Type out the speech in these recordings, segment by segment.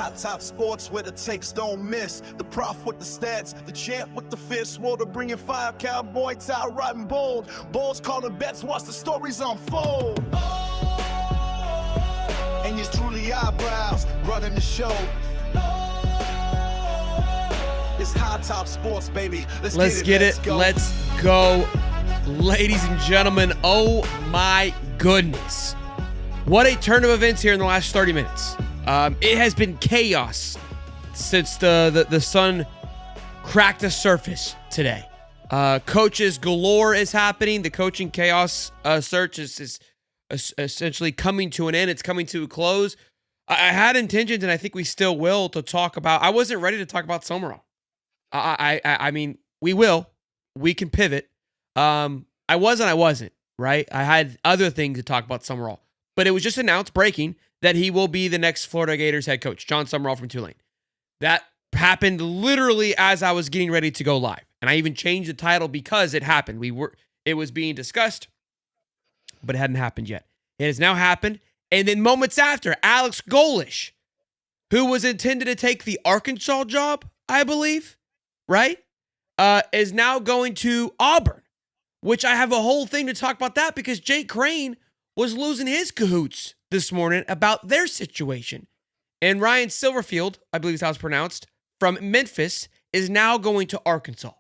Hot Top Sports where the takes don't miss. The prof with the stats, the champ with the fist. Water bringing fire, cowboy tie riding bold. Bulls calling bets, watch the stories unfold. And it's truly eyebrows running the show. It's Hot Top Sports, baby. Let's get it. Let's go. Ladies and gentlemen, oh my goodness. What a turn of events here in the last 30 minutes. It has been chaos since the sun cracked the surface today. Coaches galore is happening. The coaching chaos search is essentially coming to an end. It's coming to a close. I had intentions, and I think we still will, to talk about. I wasn't ready to talk about Sumrall. I mean, we will. We can pivot. I wasn't, right? I had other things to talk about Sumrall. But it was just announced, breaking, that he will be the next Florida Gators head coach, JON Sumrall from Tulane. That happened literally as I was getting ready to go live. And I even changed the title because it happened. It was being discussed, but it hadn't happened yet. It has now happened. And then moments after, Alex Golesh, who was intended to take the Arkansas job, I believe, right, is now going to Auburn, which I have a whole thing to talk about that because Jake Crane was losing his cahoots this morning about their situation. And Ryan Silverfield, I believe is how it's pronounced, from Memphis, is now going to Arkansas.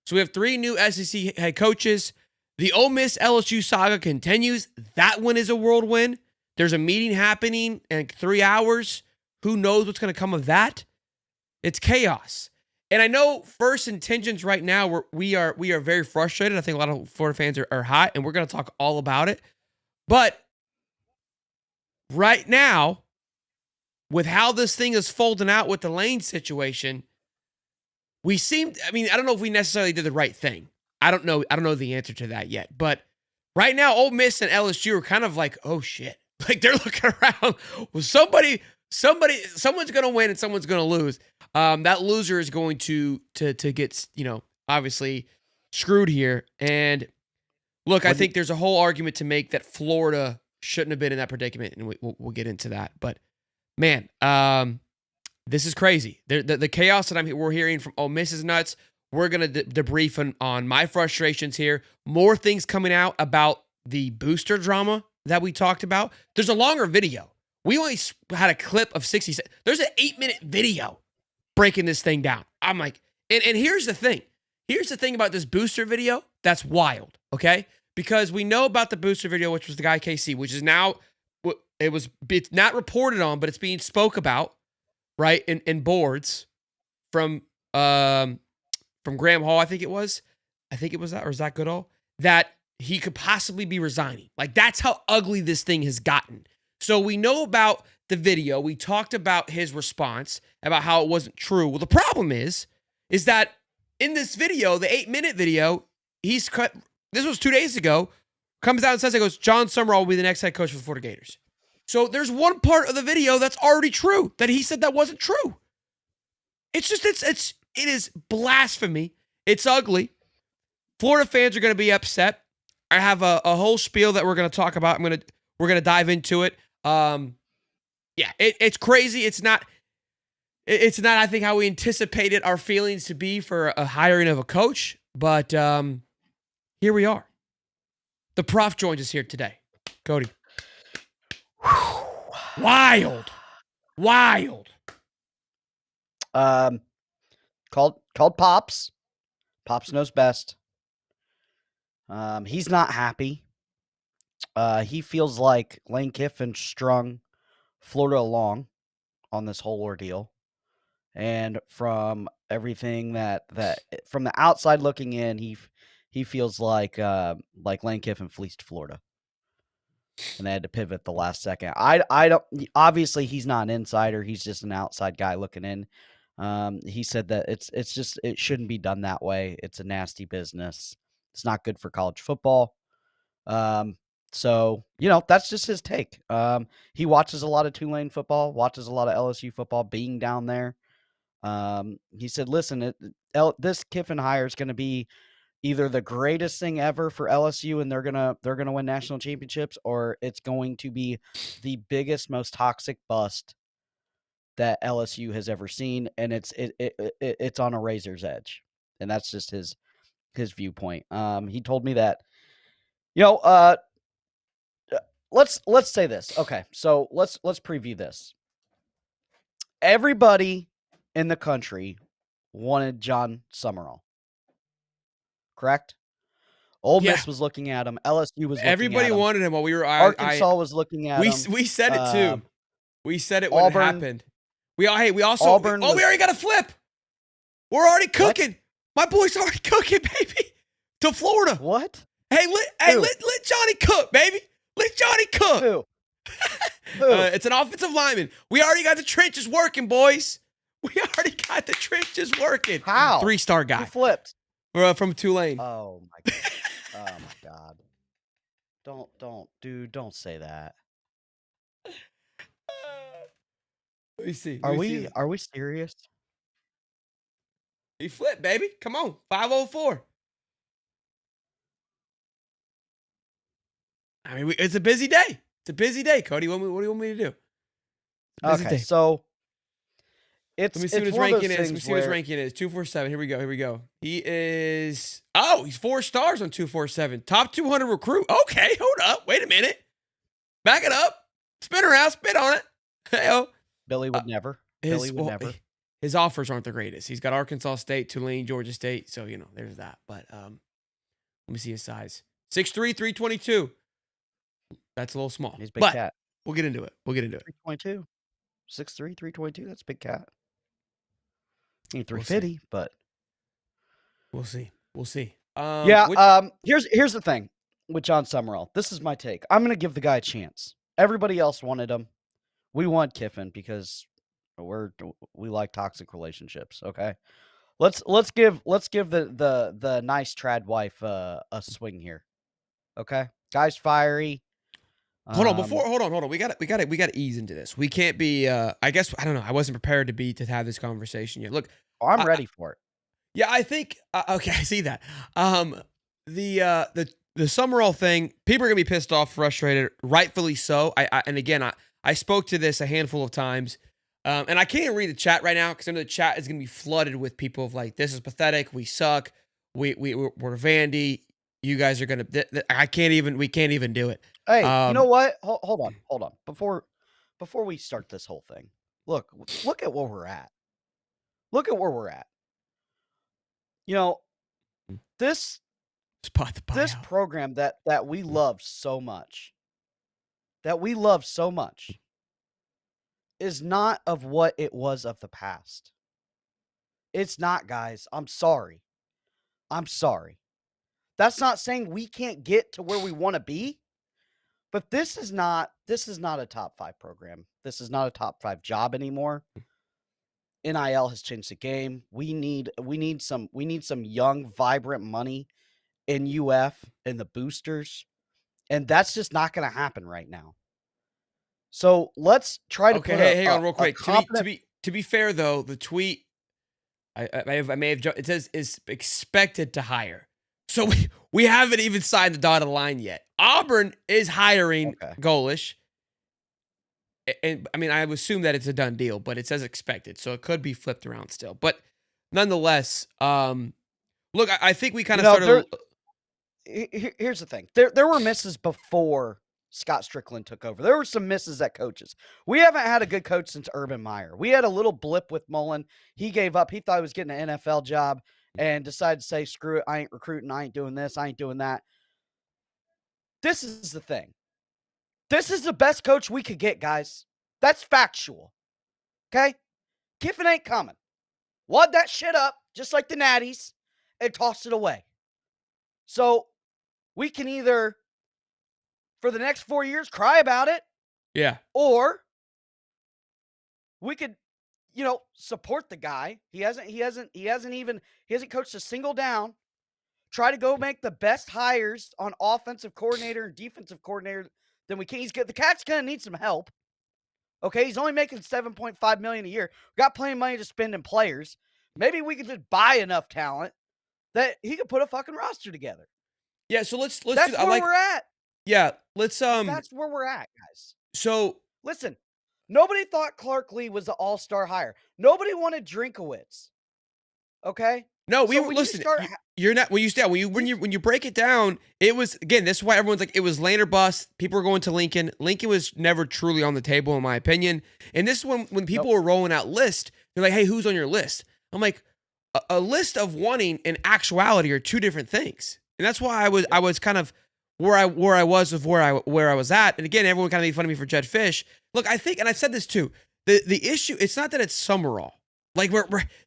So we have 3 new SEC head coaches. The Ole Miss LSU saga continues. That one is a whirlwind. There's a meeting happening in 3 hours. Who knows what's going to come of that? It's chaos. And I know first intentions right now, we are very frustrated. I think a lot of Florida fans are hot, and we're going to talk all about it. But right now, with how this thing is folding out with the Lane situation, I don't know if we necessarily did the right thing. I don't know the answer to that yet. But right now, Ole Miss and LSU are kind of like, oh shit. Like they're looking around. Well, someone's going to win and someone's going to lose. That loser is going to get, obviously screwed here. And look, I think there's a whole argument to make that Florida shouldn't have been in that predicament, and we'll get into that. But man, this is crazy. The chaos that we're hearing from Ole Miss is nuts. We're gonna debrief on my frustrations here. More things coming out about the booster drama that we talked about. There's a longer video. We only had a clip of 60 seconds. There's an 8-minute video breaking this thing down. I'm like, and here's the thing. Here's the thing about this booster video that's wild, okay? Because we know about the booster video, which was the guy KC, which is now, it's not reported on, but it's being spoke about, right, in boards from Graham Hall, I think it was that, or is that Goodall, that he could possibly be resigning. Like, that's how ugly this thing has gotten. So we know about the video. We talked about his response, about how it wasn't true. Well, the problem is that in this video, the 8-minute video, he's cut. This was 2 days ago. Comes out and says, it goes, JON Sumrall will be the next head coach for the Florida Gators. So there's one part of the video that's already true, that he said that wasn't true. It's just, it is blasphemy. It's ugly. Florida fans are going to be upset. I have a whole spiel that we're going to talk about. We're going to dive into it. It's crazy. It's not, I think, how we anticipated our feelings to be for a hiring of a coach, but here we are. The prof joins us here today. Cody. Wild. Called Pops. Pops knows best. He's not happy. He feels like Lane Kiffin strung Florida along on this whole ordeal. And from everything that from the outside looking in, he feels like Lane Kiffin fleeced Florida, and they had to pivot the last second. I don't. Obviously, he's not an insider. He's just an outside guy looking in. He said that it shouldn't be done that way. It's a nasty business. It's not good for college football. So, that's just his take. He watches a lot of Tulane football, watches a lot of LSU football, being down there. He said, listen, this Kiffin hire is going to be either the greatest thing ever for LSU and they're going to win national championships, or it's going to be the biggest, most toxic bust that LSU has ever seen, and it's on a razor's edge, and that's just his viewpoint. He told me that, let's say this. Okay, so let's preview this. Everybody in the country wanted JON Sumrall, correct? Ole Yeah. Miss was looking at him. LSU was looking Everybody at him. wanted him while we were. Arkansas was looking at we him. we said it too. We said it when Auburn- it happened. We also. Auburn we was- already got a flip. We're already cooking. My boy's already cooking, baby. To Florida. What? Hey, let Johnny cook, baby. Let Johnny cook. Who? It's an offensive lineman. We already got the trenches working, boys. We already got the trenches working. How? 3-star guy. He flipped. From Tulane. Oh my god. Oh my god. Don't say that. Let me see. Are we serious? He flipped, baby. Come on. 504. I mean, it's a busy day. It's a busy day, Cody. What do you want me to do? Okay, so let me see what his ranking is. Let me see what his ranking is. 247. Here we go. He is. Oh, he's 4 stars on 247. Top 200 recruit. Okay, hold up. Wait a minute. Back it up. Spin around. Spit on it. Hey-o. Billy would never. Billy would never. His offers aren't the greatest. He's got Arkansas State, Tulane, Georgia State. So, there's that. But let me see his size. 6'3", 322. That's a little small. He's a big but cat. We'll get into it. 322. 6'3", 322. That's a big cat. Ain't 350, but we'll see. Here's the thing with JON Sumrall. This is my take. I'm gonna give the guy a chance. Everybody else wanted him. We want Kiffin because we like toxic relationships. Okay, let's give the nice trad wife a swing here. Okay, guy's fiery. Hold on. We got to ease into this. We can't be. I guess I don't know. I wasn't prepared to have this conversation yet. Look, I'm ready for it. Yeah, I think. Okay, I see that. The Sumrall thing. People are gonna be pissed off, frustrated, rightfully so. I spoke to this a handful of times, and I can't even read the chat right now because I know the chat is gonna be flooded with people of like, "This is pathetic. We suck. We're Vandy. You guys are gonna." We can't even do it. Hey, you know what? Hold on. Before we start this whole thing, look at where we're at. Look at where we're at. This program that we love so much, is not of what it was of the past. It's not, guys. I'm sorry. That's not saying we can't get to where we want to be. But this is not a top 5 program. This is not a top 5 job anymore. NIL has changed the game. We need some young, vibrant money in UF and the boosters. And that's just not going to happen right now. So let's try to hang on real quick. To be fair though, the tweet I may have it says is expected to hire. So we haven't even signed the dotted line yet. Auburn is hiring Golish. And I mean, I assume that it's a done deal, but it says expected. So it could be flipped around still. But nonetheless, look, I think we kind of started. Here's the thing. There were misses before Scott Strickland took over. There were some misses at coaches. We haven't had a good coach since Urban Meyer. We had a little blip with Mullen. He gave up. He thought he was getting an NFL job and decided to say, screw it, I ain't recruiting, I ain't doing this, I ain't doing that. This is the thing. This is the best coach we could get, guys. That's factual. Okay? Kiffin ain't coming. Wad that shit up, just like the Natties, and toss it away. So, we can either, for the next 4 years, cry about it. Yeah. Or we could, support the guy. He hasn't coached a single down. Try to go make the best hires on offensive coordinator and defensive coordinator than we can. The cat's gonna need some help. Okay, he's only making $7.5 million a year. We got plenty of money to spend in players. Maybe we could just buy enough talent that he could put a fucking roster together. Yeah, so let's That's where we're at. Yeah, let's That's where we're at, guys. So listen, Nobody thought Clark Lee was an all-star hire. Nobody wanted Drinkowitz. Okay? No, we So when you listen. start You're not when you break it down. It was again. This is why everyone's like it was Lane or bust. People were going to Lincoln. Lincoln was never truly on the table, in my opinion. And this is when people were rolling out lists. They're like, "Hey, who's on your list?" I'm like, a list of wanting and actuality are two different things. And that's why I was kind of where I was with where I was at. And again, everyone kind of made fun of me for Jed Fish. Look, I think, and I've said this too. The issue, it's not that it's Sumrall. Like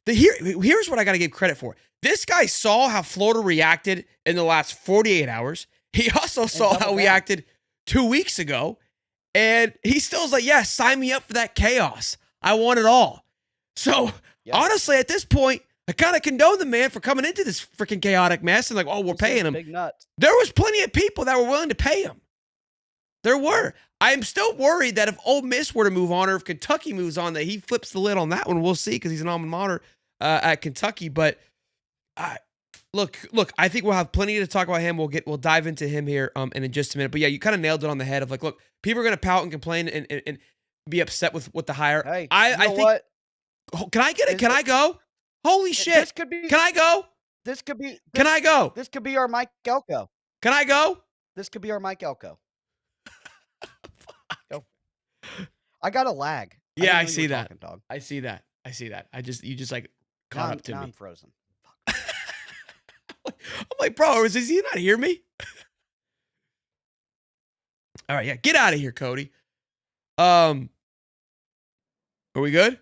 here's what I got to give credit for. This guy saw how Florida reacted in the last 48 hours. He also saw how we acted 2 weeks ago, and he still is like, "Yeah, sign me up for that chaos. I want it all." So honestly, at this point, I kind of condone the man for coming into this freaking chaotic mess and like, "Oh, we're paying him." Big nuts. There was plenty of people that were willing to pay him. There were. I am still worried that if Ole Miss were to move on or if Kentucky moves on, that he flips the lid on that one. We'll see because he's an alma mater at Kentucky. But look, I think we'll have plenty to talk about him. We'll dive into him here in just a minute. But yeah, you kind of nailed it on the head of like, look, people are going to pout and complain and be upset with the hire. Hey, I think. What? Can I get it? Can I go? Holy shit! This could be. Can I go? This could be. Can I go? This could be our Mike Elko. Can I go? This could be our Mike Elko. Go. I got a lag. Yeah, I see that. Talking, dog. I see that. You just like caught up to me. I'm frozen. I'm like, bro, does he not hear me? All right, yeah, get out of here, Cody. Are we good?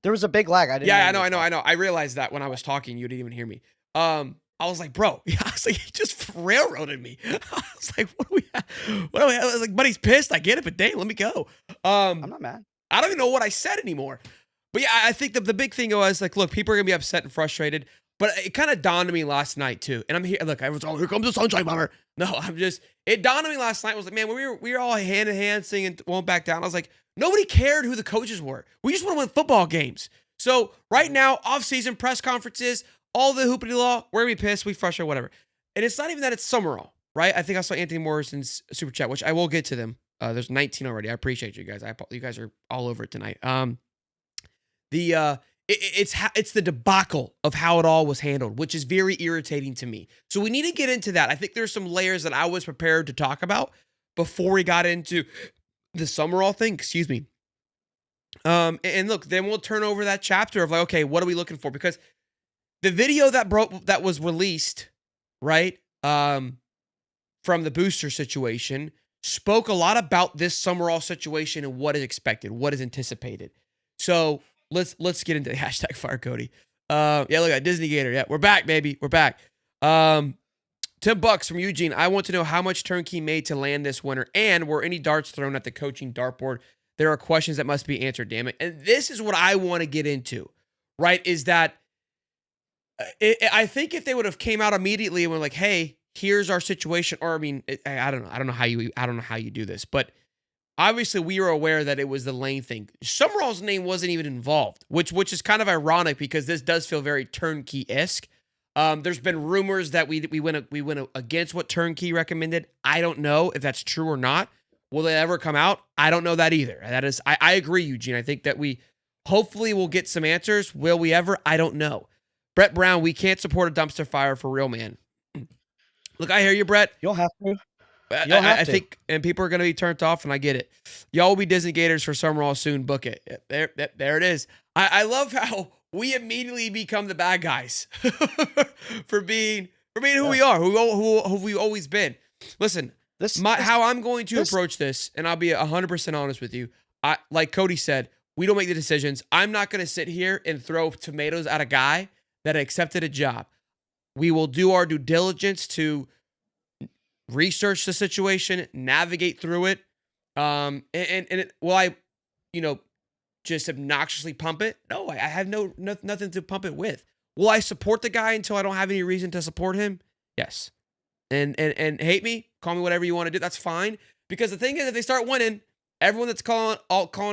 There was a big lag. I didn't. Yeah, I know. I realized that when I was talking, you didn't even hear me. I was like, bro, I was like, he just railroaded me. I was like, what do we have? I was like, buddy's pissed. I get it, but dang, let me go. I'm not mad. I don't even know what I said anymore. But yeah, I think the big thing was like, look, people are gonna be upset and frustrated. But it kind of dawned on me last night too. And I'm here. Look, everyone's all, here comes the sunshine bomber. No, it dawned on me last night. Was like, man, when we were all hand in hand singing "Won't Back Down," I was like, nobody cared who the coaches were. We just want to win football games. So right now, off-season press conferences, all the hoopity law, we're gonna be pissed, we frustrated, whatever. And it's not even that it's Sumrall, right? I think I saw Anthony Morrison's super chat, which I will get to them. There's 19 already. I appreciate you guys. You guys are all over it tonight. It's the debacle of how it all was handled, which is very irritating to me. So we need to get into that. I think there's some layers that I was prepared to talk about before we got into the Sumrall thing. Excuse me. And look, then we'll turn over that chapter of like, okay, what are we looking for? Because the video that was released, right, from the booster situation spoke a lot about this Sumrall situation and what is expected, what is anticipated. So let's get into the hashtag fire Cody. Yeah, look at Disney Gator. Yeah, we're back, baby. We're back. $10 from Eugene. I want to know how much turnkey made to land this winner, and were any darts thrown at the coaching dartboard? There are questions that must be answered, damn it. And this is what I want to get into, right? Is that I think if they would have came out immediately and were like, "Hey, here's our situation," or I mean, I don't know how you do this, but obviously we were aware that it was the Lane thing. Sumrall's name wasn't even involved, which is kind of ironic because this does feel very turnkey-esque. There's been rumors that we went against what turnkey recommended. I don't know if that's true or not. Will they ever come out? I don't know that either. That is, I agree, Eugene. I think that we hopefully will get some answers. Will we ever? I don't know. Brett Brown, we can't support a dumpster fire for real, man. Look, I hear you, Brett. You'll have to. I think, and people are going to be turned off, and I get it. Y'all will be Disney Gators for Sumrall soon. Book it. There it is. I love how we immediately become the bad guys for being who we are, who we've always been. Listen, how I'm going to approach this, and I'll be 100% honest with you. Like Cody said, we don't make the decisions. I'm not going to sit here and throw tomatoes at a guy that accepted a job. We will do our due diligence to research the situation, navigate through it. Will I, just obnoxiously pump it? No, I have nothing to pump it with. Will I support the guy until I don't have any reason to support him? Yes. And hate me, call me whatever you want to do. That's fine. Because the thing is, if they start winning, everyone that's calling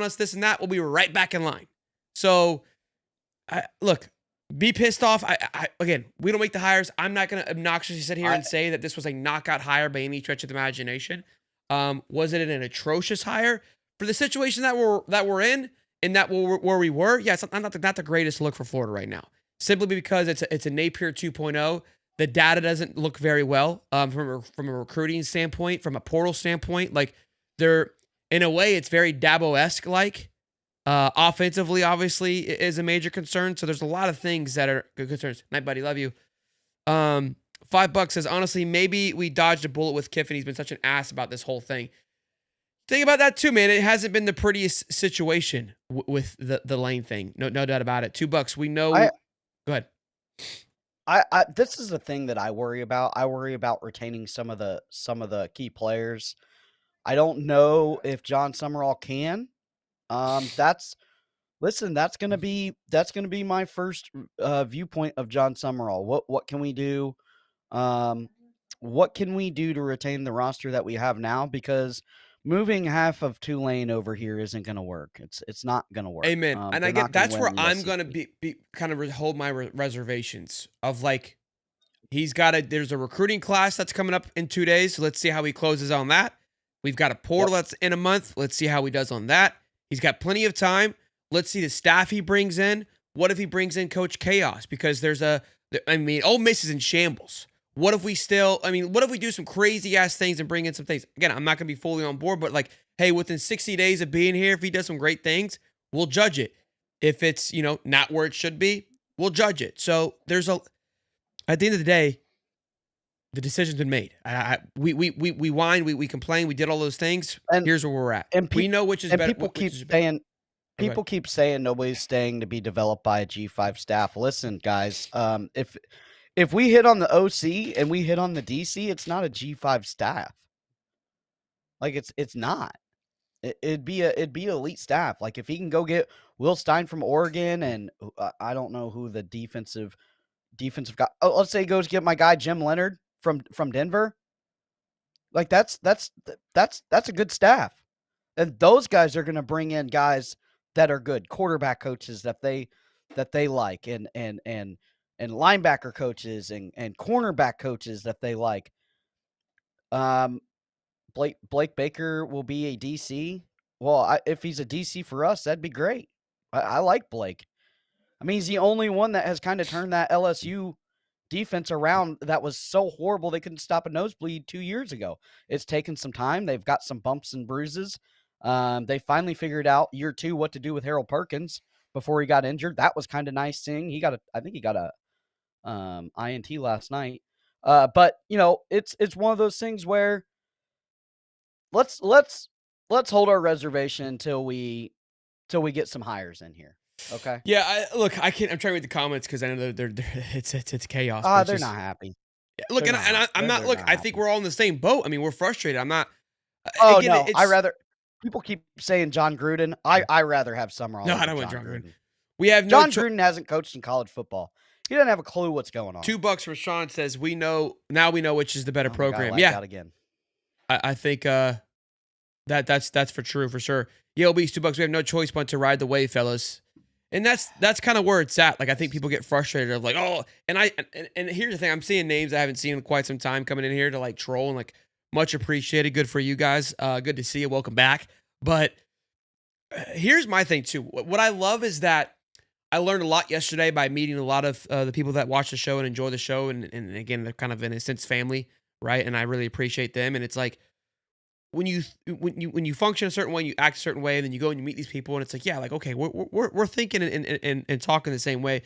us this and that will be right back in line. So, look, be pissed off. Again, we don't make the hires. I'm not going to obnoxiously sit here and say that this was a knockout hire by any stretch of the imagination. Was it an atrocious hire? for the situation that we're in and that where we were, yeah, it's not the greatest look for Florida right now. Simply because it's a Napier 2.0. The data doesn't look very well from a recruiting standpoint, from a portal standpoint. Like they're in a way, it's very Dabo-esque like. Offensively, obviously, is a major concern. So there's a lot of things that are good concerns. Night, buddy. Love you. $5 says, honestly, maybe we dodged a bullet with Kiffin. He's been such an ass about this whole thing. Think about that too, man. It hasn't been the prettiest situation with the Lane thing. No doubt about it. $2. We know. Go ahead. This is the thing that I worry about. I worry about retaining some of the key players. I don't know if John Sumrall can. That's gonna be my first viewpoint of John Sumrall. What can we do? What can we do to retain the roster that we have now? Because moving half of Tulane over here isn't gonna work. It's not gonna work. Amen. And I get that's where I'm gonna be kind of hold my reservations of like there's a recruiting class that's coming up in 2 days. So let's see how he closes on that. We've got a portal that's in a month. Let's see how he does on that. He's got plenty of time. Let's see the staff he brings in. What if he brings in Coach Chaos? Because Ole Miss is in shambles. What if we do some crazy ass things and bring in some things? Again, I'm not going to be fully on board, but like, hey, within 60 days of being here, if he does some great things, we'll judge it. If it's, not where it should be, we'll judge it. So at the end of the day, the decision's been made. We whine, we complain, we did all those things. And here's where we're at. And we know which is better. People keep saying nobody's staying to be developed by a G5 staff. Listen, guys, if we hit on the OC and we hit on the DC, it's not a G5 staff. Like it's not. It'd be elite staff. Like if he can go get Will Stein from Oregon and I don't know who the defensive guy. Oh, let's say he goes get my guy Jim Leonard from Denver. Like that's a good staff. And those guys are going to bring in guys that are good quarterback coaches that they like and linebacker coaches and cornerback coaches that they like. Blake Baker will be a DC. Well, if he's a DC for us, that'd be great. I like Blake. I mean, he's the only one that has kind of turned that LSU defense around that was so horrible they couldn't stop a nosebleed 2 years ago. It's taken some time. They've got some bumps and bruises. They finally figured out year 2 what to do with Harold Perkins before he got injured. That was kind of nice seeing. I think he got a INT last night. But it's one of those things where let's hold our reservation until we get some hires in here. Okay. Yeah, I'm trying to read the comments because I know it's chaos. They're not happy. Yeah, look, I'm not. Look, I think we're all in the same boat. I mean, we're frustrated. I'm not. Oh again, no, people keep saying John Gruden. I rather have Sumrall. No, I don't want John Gruden. We have John Gruden hasn't coached in college football. He doesn't have a clue what's going on. $2 from Sean says we know which is the better program. God, yeah, again. I think that's for true for sure. Yo, Beast, $2. We have no choice but to ride the wave, fellas. And that's kind of where it's at. Like I think people get frustrated of like, oh, and here's the thing, I'm seeing names I haven't seen in quite some time coming in here to like troll and like much appreciated. Good for you guys. Good to see you. Welcome back. But here's my thing too. What I love is that I learned a lot yesterday by meeting a lot of the people that watch the show and enjoy the show. And again, they're kind of in a sense family, right? And I really appreciate them. And it's like, when you function a certain way, you act a certain way, and then you go and you meet these people, and it's like, yeah, like okay, we're thinking and talking the same way.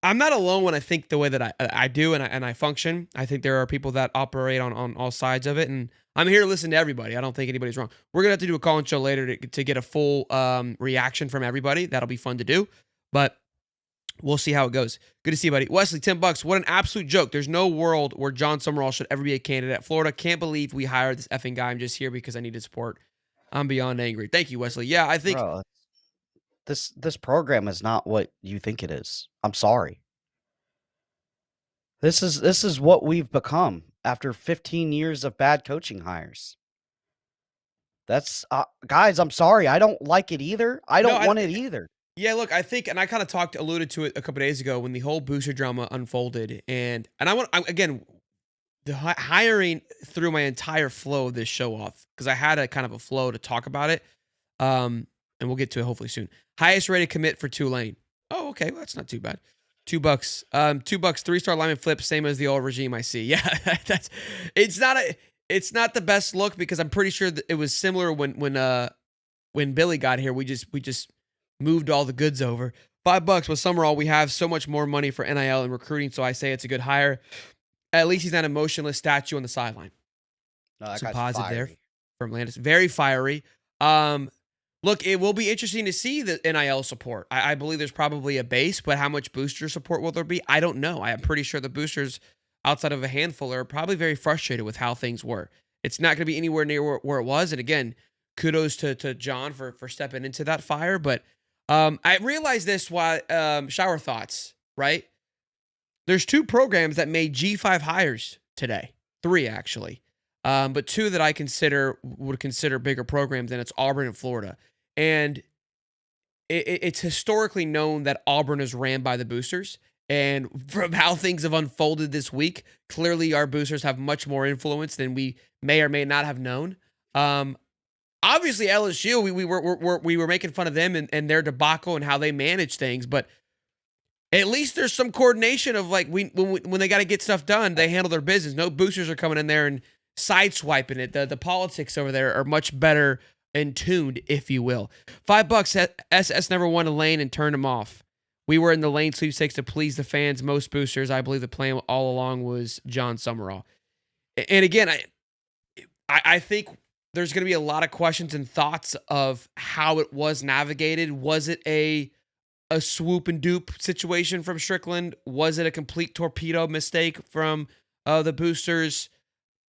I'm not alone when I think the way that I do and I function. I think there are people that operate on all sides of it, and I'm here to listen to everybody. I don't think anybody's wrong. We're gonna have to do a call and show later to get a full reaction from everybody. That'll be fun to do, but we'll see how it goes. Good to see you, buddy. Wesley, $10. What an absolute joke. There's no world where John Sumrall should ever be a candidate at Florida. Can't believe we hired this effing guy. I'm just here because I needed support. I'm beyond angry. Thank you, Wesley. Yeah, I think Bro, this program is not what you think it is. I'm sorry. This is what we've become after 15 years of bad coaching hires. That's guys, I'm sorry. I don't like it either. I don't want it either. Yeah, look, I think, and I kind of alluded to it a couple of days ago when the whole booster drama unfolded, and again, hiring threw my entire flow of this show off because I had a kind of a flow to talk about it. And we'll get to it hopefully soon. Highest rated commit for Tulane. Oh, okay. Well, that's not too bad. $2. $2, 3-star lineman flip, same as the old regime I see. Yeah, it's not the best look because I'm pretty sure that it was similar when Billy got here. We just moved all the goods over. $5 with Sumrall. We have so much more money for NIL and recruiting, so I say it's a good hire. At least he's not a motionless statue on the sideline. No, that Some guy's positive there fiery. from Landis. Very fiery. Look, it will be interesting to see the NIL support. I believe there's probably a base, but how much booster support will there be? I don't know. I'm pretty sure the boosters, outside of a handful, are probably very frustrated with how things were. It's not going to be anywhere near where it was. And again, kudos to JON for stepping into that fire. But I realized this while shower thoughts, right? There's 2 programs that made G5 hires today. 3, actually. But 2 that I would consider bigger programs, and it's Auburn and Florida. And it's historically known that Auburn is ran by the boosters. And from how things have unfolded this week, clearly our boosters have much more influence than we may or may not have known. Obviously, LSU, we were making fun of them and their debacle and how they manage things, but at least there's some coordination of like when they got to get stuff done, they handle their business. No boosters are coming in there and sideswiping it. The politics over there are much better and tuned, if you will. $5. SS never won a lane and turned them off. We were in the lane sweepstakes to please the fans. Most boosters, I believe the plan all along was John Sumrall. And again, I think there's going to be a lot of questions and thoughts of how it was navigated. Was it a swoop and dupe situation from Strickland? Was it a complete torpedo mistake from the boosters?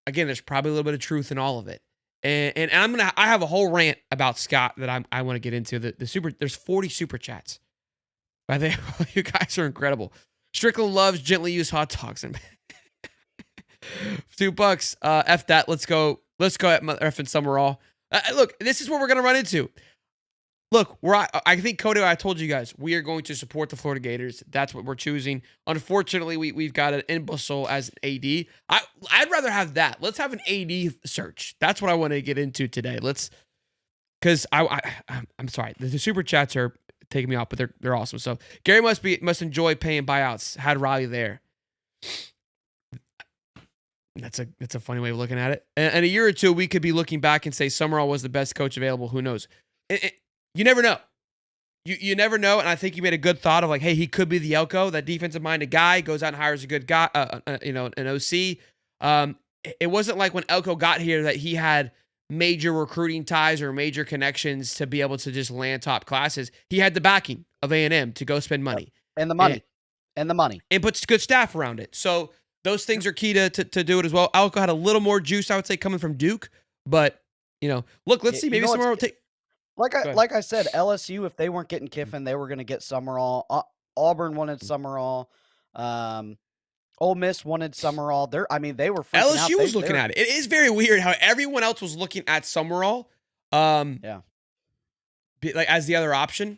Again, there's probably a little bit of truth in all of it. And I have a whole rant about Scott that I want to get into. There's 40 super chats. I think you guys are incredible. Strickland loves gently used hot dogs. And $2. F that. Let's go at effing Sumrall. Look, this is what we're gonna run into. Look, I think Cody, I told you guys, we are going to support the Florida Gators. That's what we're choosing. Unfortunately, we've got an imbecile as an AD. I'd rather have that. Let's have an AD search. That's what I want to get into today. Because I'm sorry, the super chats are taking me off, but they're awesome. So Gary must enjoy paying buyouts. Had Riley there. That's a funny way of looking at it. And a year or two, we could be looking back and say Sumrall was the best coach available. Who knows? You never know. You never know. And I think you made a good thought of like, hey, he could be the Elko, that defensive-minded guy, goes out and hires a good guy, an OC. It wasn't like when Elko got here that he had major recruiting ties or major connections to be able to just land top classes. He had the backing of A&M to go spend money. And the money. And puts good staff around it. So those things are key to do it as well. Elko had a little more juice, I would say, coming from Duke. But, look, let's see. Maybe Sumrall will take... Like I said, LSU, if they weren't getting Kiffin, they were going to get Sumrall. Auburn wanted Sumrall. Ole Miss wanted Sumrall. They were freaking out. LSU was looking at it. It is very weird how everyone else was looking at Sumrall. Yeah. Like as the other option.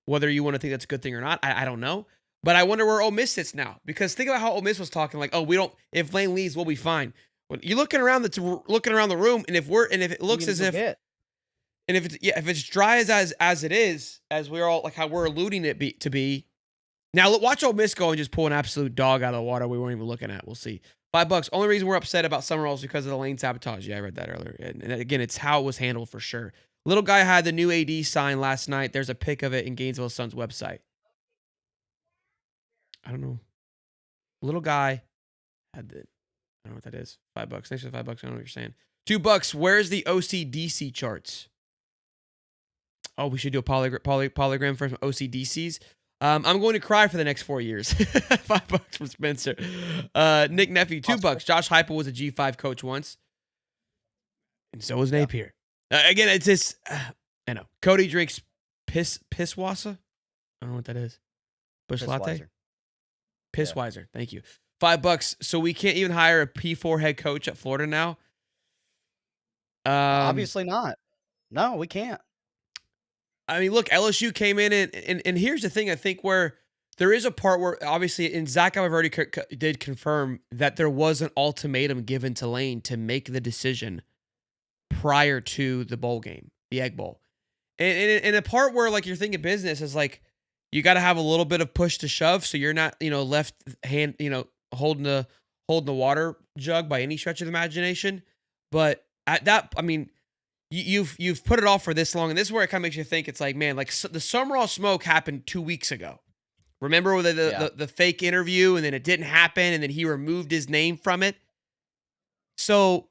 Whether you want to think that's a good thing or not, I don't know. But I wonder where Ole Miss sits now. Because think about how Ole Miss was talking like, if Lane leaves, we'll be fine. When you're looking around the room, and if it looks as if. And if it's dry as it is, as we're all like how we're alluding it to be, now watch Ole Miss go and just pull an absolute dog out of the water we weren't even looking at. We'll see. $5. Only reason we're upset about Sumrall is because of the lane sabotage. Yeah, I read that earlier. And again, it's how it was handled for sure. Little guy had the new AD sign last night. There's a pic of it in Gainesville Sun's website. I don't know. Little guy had the. I don't know what that is. $5. Thanks for the $5. I don't know what you're saying. $2. Where's the OCDC charts? Oh, we should do a polygram for some OCDCs. I'm going to cry for the next 4 years. $5 from Spencer. Nick Nephew, $2. Josh Heupel was a G5 coach once. And so was Napier. Again, it's just, I know. Cody drinks Pisswassa. I don't know what that is. Bush latte? Pissweiser. Thank you. $5. So we can't even hire a P4 head coach at Florida now? Obviously not. No, we can't. I mean, look, LSU came in and here's the thing, I think, where there is a part where obviously, and Zach, I've already did confirm that there was an ultimatum given to Lane to make the decision prior to the bowl game, the Egg Bowl. And a part where like you're thinking business is like, you got to have a little bit of push to shove. So you're not, left hand, holding the water jug by any stretch of the imagination. But at that, I mean, you've put it off for this long. And this is where it kind of makes you think it's like, man, like the Sumrall smoke happened 2 weeks ago. Remember the fake interview, and then it didn't happen, and then he removed his name from it. So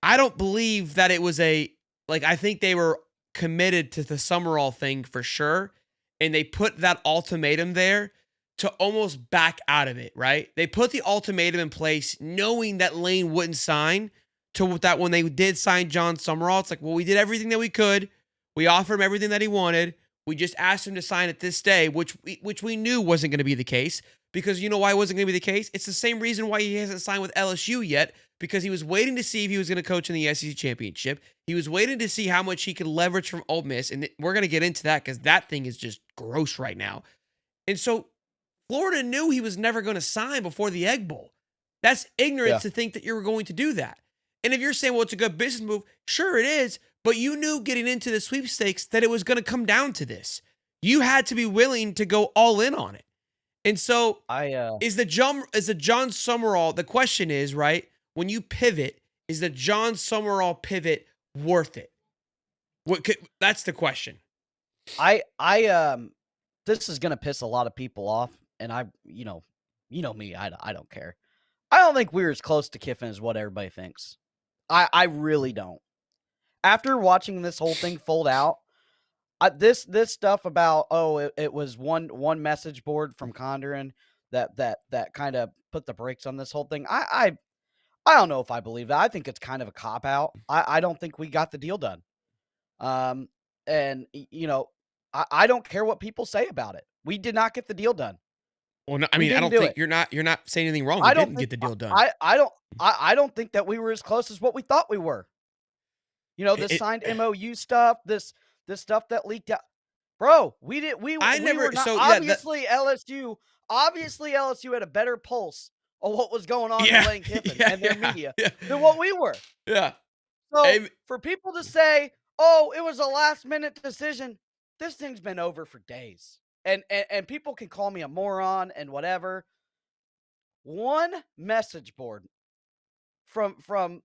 I don't believe that it was I think they were committed to the Sumrall thing for sure, and they put that ultimatum there to almost back out of it, right? They put the ultimatum in place knowing that Lane wouldn't sign, to that when they did sign Jon Sumrall, it's like, well, we did everything that we could. We offered him everything that he wanted. We just asked him to sign it this day, which we knew wasn't going to be the case, because you know why it wasn't going to be the case? It's the same reason why he hasn't signed with LSU yet, because he was waiting to see if he was going to coach in the SEC championship. He was waiting to see how much he could leverage from Ole Miss, and we're going to get into that because that thing is just gross right now. And so Florida knew he was never going to sign before the Egg Bowl. That's ignorance to think that you were going to do that. And if you're saying, well, it's a good business move, sure it is, but you knew getting into the sweepstakes that it was going to come down to this. You had to be willing to go all in on it. And so is the Jon Sumrall, the question is, right, when you pivot, is the Jon Sumrall pivot worth it? That's the question. This is going to piss a lot of people off, and you know me, I don't care. I don't think we were as close to Kiffin as what everybody thinks. I really don't. After watching this whole thing fold out, this stuff about it was one message board from Condren that kind of put the brakes on this whole thing. I don't know if I believe that. I think it's kind of a cop out. I don't think we got the deal done. And I don't care what people say about it. We did not get the deal done. Well, no, I mean, I don't think you're not saying anything wrong. We didn't get the deal done. I don't think that we were as close as what we thought we were. This signed MOU stuff, this stuff that leaked out. Bro, obviously LSU had a better pulse of what was going on in Lane Kiffin and their media than what we were. Yeah. So for people to say, oh, it was a last minute decision, this thing's been over for days. And people can call me a moron and whatever. One message board from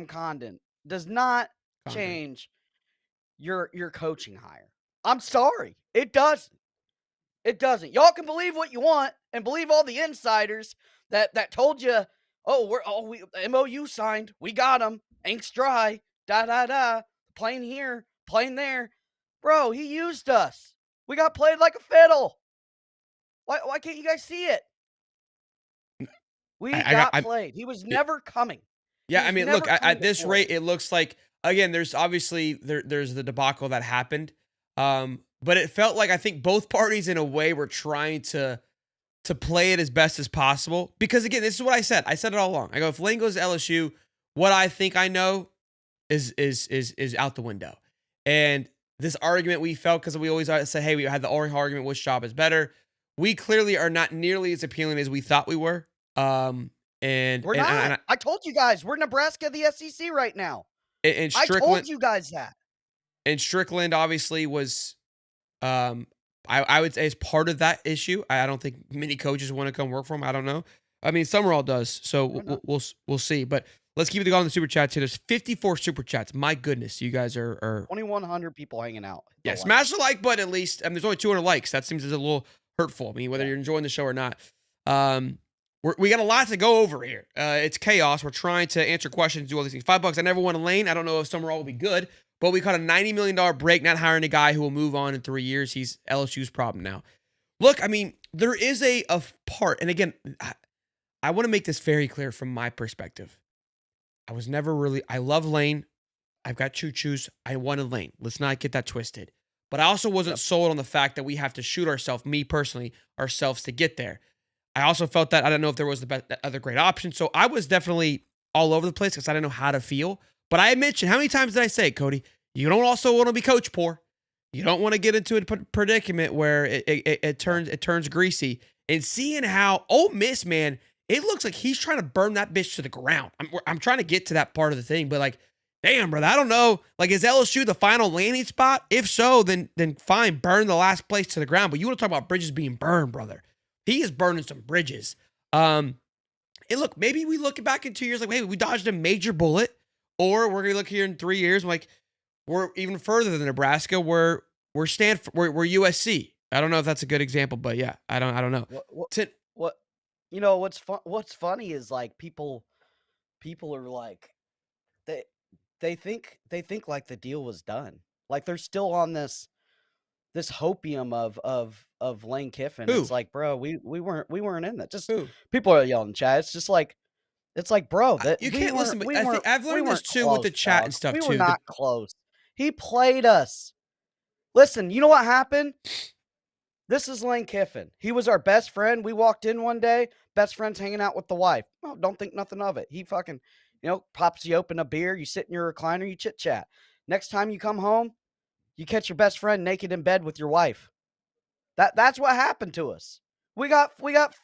Condon does not change your coaching hire. I'm sorry. It doesn't. It doesn't. Y'all can believe what you want and believe all the insiders that told you, we MOU signed. We got them. Ink's dry. Plane here, plane there. Bro, he used us. We got played like a fiddle. Why can't you guys see it? We got played. He was never coming. Yeah, I mean, look, at this rate, it looks like, again, there's obviously, there's the debacle that happened. But it felt like I think both parties in a way were trying to play it as best as possible. Because again, this is what I said. I said it all along. I go, if Lane goes to LSU, what I think I know is out the window. And this argument we felt, because we always say, hey, we had the argument, which job is better. We clearly are not nearly as appealing as we thought we were. And we're not. I told you guys, we're Nebraska, the SEC right now. And Strickland, I told you guys that. And Strickland obviously was, I would say, is part of that issue. I don't think many coaches want to come work for him. I don't know. I mean, Sumrall does, so we'll see. But let's keep it going on the super chats here. There's 54 super chats. My goodness, you guys are 2,100 people hanging out. Yeah, smash the like button at least. I mean, there's only 200 likes. That seems a little hurtful. I mean, whether you're enjoying the show or not. We got a lot to go over here. It's chaos. We're trying to answer questions, do all these things. $5. I never won a Lane. I don't know if Sumrall will be good, but we caught a $90 million break, not hiring a guy who will move on in 3 years. He's LSU's problem now. Look, I mean, there is a part, and again, I want to make this very clear from my perspective. I love Lane. I've got choo-choos. I wanted Lane. Let's not get that twisted. But I also wasn't sold on the fact that we have to shoot ourselves, me personally, ourselves to get there. I also felt that I don't know if there was the other great option. So I was definitely all over the place because I didn't know how to feel. But I mentioned, how many times did I say, Cody, you don't also want to be coach poor. You don't want to get into a predicament where it turns greasy. And seeing how Ole Miss, man, it looks like he's trying to burn that bitch to the ground. I'm trying to get to that part of the thing, but like, damn, brother, I don't know. Like, is LSU the final landing spot? If so, then fine, burn the last place to the ground. But you want to talk about bridges being burned, brother? He is burning some bridges. And look, maybe we look back in 2 years like, hey, we dodged a major bullet, or we're gonna look here in 3 years like we're even further than Nebraska. We're Stanford. We're USC. I don't know if that's a good example, but yeah, I don't know. What what's funny is like people are like they think like the deal was done. Like they're still on this hopium of Lane Kiffin. Who? It's like, bro, we weren't in that. Just Who? people are yelling in chat. It's like, bro, that You we can't listen. weren't- But we I think weren't- I've we learned this weren't too with the close, chat dog. and stuff We too. were not close. He played us. Listen, you know what happened? This is Lane Kiffin. He was our best friend. We walked in one day, best friends hanging out with the wife. Oh, don't think nothing of it. He fucking, pops you open a beer, you sit in your recliner, you chit chat. Next time you come home, you catch your best friend naked in bed with your wife. That's what happened to us. We got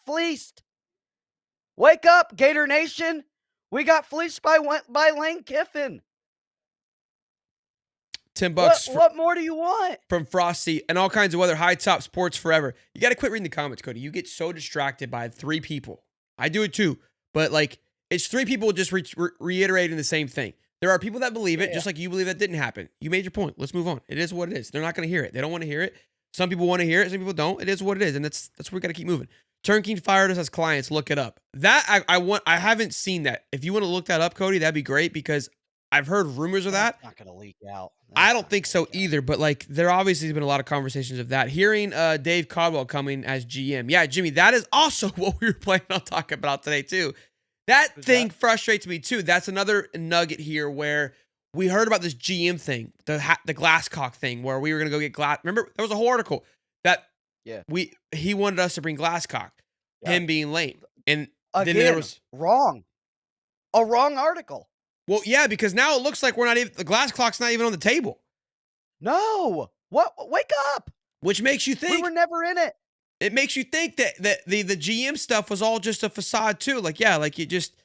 fleeced. Wake up, Gator Nation. We got fleeced by Lane Kiffin. $10 What more do you want? from Frosty and all kinds of other high top sports forever. You got to quit reading the comments, Cody. You get so distracted by 3 people. I do it too, but like it's 3 people just reiterating the same thing. There are people that believe it, just like you believe that didn't happen. You made your point. Let's move on. It is what it is. They're not going to hear it. They don't want to hear it. Some people want to hear it. Some people don't. It is what it is, and that's where we got to keep moving. Turnkey fired us as clients. Look it up. That I haven't seen that. If you want to look that up, Cody, that'd be great because I've heard rumors of that. That's not going to leak out. I don't think so either, but like there obviously has been a lot of conversations of that. Hearing Dave Caldwell coming as GM. Yeah, Jimmy, that is also what we were planning on talking about today too. That thing frustrates me too. That's another nugget here where we heard about this GM thing, the Glasscock thing, where we were going to go get Glass. Remember, there was a whole article that he wanted us to bring Glasscock, him being late. And again, then there was wrong. A wrong article. Well, yeah, because now it looks like we're not even, the Glasscock's not even on the table. No. What? Wake up. Which makes you think. We were never in it. It makes you think that the GM stuff was all just a facade too. Like, yeah, like you just,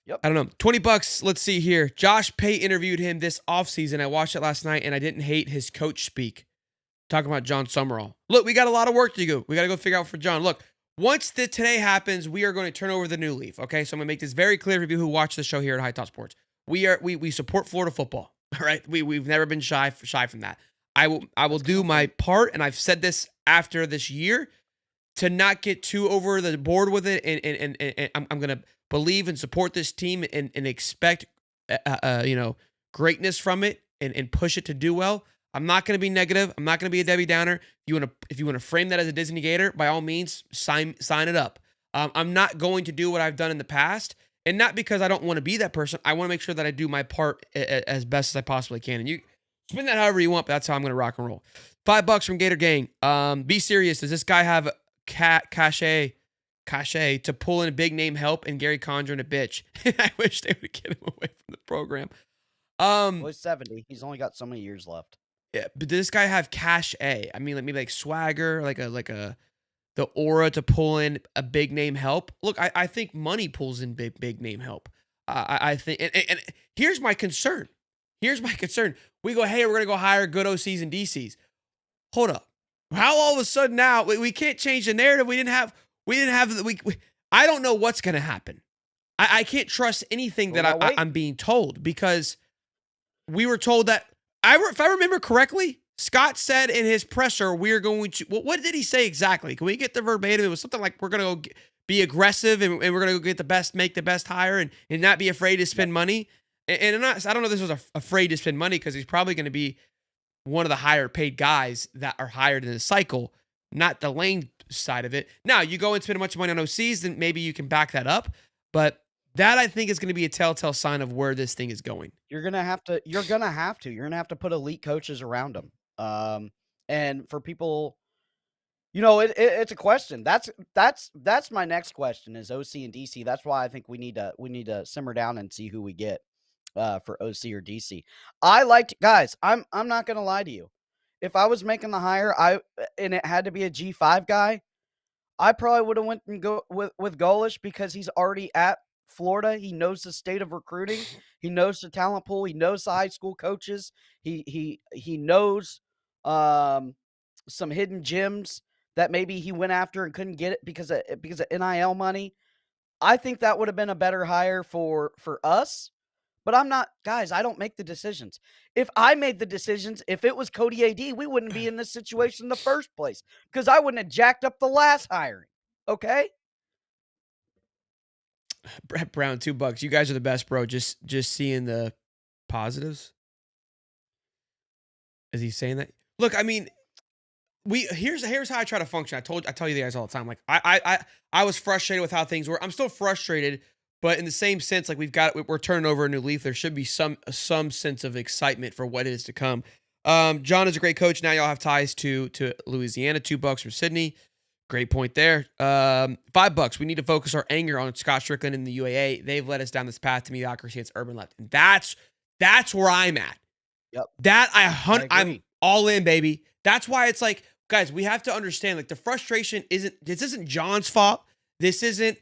I don't know. $20. Let's see here. Josh Pate interviewed him this offseason. I watched it last night and I didn't hate his coach speak. Talking about John Sumrall. Look, we got a lot of work to do. We got to go figure out for John. Look, once today happens, we are going to turn over the new leaf. Okay, so I'm gonna make this very clear for people who watch the show here at High Top Sports. We support Florida football. All right, we've never been shy from that. I will do my part, and I've said this after this year to not get too over the board with it, and I'm gonna believe and support this team and expect greatness from it and push it to do well. I'm not going to be negative. I'm not going to be a Debbie Downer. If you want to frame that as a Disney Gator, by all means, sign it up. I'm not going to do what I've done in the past, and not because I don't want to be that person. I want to make sure that I do my part as best as I possibly can. And you spin that however you want, but that's how I'm going to rock and roll. $5 from Gator Gang. Be serious. Does this guy have cachet to pull in big name help and Gary Condren a bitch? I wish they would get him away from the program. Well, he's 70. He's only got so many years left. Yeah, but does this guy have cachet? I mean, like maybe like swagger, like the aura to pull in a big name help. Look, I think money pulls in big name help. I think, and here's my concern. We go, hey, we're gonna go hire good OCs and DCs. Hold up, how all of a sudden now we can't change the narrative? We didn't have. I don't know what's gonna happen. I can't trust anything that I'm being told because we were told that. If I remember correctly, Scott said in his presser, we're going to, what did he say exactly? Can we get the verbatim? It was something like, we're going to go be aggressive and we're going to go get the best, make the best hire and not be afraid to spend money. And I don't know if this was afraid to spend money because he's probably going to be one of the higher paid guys that are hired in the cycle, not the Lane side of it. Now, you go and spend a bunch of money on OCs, then maybe you can back that up. But that I think is going to be a telltale sign of where this thing is going. You're gonna have to put elite coaches around them. And for people, it's a question. That's my next question is OC and DC. That's why I think we need to simmer down and see who we get for OC or DC. Guys, I'm not gonna lie to you. if I was making the hire, and it had to be a G5 guy, I probably would have went and go with Golish because he's already at Florida. He knows the state of recruiting. He knows the talent pool. He knows the high school coaches. He knows some hidden gems that maybe he went after and couldn't get it because of NIL money. I think that would have been a better hire for us. But I'm not, guys, I don't make the decisions. If I made the decisions, if it was Cody AD, we wouldn't be in this situation in the first place because I wouldn't have jacked up the last hiring. Okay? Brett Brown, $2. You guys are the best, bro. Just seeing the positives. Is he saying that? Look, I mean, here's how I try to function. I tell you guys all the time. Like I was frustrated with how things were. I'm still frustrated, but in the same sense, like we're turning over a new leaf. There should be some sense of excitement for what is to come. John is a great coach. Now y'all have ties to Louisiana. $2 from Sydney. Great point there. $5. We need to focus our anger on Scott Strickland and the UAA. They've led us down this path to mediocrity. It's urban left, and that's where I'm at. Yep. I'm all in, baby. That's why it's like, guys, we have to understand, like, the frustration this isn't John's fault. This isn't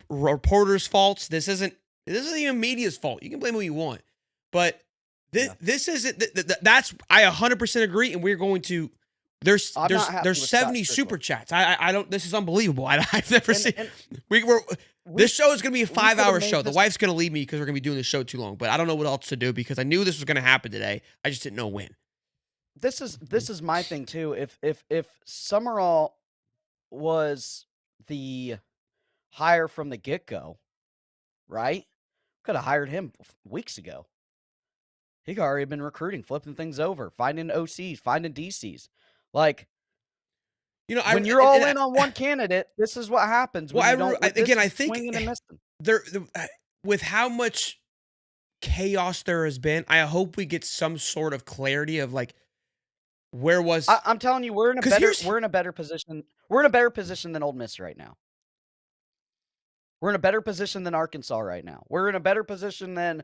reporters' faults. This isn't even media's fault. You can blame who you want, but this isn't. That's I 100% agree, and we're going to. There's 70 super chats. I don't. This is unbelievable. I've never seen. This show is going to be a 5-hour show. The wife's going to leave me because we're going to be doing this show too long. But I don't know what else to do because I knew this was going to happen today. I just didn't know when. This is my thing too. If Sumrall was the hire from the get-go, right? Could have hired him weeks ago. He could already been recruiting, flipping things over, finding OCs, finding DCs. Like, when you're all in on one candidate, this is what happens. Well, I think with how much chaos there has been, I hope we get some sort of clarity of like where was. I'm telling you, we're in a better position. We're in a better position than Ole Miss right now. We're in a better position than Arkansas right now. We're in a better position than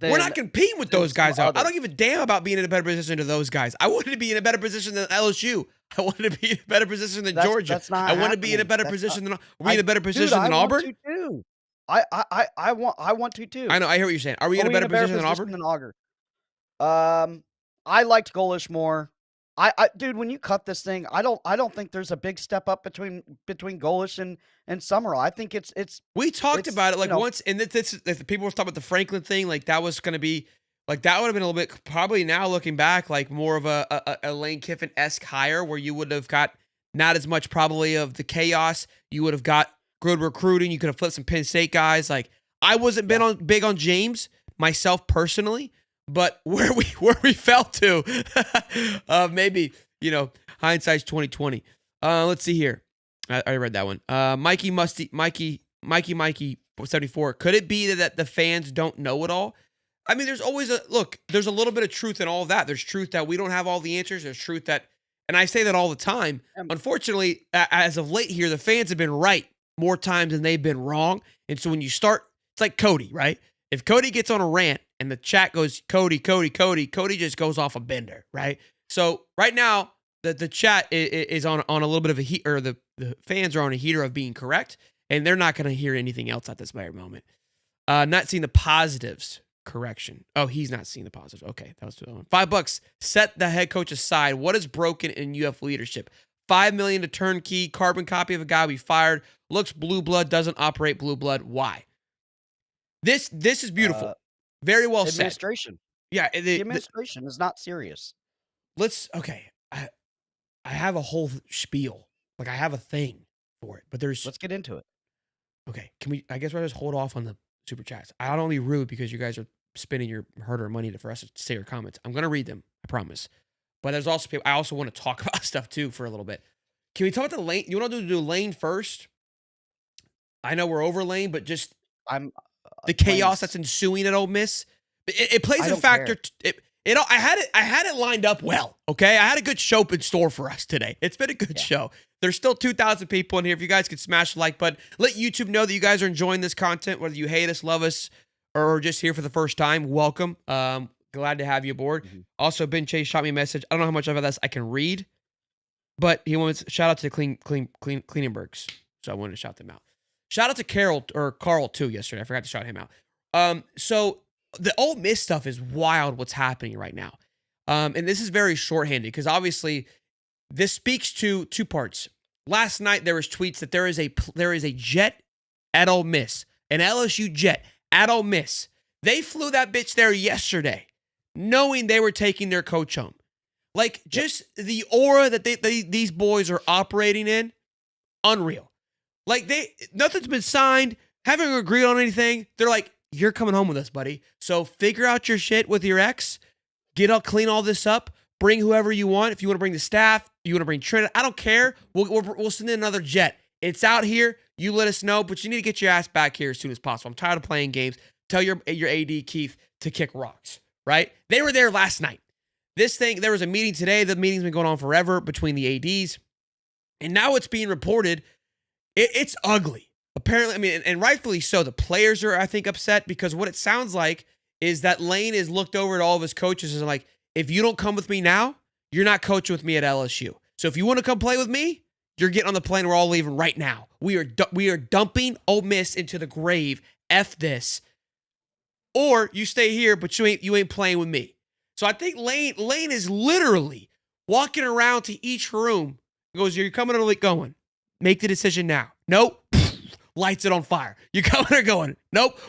we're not competing with those guys out. I don't give a damn about being in a better position than those guys. I wanted to be in a better position than LSU. I wanted to be in a better position than Georgia. I want to be in a better position than. Are we in a better position than Auburn? I want to too. I know. I hear what you're saying. Are we in a better position than Auburn? I liked Golish more. Dude, when you cut this thing, I don't think there's a big step up between Golish and Sumrall. I think it's. We talked about it like once, and the people were talking about the Franklin thing. Like that was going to be, like that would have been a little bit probably now looking back, like more of a Lane Kiffin-esque hire where you would have got not as much probably of the chaos. You would have got good recruiting. You could have flipped some Penn State guys. Like I wasn't big on James myself personally. But where we fell to, maybe, hindsight's 2020. Let's see here. I read that one. Mikey 74. Could it be that the fans don't know it all? I mean, there's always there's a little bit of truth in all of that. There's truth that we don't have all the answers. There's truth that, and I say that all the time. Unfortunately, as of late here, the fans have been right more times than they've been wrong. And so when you start, it's like Cody, right? If Cody gets on a rant and the chat goes, Cody just goes off a bender, right? So right now, the chat is on a little bit of a heat, or the fans are on a heater of being correct, and they're not going to hear anything else at this very moment. Not seeing the positives. Correction. Oh, he's not seeing the positives. Okay, that was the one. $5. Set the head coach aside. What is broken in UF leadership? $5 million to turnkey, carbon copy of a guy we fired. Looks blue blood, doesn't operate blue blood. Why? This is beautiful. Very well said. Administration. Yeah. The administration is not serious. Okay. I have a whole spiel. Like I have a thing for it, but let's get into it. Okay. I guess we'll just hold off on the super chats. I don't want to be rude because you guys are spending your hard-earned money for us to say your comments. I'm going to read them. I promise. But there's also people, I also want to talk about stuff too for a little bit. Can we talk about the lane? You want to do lane first? I know we're over lane, but just the chaos that's ensuing at Ole Miss. It plays a factor. I had it lined up well. Okay, I had a good show in store for us today. It's been a good show. There's still 2,000 people in here. If you guys could smash the like button, let YouTube know that you guys are enjoying this content. Whether you hate us, love us, or just here for the first time, welcome. Glad glad to have you aboard. Mhm. Also, Ben Chase shot me a message. I don't know how much of this I can read, but he wants shout out to Cleanenbergs. So I wanted to shout them out. Shout out to Carl too yesterday. I forgot to shout him out. So the Ole Miss stuff is wild what's happening right now. And this is very shorthanded because obviously this speaks to two parts. Last night there was tweets that there is a jet at Ole Miss, an LSU jet at Ole Miss. They flew that bitch there yesterday, knowing they were taking their coach home. Like, just the aura that these boys are operating in, unreal. Like, nothing's been signed, haven't agreed on anything. They're like, you're coming home with us, buddy. So figure out your shit with your ex, clean all this up, bring whoever you want. If you want to bring the staff, you want to bring Trent, I don't care. We'll send in another jet. It's out here. You let us know, but you need to get your ass back here as soon as possible. I'm tired of playing games. Tell your AD, Keith, to kick rocks, right? They were there last night. There was a meeting today. The meeting's been going on forever between the ADs. And now it's being reported. It's ugly. Apparently, I mean, and rightfully so. The players are, I think, upset because what it sounds like is that Lane has looked over at all of his coaches and like, if you don't come with me now, you're not coaching with me at LSU. So if you want to come play with me, you're getting on the plane. We're all leaving right now. We are dumping Ole Miss into the grave. F this. Or you stay here, but you ain't playing with me. So I think Lane is literally walking around to each room. He goes, you're coming or going? Make the decision now. Nope. Lights it on fire. You coming or going? Nope.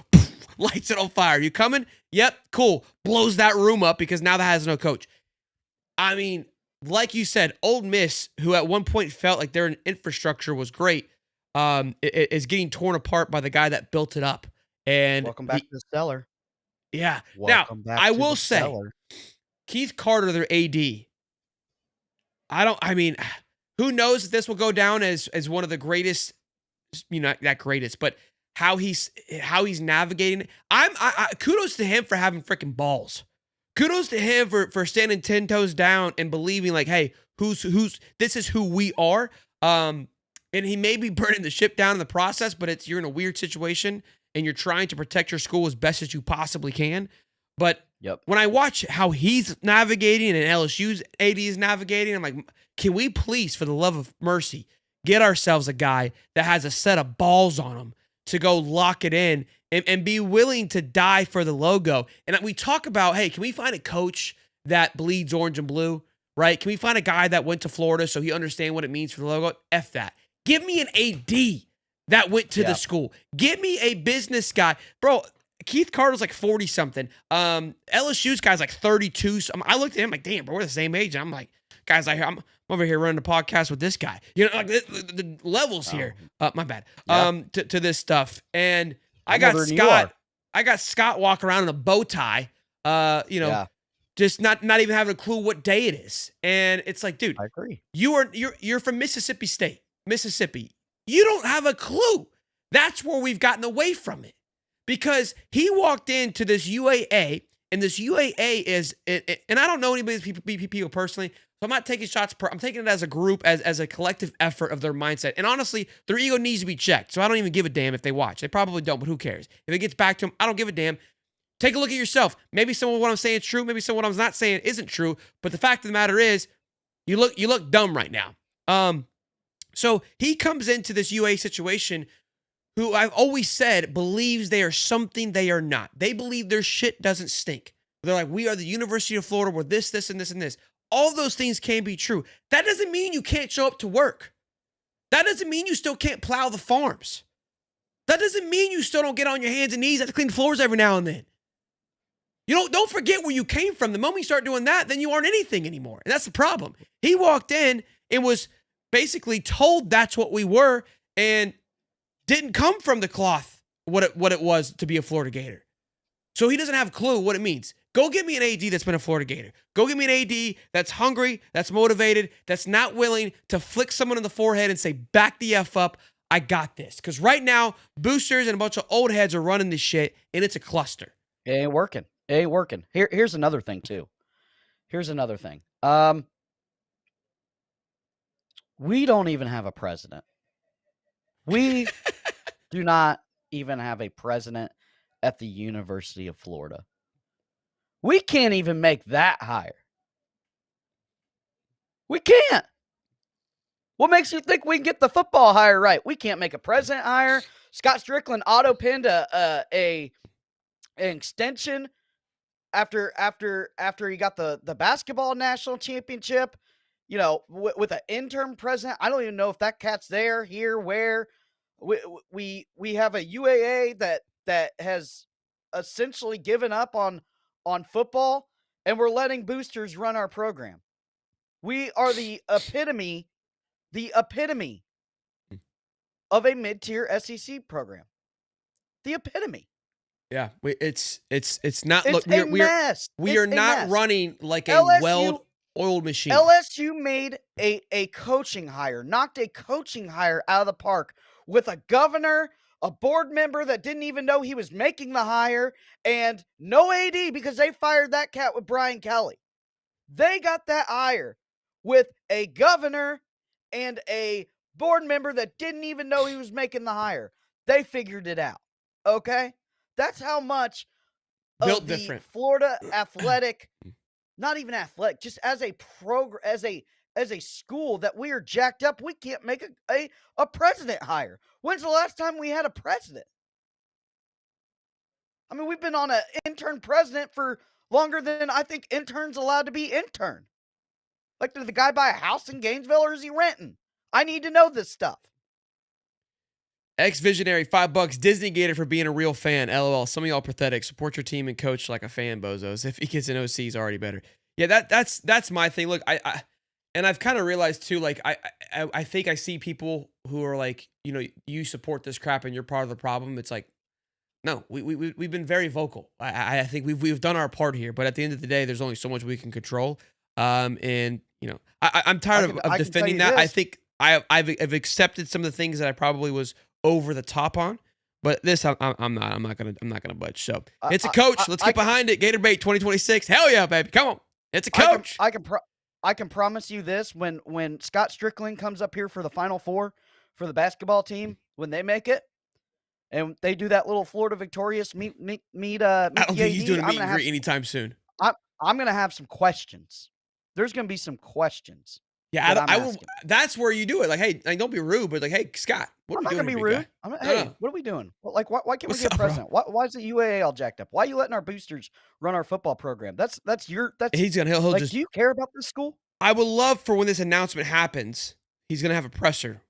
Lights it on fire. You coming? Yep. Cool. Blows that room up because now that has no coach. I mean, like you said, Ole Miss, who at one point felt like their infrastructure was great, is getting torn apart by the guy that built it up. And welcome back to the cellar. Yeah. Welcome now, back I to will the say, cellar. Keith Carter, their AD, who knows if this will go down as one of the greatest, not greatest, but how he's navigating it. I kudos to him for having freaking balls. Kudos to him for standing 10 toes down and believing like, hey, who's this is who we are. And he may be burning the ship down in the process, but you're in a weird situation and you're trying to protect your school as best as you possibly can. But when I watch how he's navigating and LSU's AD is navigating, I'm like, can we please, for the love of mercy, get ourselves a guy that has a set of balls on him to go lock it in and be willing to die for the logo? And we talk about, hey, can we find a coach that bleeds orange and blue, right? Can we find a guy that went to Florida so he understands what it means for the logo? F that. Give me an AD that went to the school. Give me a business guy. Bro, Keith Carter's like 40-something. LSU's guy's like 32. I looked at him like, damn, bro, we're the same age. And I'm like, guys, I'm over here running a podcast with this guy. You know, like the levels here. My bad. To this stuff. And I got Scott walk around in a bow tie. Just not even having a clue what day it is. And it's like, dude, I agree. You're from Mississippi State, Mississippi. You don't have a clue. That's where we've gotten away from it. Because he walked into this UAA, and this UAA is, and I don't know any of these people personally, so I'm not taking shots. I'm taking it as a group, as a collective effort of their mindset. And honestly, their ego needs to be checked. So I don't even give a damn if they watch. They probably don't, but who cares? If it gets back to them, I don't give a damn. Take a look at yourself. Maybe some of what I'm saying is true. Maybe some of what I'm not saying isn't true. But the fact of the matter is, you look dumb right now. So he comes into this UA situation who I've always said believes they are something they are not. They believe their shit doesn't stink. They're like, we are the University of Florida. We're this, and this, and this. All those things can be true. That doesn't mean you can't show up to work. That doesn't mean you still can't plow the farms. That doesn't mean you still don't get on your hands and knees, have to clean floors every now and then. Don't forget where you came from. The moment you start doing that, then you aren't anything anymore. And that's the problem. He walked in and was basically told that's what we were and didn't come from the cloth what it was to be a Florida Gator. So he doesn't have a clue what it means. Go get me an AD that's been a Florida Gator. Go get me an AD that's hungry, that's motivated, that's not willing to flick someone in the forehead and say, back the F up, I got this. Because right now, boosters and a bunch of old heads are running this shit, and it's a cluster. It ain't working. It ain't working. Here's another thing, too. We don't even have a president. We do not even have a president at the University of Florida. We can't even make that hire. We can't. What makes you think we can get the football hire right? We can't make a president hire. Scott Strickland auto-pinned an extension after he got the basketball national championship. You know, with an interim president. I don't even know if that cat's there, here, where. We have a UAA that has essentially given up on football, and we're letting boosters run our program. We are the epitome of a mid-tier SEC program. The epitome. Yeah, it's not. It's Look, a mess. We are not running like a LSU well-oiled machine. LSU made a coaching hire, knocked a coaching hire out of the park with a governor, a board member that didn't even know he was making the hire, and no AD because they fired that cat with Brian Kelly. They got that hire with a governor and a board member that didn't even know he was making the hire. They figured it out. Okay? That's how much Built of the different. Florida athletic, not even athletic, just as a program, as a school that we are jacked up. We can't make a president hire. When's the last time we had a president? I mean, we've been on an intern president for longer than I think interns allowed to be intern. Like, did the guy buy a house in Gainesville or is he renting? I need to know this stuff. Ex-Visionary, $5. Disney Gator for being a real fan. LOL. Some of y'all pathetic. Support your team and coach like a fan, bozos. If he gets an OC, he's already better. Yeah, that's my thing. Look, and I've kind of realized too, like, I think I see people who are like, you know, you support this crap and you're part of the problem. It's like, no, we've been very vocal. I think we've done our part here, but at the end of the day, there's only so much we can control. And you know, I'm tired of defending that. I think I've accepted some of the things that I probably was over the top on, but this I'm not gonna budge. So it's a coach. Let's get behind it. Gator Bait 2026. Hell yeah, baby. Come on. It's a coach. I can promise you this: when Scott Strickland comes up here for the Final Four for the basketball team, when they make it, and they do that little Florida Victorious meet. I don't think he's doing a meet and greet anytime soon. I'm gonna have some questions. There's gonna be some questions. Yeah, I will. That's where you do it. Like, hey, like, don't be rude, but like, hey, Scott, what are we doing? I'm not gonna be rude. Hey, what are we doing? Well, like, why can't we get a president? Why is the UAA all jacked up? Why are you letting our boosters run our football program? He'll like, just. Do you care about this school? I would love for when this announcement happens, he's gonna have a presser.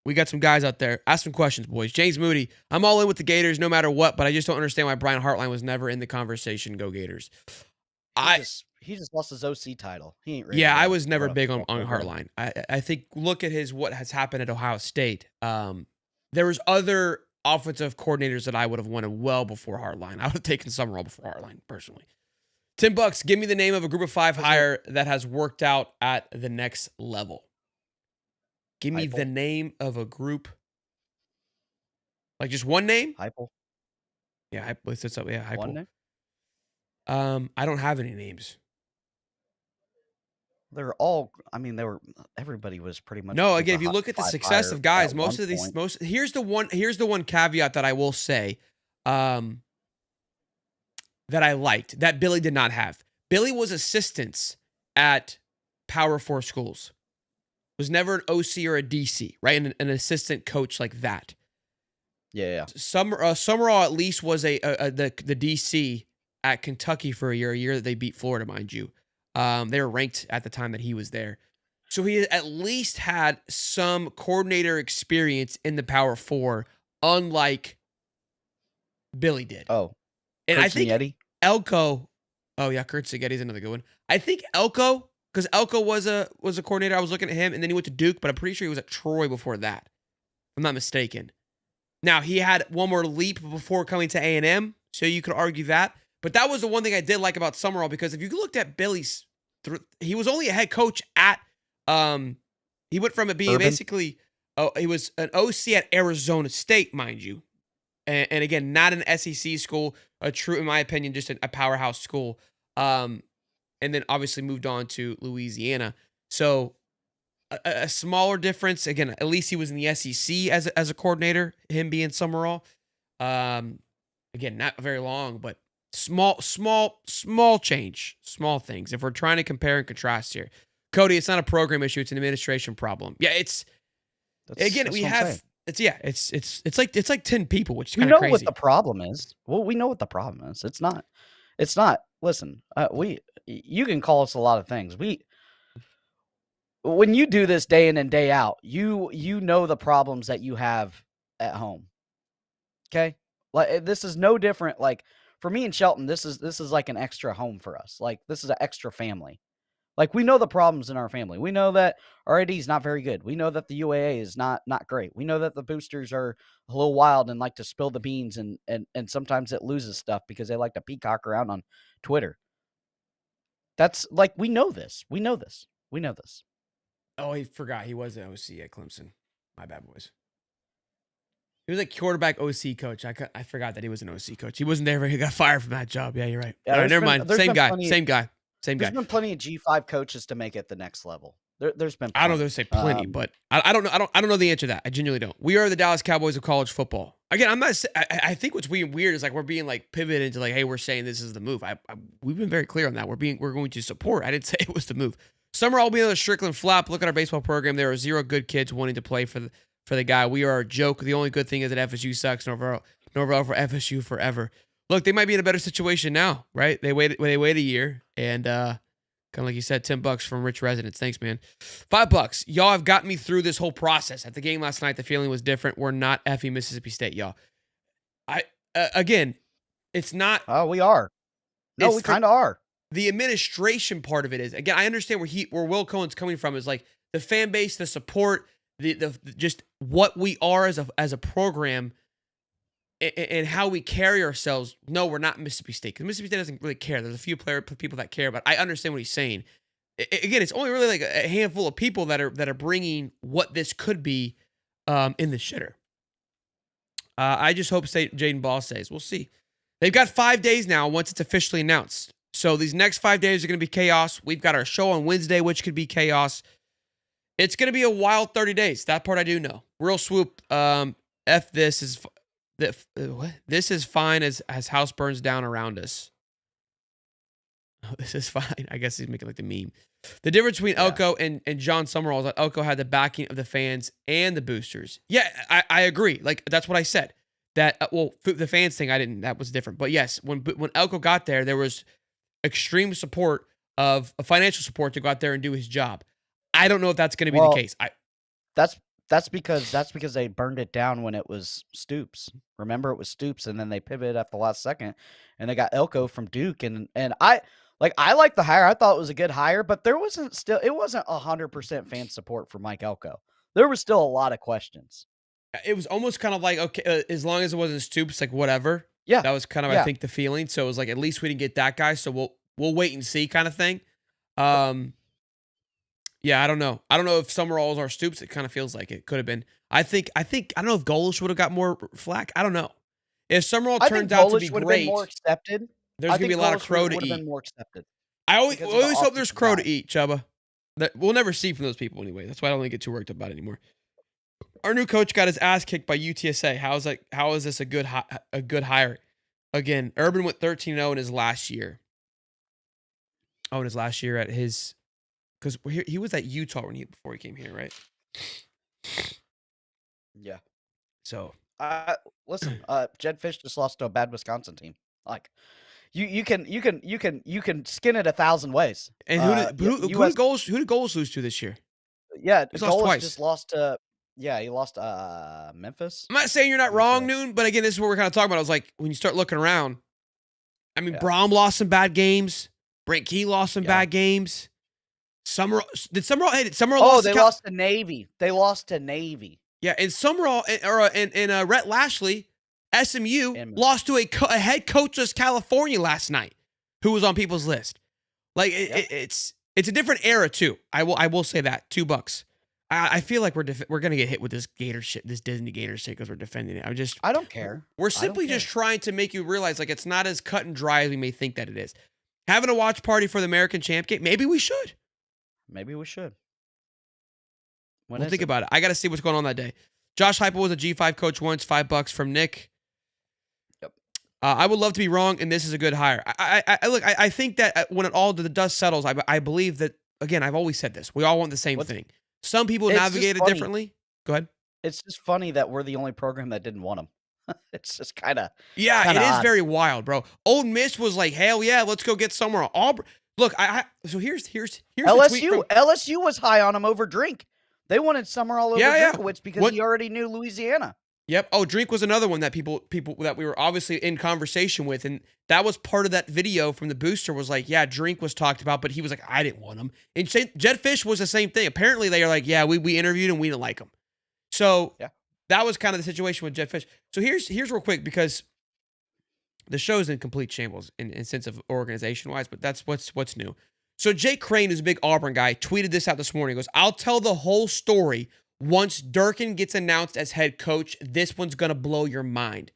We got some guys out there. Ask some questions, boys. James Moody, I'm all in with the Gators no matter what, but I just don't understand why Brian Hartline was never in the conversation. Go Gators. He just lost his OC title. He ain't ready. Yeah, I was never big on Hartline. I think look at what has happened at Ohio State. There was other offensive coordinators that I would have wanted well before Hartline. I would have taken Sumrall before Hartline, personally. $10. Give me the name of a group of 5 hire that has worked out at the next level. Give me the name of a group. Like just one name? Heupel. Yeah, Heupel. One name? I don't have any names. They're all. I mean, everybody was pretty much. No, again, if you look at the success of guys, here's the one caveat that I will say, that I liked that Billy did not have. Billy was assistants at Power 4 schools. Was never an OC or a DC, right? An assistant coach like that. Yeah. Sumrall at least was the DC at Kentucky for a year that they beat Florida, mind you. They were ranked at the time that he was there. So he at least had some coordinator experience in the Power 4, unlike Billy did. Oh, and Kurt I think Signetti? Elko. Oh yeah, Kurt Siggetti's another good one. I think Elko, because Elko was a coordinator. I was looking at him, and then he went to Duke, but I'm pretty sure he was at Troy before that. If I'm not mistaken. Now he had one more leap before coming to A&M, so you could argue that. But that was the one thing I did like about Sumrall, because if you looked at Billy's, he was only a head coach at, he went from it being basically, he was an OC at Arizona State, mind you. And again, not an SEC school, a true, in my opinion, just a powerhouse school. And then obviously moved on to Louisiana. So a smaller difference. Again, at least he was in the SEC as a coordinator, him being Sumrall. Again, not very long, but Small change, small things. If we're trying to compare and contrast here, Cody, it's not a program issue; it's an administration problem. Yeah, it's again we have it's like 10 people, which is We kind of know crazy. what the problem is. Well, we know what the problem is. It's not. Listen, you can call us a lot of things. When you do this day in and day out, you know the problems that you have at home. Okay, like this is no different. Like for me and Shelton, this is like an extra home for us. Like this is an extra family. Like we know the problems in our family. We know that our AD is not very good. We know that the UAA is not great. We know that the boosters are a little wild and like to spill the beans and sometimes it loses stuff because they like to peacock around on Twitter. That's like we know this. We know this. We know this. Oh, he forgot he was an OC at Clemson. My bad, boys. He was like quarterback OC coach. I forgot that he was an OC coach. He wasn't there. He got fired from that job. Yeah, you're right. Yeah, all right, never mind. Same guy. There's been plenty of G5 coaches to make it the next level. There's been plenty. I don't know if they say plenty, but I don't know. I don't know the answer to that. I genuinely don't. We are the Dallas Cowboys of college football. Again, I'm not. I think what's weird is like we're being like pivoted into like, hey, we're saying this is the move. We've been very clear on that. We're going to support. I didn't say it was the move. Sumrall will be another Strickland flop. Look at our baseball program. There are 0 good kids wanting to play for the guy. We are a joke. The only good thing is that FSU sucks. Norvell for FSU forever. Look, they might be in a better situation now, right? They wait a year and kind of like you said, $10 from rich residents. Thanks, man. $5. Y'all have gotten me through this whole process. At the game last night, the feeling was different. We're not effing Mississippi State, y'all. Again, it's not. Oh, we are. No, we kind of are. The administration part of it is, again, I understand where Will Cohen's coming from is like the fan base, the support, the just what we are as a program and how we carry ourselves. No, we're not Mississippi State because Mississippi State doesn't really care. There's a few people that care, but I understand what he's saying. Again, it's only really like a handful of people that are bringing what this could be in the shitter. I just hope Jaden Ball stays. We'll see. They've got 5 days now once it's officially announced. So these next 5 days are going to be chaos. We've got our show on Wednesday, which could be chaos. It's going to be a wild 30 days. That part I do know. Real swoop. F this is what? This is fine as house burns down around us. Oh, this is fine. I guess he's making like the meme. The difference between Elko and John Sumrall is that Elko had the backing of the fans and the boosters. Yeah, I agree. Like that's what I said. That the fans thing that was different. But yes, when Elko got there was extreme support of financial support to go out there and do his job. I don't know if that's going to be the case. That's because they burned it down when it was Stoops. Remember, it was Stoops, and then they pivoted at the last second, and they got Elko from Duke, and I like the hire. I thought it was a good hire, but it wasn't 100% fan support for Mike Elko. There was still a lot of questions. It was almost kind of like, okay, as long as it wasn't Stoops, like whatever. Yeah, that was kind of I think the feeling. So it was like at least we didn't get that guy, so we'll wait and see kind of thing. Yeah, I don't know. I don't know if Sumrall's or Stoops. It kind of feels like it could have been. I don't know if Golish would have got more flack. I don't know. If Sumrall turns out to be great, more accepted. There's gonna be a lot of crow to eat. Been more accepted. I always hope there's crow to eat, Chubba. That we'll never see from those people anyway. That's why I don't get too worked up about it anymore. Our new coach got his ass kicked by UTSA. How is this a good hire? Again, Urban went 13-0 in his last year. Oh, in his last year at his. Because he was at Utah before he came here, right? Yeah. So, listen, Jed Fish just lost to a bad Wisconsin team. Like, you can skin it 1,000 ways. And who did Goals lose to this year? Yeah, Goals just lost to. Yeah, he lost Memphis. I'm not saying you're not wrong, Noon, but again, this is what we're kind of talking about. I was like, when you start looking around, I mean, Braum lost some bad games. Brent Key lost some bad games. Sumrall Oh, they lost to Navy. They lost to Navy. Yeah, and Sumrall and Rhett Lashley, SMU lost to a head coachless California last night, who was on people's list. Like it's a different era too. I will say that $2. I feel like we're gonna get hit with this Gator shit, this Disney Gator shit, because we're defending it. I don't care. We're simply just trying to make you realize like it's not as cut and dry as we may think that it is. Having a watch party for the American Champ game, maybe we should. We'll think about it. I got to see what's going on that day. Josh Heupel was a G5 coach once. $5 from Nick. Yep. I would love to be wrong, and this is a good hire. I think that when the dust settles, I believe that, again, I've always said this. We all want the same thing. Some people It's navigate just it funny. differently. Go ahead. It's just funny that we're the only program that didn't want him. It's just kind of Yeah, it is odd. very wild, bro. Ole Miss was like, hell yeah, let's go get Sumrall. Auburn. Look, so here's the tweet from LSU was high on him over Drink. They wanted Sumrall over Drinkowitz because he already knew Louisiana. Yep. Oh, Drink was another one that people that we were obviously in conversation with, and that was part of that video from the booster. Was like, yeah, Drink was talked about, but he was like, I didn't want him. And Jed Fish was the same thing. Apparently, they are like, yeah, we interviewed him, we didn't like him. So that was kind of the situation with Jed Fish. So here's real quick, because the show's in complete shambles in sense of organization wise, but that's what's new. So Jay Crane, who's a big Auburn guy, tweeted this out this morning. He goes, I'll tell the whole story once Durkin gets announced as head coach. This one's going to blow your mind.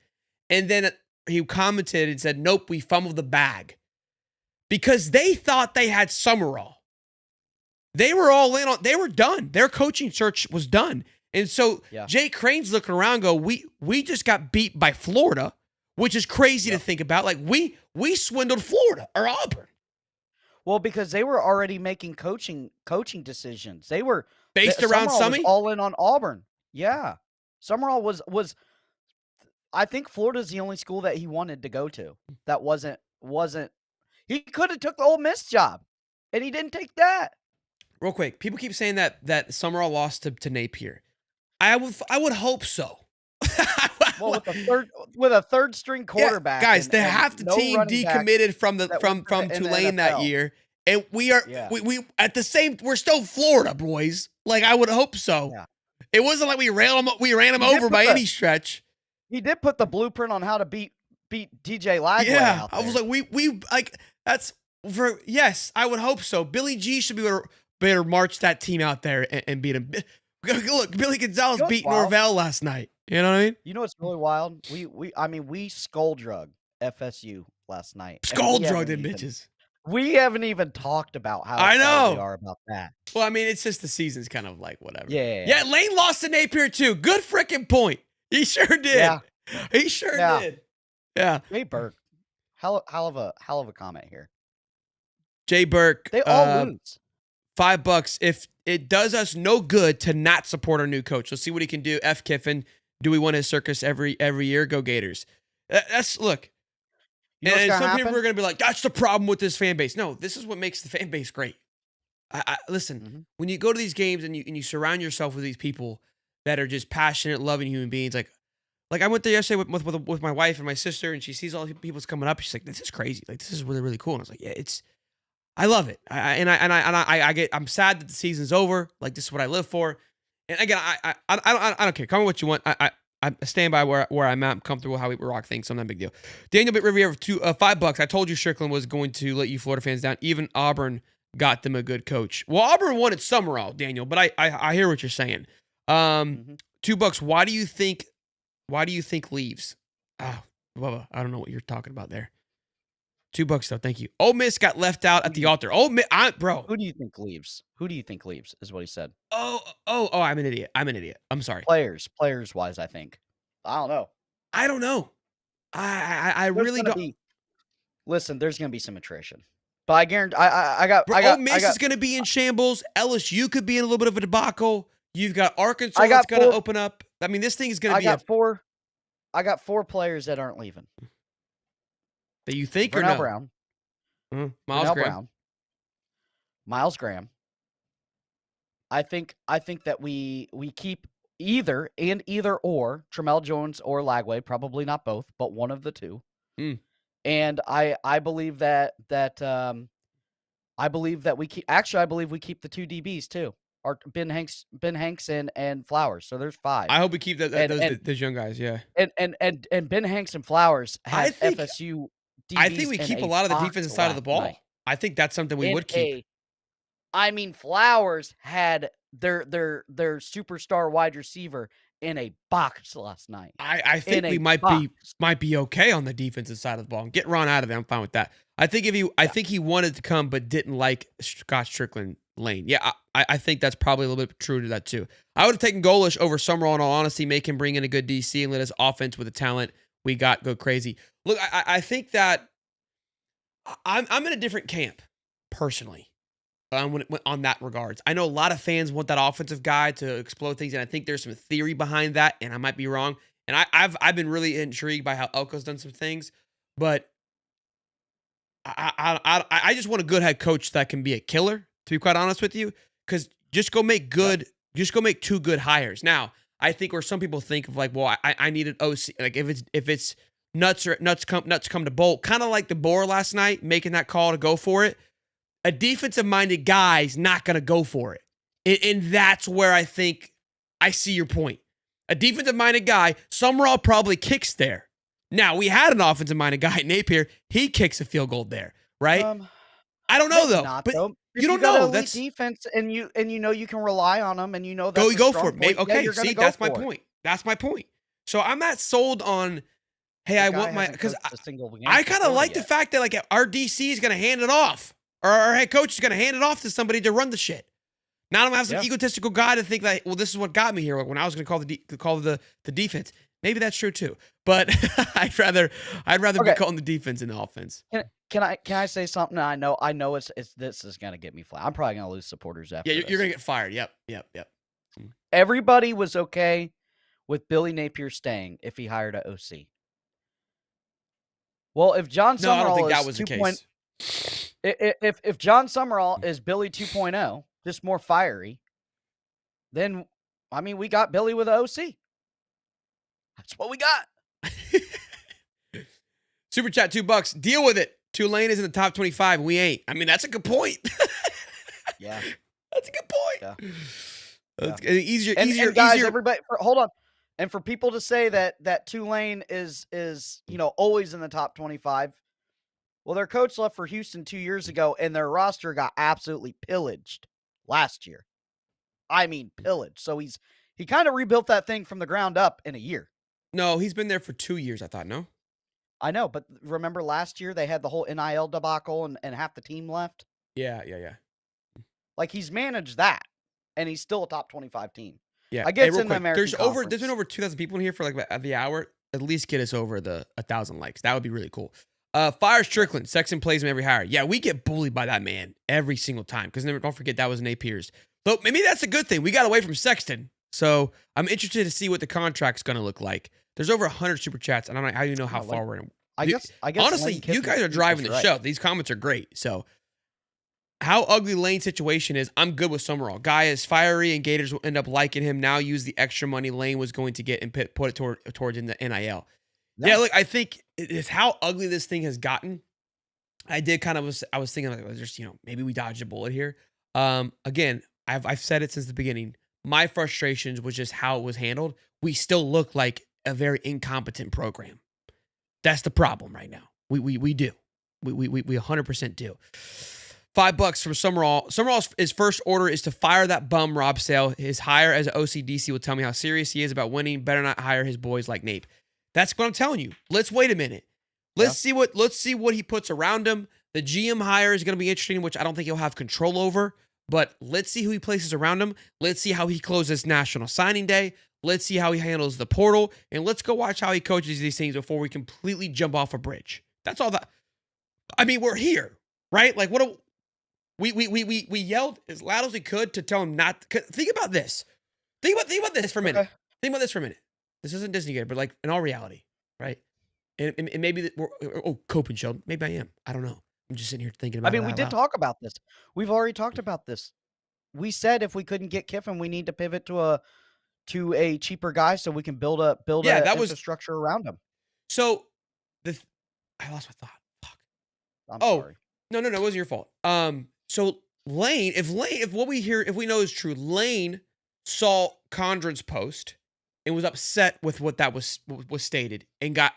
And then he commented and said, nope, we fumbled the bag. Because they thought they had Sumrall. They were all in on, they were done. Their coaching search was done. And so Jay Crane's looking around go, we just got beat by Florida, which is crazy to think about. Like, we swindled Florida or Auburn. Well, because they were already making coaching decisions. They were based around Summy, all in on Auburn. Yeah, Sumrall was. I think Florida's the only school that he wanted to go to. That wasn't. He could have took the Ole Miss job, and he didn't take that. Real quick, people keep saying that Sumrall lost to Napier. I would hope so. Well, with a third string quarterback, guys, they have the team decommitted from Tulane that year, and we are we at the same. We're still Florida boys. Like, I would hope so. Yeah. It wasn't like we ran them over by any stretch. He did put the blueprint on how to beat DJ Lagway. Yeah, out there. I was like, we like that's for yes. I would hope so. Billy G should be better march that team out there and beat him. Look, Billy Gonzalez beat Norvell last night. You know what I mean? You know what's really wild? We skull drug FSU last night. Skull drugged them bitches. We haven't even talked about how excited we are about that. Well, I mean, it's just the season's kind of like whatever. Yeah. Lane lost to Napier too. Good freaking point. He sure did. Yeah. He sure did. Yeah. Jay Burke, hell of a comment here. Jay Burke. They all lose. $5 if it does us no good to not support our new coach. Let's see what he can do. F. Kiffin. Do we want his circus every year? Go Gators. That's look. And some people are going to be like, that's the problem with this fan base. No, this is what makes the fan base great. Listen, when you go to these games and you surround yourself with these people that are just passionate, loving human beings, like I went there yesterday with my wife and my sister, and she sees all the people's coming up. She's like, this is crazy. Like, this is really, really cool. And I was like, yeah, I love it. I'm sad that the season's over. Like, this is what I live for. And again, I don't care. Call me what you want. I stand by where I'm at. I'm comfortable how we rock things. So not a big deal. Daniel Riviera for $5. I told you Strickland was going to let you Florida fans down. Even Auburn got them a good coach. Well, Auburn wanted Sumrall, Daniel, but I hear what you're saying. $2. Why do you think leaves? Bubba, I don't know what you're talking about there. $2 though. Thank you. Ole Miss got left out at the altar. Ole Miss, bro. Who do you think leaves? Is what he said. Oh, I'm an idiot. I'm sorry. Players wise, I think. I don't know. I really don't. Listen, there's going to be some attrition. But I guarantee Ole Miss is going to be in shambles. LSU could be in a little bit of a debacle. You've got Arkansas that's going to open up. I mean, this thing is going to be I got 4 players that aren't leaving. That you think Vernell or no? Brown. Miles Graham. I think that we keep either or Tramel Jones or Lagway, probably not both, but one of the two. And I believe that we keep. Actually, I believe we keep the 2 DBs too. Our Ben Hanks and Flowers. So there's 5. I hope we keep those young guys. Yeah. And Ben Hanks and Flowers have FSU. DBs I think we keep a lot of the defensive side of the ball. Night. I think that's something we would keep. Flowers had their superstar wide receiver in a box last night. I think we might be okay on the defensive side of the ball. Get Ron out of there. I'm fine with that. I think I think he wanted to come but didn't like Scott Strickland lane. Yeah, I think that's probably a little bit true to that too. I would have taken Golish over Sumrall in all honesty, make him bring in a good DC and let his offense with the talent we got go crazy. Look, I think that I'm in a different camp personally. On that regards, I know a lot of fans want that offensive guy to explode things, and I think there's some theory behind that, and I might be wrong. And I've been really intrigued by how Elko's done some things, but I just want a good head coach that can be a killer. To be quite honest with you, because just go make 2 good hires. Now, I think where some people think of like, well, I need an OC. Like if it's nuts come to bolt, kind of like DeBoer last night, making that call to go for it. A defensive-minded guy's not going to go for it. And that's where I think I see your point. A defensive-minded guy, Sumrall probably kicks there. Now, we had an offensive-minded guy, Napier. He kicks a field goal there, right? I don't know, though. But you don't know. That's defense, and you know you can rely on them, and you know that's go for it. Maybe, okay, see, that's my point. That's my point. So I'm not sold on, hey, I want my – because I kind of like the fact that like our DC is going to hand it off. Or our head coach is going to hand it off to somebody to run the shit. Now I'm going to have some egotistical guy to think that, well, this is what got me here when I was going to call the defense. Maybe that's true too. But I'd rather be calling the defense in the offense. Can I say something? I know it's this is going to get me flat. I'm probably going to lose supporters after this. You're going to get fired. Yep. Everybody was okay with Billy Napier staying if he hired a OC. Well, if John Sumrall I don't think that was the case. If John Sumrall is Billy 2.0, just more fiery, then, I mean, we got Billy with an OC. That's what we got. Super chat, $2. Deal with it. Tulane is in the top 25. We ain't. I mean, that's a good point. Yeah. That's a good point. Yeah. Easier. Guys, everybody, hold on. And for people to say that Tulane is always in the top 25, well, their coach left for Houston 2 years ago, and their roster got absolutely pillaged last year. I mean, pillaged. So he kind of rebuilt that thing from the ground up in a year. No, he's been there for 2 years, I thought, no? I know, but remember last year they had the whole NIL debacle and half the team left? Yeah. Like, he's managed that, and he's still a top 25 team. Yeah. I guess in the American There's been over 2,000 people in here for like the hour. At least get us over the 1,000 likes. That would be really cool. Fire Strickland. Sexton plays him every hire. Yeah, we get bullied by that man every single time. Because don't forget, that was Napier's. So maybe that's a good thing. We got away from Sexton. So I'm interested to see what the contract's going to look like. There's over 100 super chats. I don't know how you know how far we're in. I guess honestly, you guys are driving the show. These comments are great. So how ugly Lane's situation is, I'm good with Sumrall. Guy is fiery, and Gators will end up liking him. Now use the extra money Lane was going to get and put it towards in the NIL. Yeah, look, I think it's how ugly this thing has gotten. I was thinking like, just maybe we dodged a bullet here. Again, I've said it since the beginning. My frustrations was just how it was handled. We still look like a very incompetent program. That's the problem right now. We do. We 100% do. $5 from Sumrall. Sumrall's first order is to fire that bum Rob Sale. His hire as an OCDC will tell me how serious he is about winning. Better not hire his boys like Nape. That's what I'm telling you. Let's wait a minute. Let's see what he puts around him. The GM hire is going to be interesting, which I don't think he'll have control over. But let's see who he places around him. Let's see how he closes National Signing Day. Let's see how he handles the portal. And let's go watch how he coaches these things before we completely jump off a bridge. That's all that. I mean, we're here, right? Like, we yelled as loud as we could to tell him not. Think about this. Think about this for a minute. Think about this for a minute. This isn't Disney Gator, but like in all reality, right? And maybe coping show. Maybe I am. I don't know. I'm just sitting here thinking about it. I mean, we did talk about this. We've already talked about this. We said if we couldn't get Kiffin, we need to pivot to a cheaper guy so we can build a infrastructure around him. So I lost my thought. Fuck. I'm sorry. No, it wasn't your fault. So Lane, if what we hear, if we know is true, Lane saw Condren's post and was upset with what that was stated and got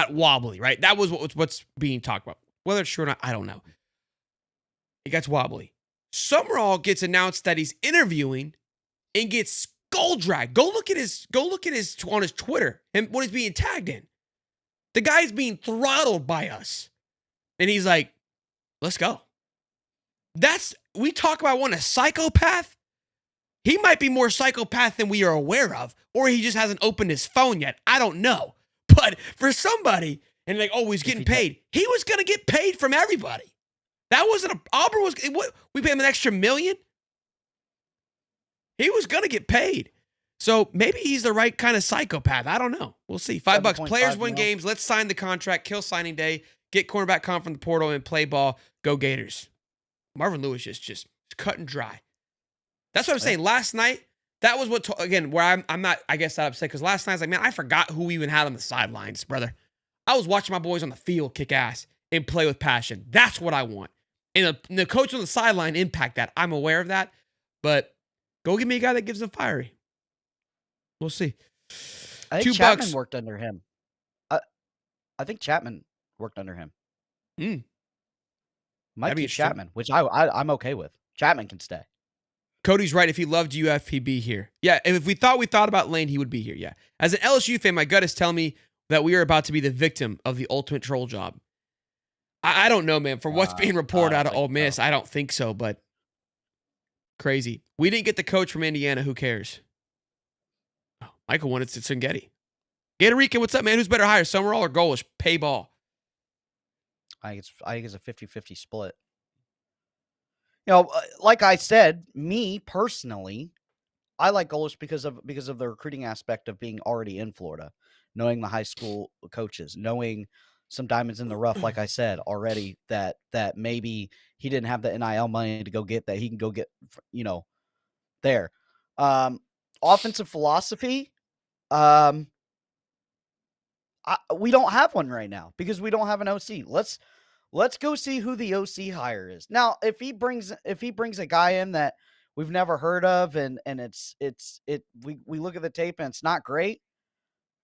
wobbly, right? That was what's being talked about. Whether it's true or not, I don't know. It gets wobbly. Sumrall gets announced that he's interviewing and gets skull dragged. Go look at his on his Twitter and what he's being tagged in. The guy's being throttled by us. And he's like, let's go. We talk about a psychopath. He might be more psychopath than we are aware of, or he just hasn't opened his phone yet. I don't know. for somebody. And like, oh, he's getting paid. He was going to get paid from everybody. That wasn't Auburn was, we paid him an extra $1 million. He was going to get paid. So maybe he's the right kind of psychopath. I don't know. We'll see. $5. Players win games. Let's sign the contract. Kill signing day. Get cornerback comp from the portal and play ball. Go Gators. Marvin Lewis is just cut and dry. That's what I'm saying. Last night, that was what, again, where I'm not, I guess, that upset because last night I was like, man, I forgot who we even had on the sidelines, brother. I was watching my boys on the field kick ass and play with passion. That's what I want. And the coach on the sideline impact that. I'm aware of that. But go give me a guy that gives them fiery. We'll see. I think Chapman worked under him. I think Chapman worked under him. Might be Chapman, which I'm okay with. Chapman can stay. Cody's right. If he loved UF, he'd be here. Yeah, if we thought about Lane, he would be here. Yeah. As an LSU fan, my gut is telling me that we are about to be the victim of the ultimate troll job. I don't know, man. From what's being reported out of Ole Miss, I don't think so, but crazy. We didn't get the coach from Indiana. Who cares? Oh, Michael wanted to Sungeti. Gator Rican, what's up, man? Who's better hire, Sumrall or Golish? Pay ball. I think it's a 50-50 split. You know, like I said, me personally, I like Golish because of the recruiting aspect of being already in Florida, knowing the high school coaches, knowing some diamonds in the rough, like I said already, that maybe he didn't have the NIL money to go get that he can go get, there. Offensive philosophy, we don't have one right now because we don't have an OC. Let's go see who the OC hire is. Now, if he brings a guy in that we've never heard of and we look at the tape and it's not great.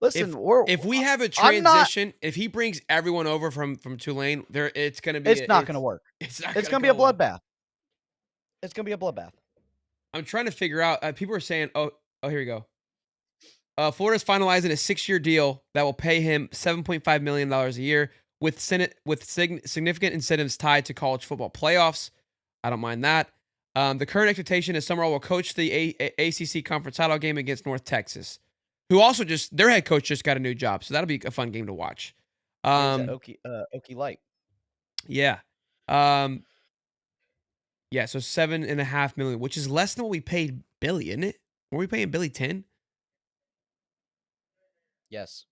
Listen, if we have a transition, if he brings everyone over from Tulane, it's going to be it's not going to work. It's going to be a bloodbath. It's going to be a bloodbath. I'm trying to figure out. People are saying, "Oh, here we go." Florida's finalizing a 6-year deal that will pay him $7.5 million a year with significant incentives tied to college football playoffs. I don't mind that. The current expectation is Sumrall will coach the ACC conference title game against North Texas, who also their head coach just got a new job, so that'll be a fun game to watch. Okie Light. Yeah. Yeah, so $7.5 million, which is less than what we paid Billy, isn't it? Were we paying Billy 10? Yes.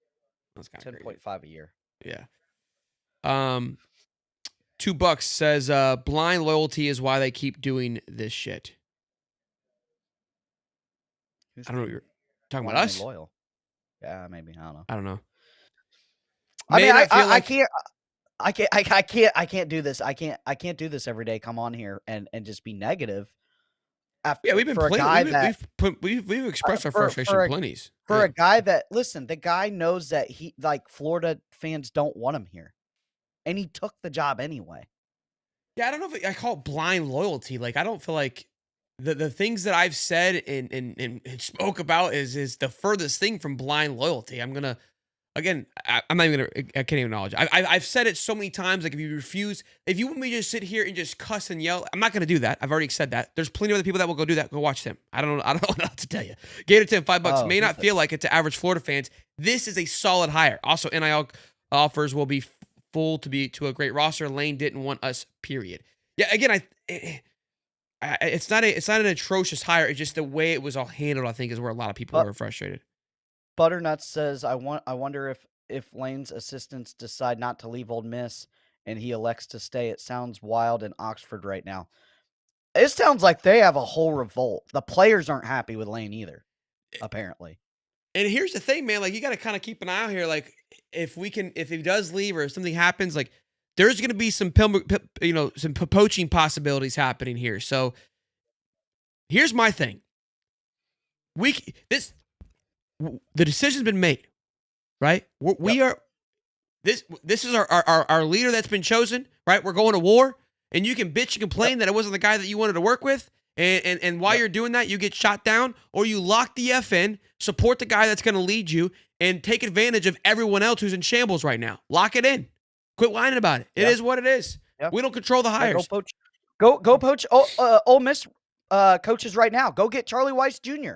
That's kind of 10.5 a year. Yeah. $2 says blind loyalty is why they keep doing this shit. I don't know what you're talking about. Us? Loyal. Yeah, maybe. I don't know. I mean, I can't do this. I can't do this every day. Come on here and just be negative. We've been plenty. We've expressed our frustration plenty. For a guy that, listen, the guy knows that Florida fans don't want him here, and he took the job anyway. Yeah, I don't know if I call it blind loyalty. Like, I don't feel like the things that I've said and spoke about is the furthest thing from blind loyalty. I'm gonna. Again, I'm not even gonna. I can't even acknowledge. I've said it so many times. Like, if you want me to just sit here and just cuss and yell, I'm not gonna do that. I've already said that. There's plenty of other people that will go do that. Go watch them. I don't know what to tell you. Gator 10, $5 may not feel like it to average Florida fans. This is a solid hire. Also, NIL offers will be full to a great roster. Lane didn't want us. Period. Yeah. Again, it's not an atrocious hire. It's just the way it was all handled. I think is where a lot of people were frustrated. Butternut says, I wonder if Lane's assistants decide not to leave Ole Miss and he elects to stay. It sounds wild in Oxford right now. It sounds like they have a whole revolt. The players aren't happy with Lane either, apparently. And here's the thing, man. Like, you got to kind of keep an eye out here. Like, if he does leave or if something happens, like, there's going to be some poaching possibilities happening here. So here's my thing. The decision's been made, right? This is our leader that's been chosen, right? We're going to war, and you can bitch and complain that it wasn't the guy that you wanted to work with, and while you're doing that, you get shot down, or you lock the F in, support the guy that's going to lead you, and take advantage of everyone else who's in shambles right now. Lock it in. Quit whining about it. It is what it is. Yep. We don't control the hires. Go poach Ole Miss coaches right now. Go get Charlie Weiss Jr.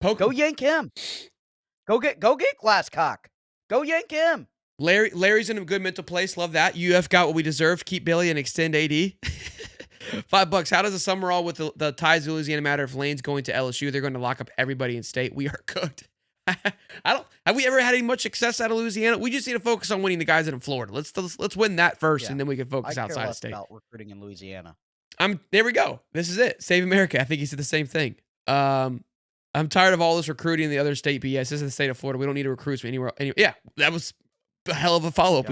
Go yank him. Go get Glasscock. Go yank him. Larry's in a good mental place. Love that. UF got what we deserve. Keep Billy and extend AD. $5. How does the Sumrall with the ties to Louisiana matter if Lane's going to LSU? They're going to lock up everybody in state. We are cooked. Have we ever had any much success out of Louisiana? We just need to focus on winning the guys in Florida. Let's win that first, and then we can focus outside of state. About recruiting in Louisiana. There we go. This is it. Save America. I think he said the same thing. I'm tired of all this recruiting in the other state BS. This is the state of Florida. We don't need to recruit from anywhere. Yeah, that was a hell of a follow-up. Yeah.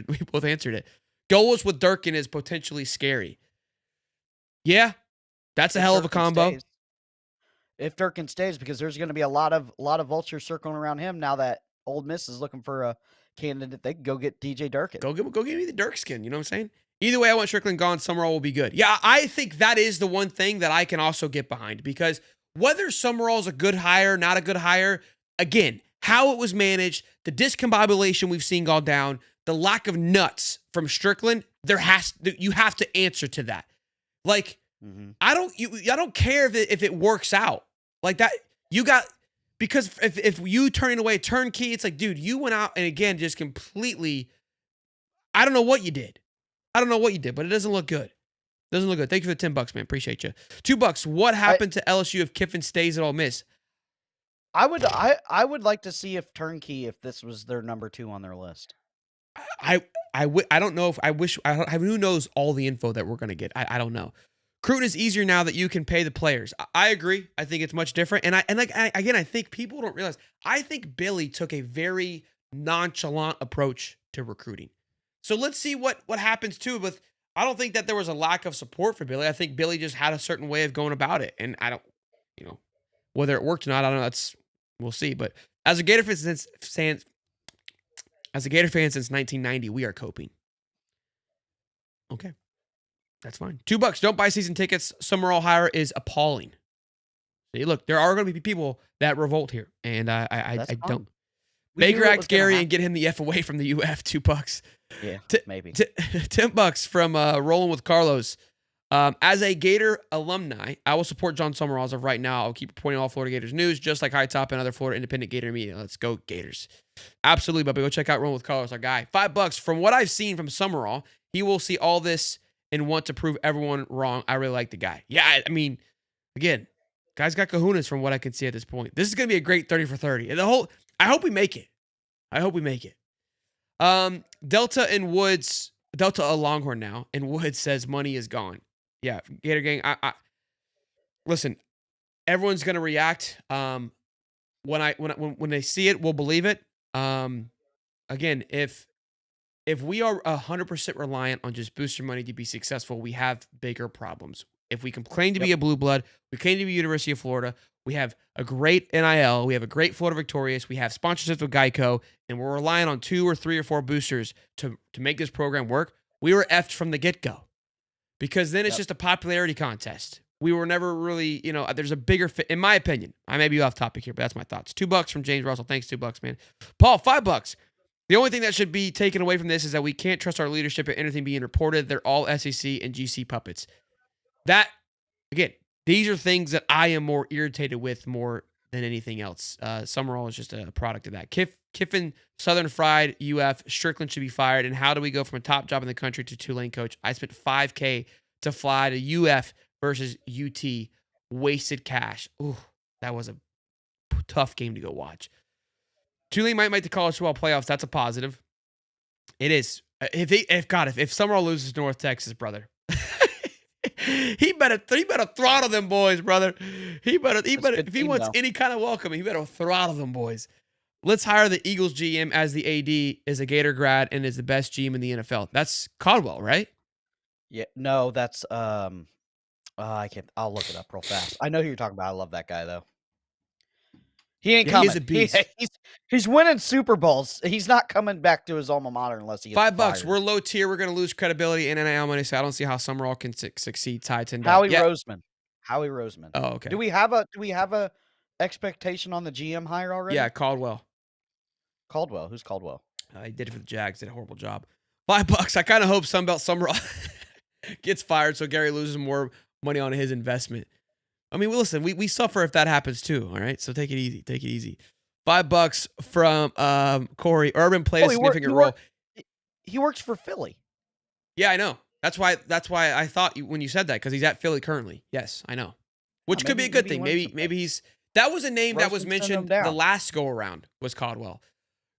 We both answered it. Goals with Durkin is potentially scary. Yeah, that's a hell of a combo. If Durkin stays, because there's going to be a lot of vultures circling around him now that Ole Miss is looking for a candidate. They can go get DJ Durkin. Go give me the Dirk skin. You know what I'm saying? Either way, I want Strickland gone. Sumrall will be good. Yeah, I think that is the one thing that I can also get behind, because whether Sumrall's a good hire, not a good hire, again, how it was managed, the discombobulation we've seen go down, the lack of nuts from Strickland, you have to answer to that. Like, I don't care if it works out like that. Because if you turning away turnkey, it's like, dude, you went out and again just completely. I don't know what you did. But it doesn't look good. Thank you for the $10, man. Appreciate you. $2. What happened to LSU if Kiffin stays at Ole Miss? I would like to see if turnkey, if this was their number 2 on their list. I don't know if I wish. Who knows all the info that we're gonna get? I don't know. Recruiting is easier now that you can pay the players. I agree. I think it's much different. And I think people don't realize. I think Billy took a very nonchalant approach to recruiting. So let's see what happens too. With I don't think that there was a lack of support for Billy. I think Billy just had a certain way of going about it, and I don't, whether it worked or not. I don't know. We'll see. But as a Gator fan since 1990, we are coping. Okay. That's fine. $2. Don't buy season tickets. Sumrall hire is appalling. See, look, there are going to be people that revolt here, and I don't. Baker act Gary and get him the F away from the UF. $2. Yeah, maybe. $10 from Rolling with Carlos. As a Gator alumni, I will support John Sumrall as of right now. I'll keep reporting all Florida Gators news, just like High Top and other Florida independent Gator media. Let's go Gators. Absolutely, Bubby. Go check out Rolling with Carlos, our guy. $5. From what I've seen from Sumrall, he will see all this and want to prove everyone wrong. I really like the guy. Yeah, I mean, again, guy's got kahunas from what I can see at this point. This is going to be a great 30 for 30. And I hope we make it. Delta a Longhorn now, and Woods says money is gone. Yeah, Gator Gang, I listen, everyone's going to react. When they see it, we'll believe it. Again, if we are 100% reliant on just booster money to be successful, we have bigger problems. If we can claim to be a blue blood, we claim to be University of Florida, we have a great NIL, we have a great Florida Victorious, we have sponsorships with Geico, and we're relying on 2 or 3 or 4 boosters to make this program work, we were effed from the get-go. Because then it's just a popularity contest. We were never really, there's a bigger fit, in my opinion. I may be off topic here, but that's my thoughts. $2 from James Russell. Thanks, $2, man. Paul, $5. The only thing that should be taken away from this is that we can't trust our leadership in anything being reported. They're all SEC and GC puppets. That, again, these are things that I am more irritated with more than anything else. Sumrall is just a product of that. Kiffin, Southern Fried, UF, Strickland should be fired. And how do we go from a top job in the country to Tulane coach? I spent $5K to fly to UF versus UT. Wasted cash. Ooh, that was a tough game to go watch. Tulane might make the college football playoffs. That's a positive. It is. If Sumrall loses North Texas, brother, he better throttle them boys, brother. He better if he wants any kind of welcome, he better throttle them boys. Let's hire the Eagles GM as the AD, is a Gator grad and is the best GM in the NFL. That's Caldwell, right? Yeah, no, that's I can't. I'll look it up real fast. I know who you're talking about. I love that guy though. He ain't coming. He's a beast. He's winning Super Bowls. He's not coming back to his alma mater unless he gets $5. fired. We're low tier. We're going to lose credibility in NIL money, so I don't see how Sumrall can succeed. Ty $10. Howie Roseman. Oh, okay. Do we have a expectation on the GM hire already? Yeah, Caldwell. Who's Caldwell? He did it for the Jags. Did a horrible job. $5. I kind of hope Sunbelt Sumrall gets fired so Gary loses more money on his investment. I mean, listen, we suffer if that happens too, all right? So take it easy. $5 from Corey. Urban played a significant role. He works for Philly. Yeah, I know. That's why I thought when you said that, because he's at Philly currently. Yes, I know. Which could be a good thing. Maybe he's that was a name that was mentioned the last go around was Caldwell.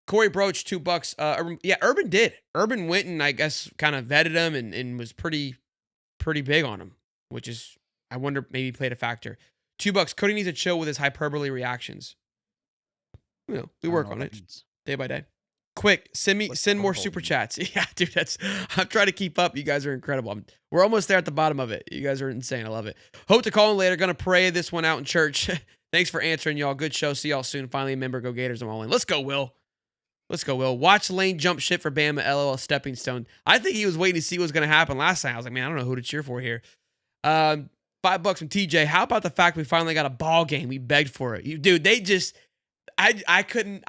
Corey Broach, $2. Urban did. Urban went and I guess kind of vetted him and was pretty big on him, which is I wonder maybe played a factor. $2. Cody needs to chill with his hyperbole reactions. You know, we work on it day by day. Quick, send more super chats. Yeah, dude, I'm trying to keep up. You guys are incredible. We're almost there at the bottom of it. You guys are insane. I love it. Hope to call in later. Gonna pray this one out in church. Thanks for answering, y'all. Good show. See y'all soon. Finally a member. Go Gators. I'm all in. Let's go, Will. Let's go, Will. Watch Lane jump shit for Bama. LOL stepping stone. I think he was waiting to see what was gonna happen last night. I was like, man, I don't know who to cheer for here. $5 from TJ. How about the fact we finally got a ball game? We begged for it. Dude, they just. I can't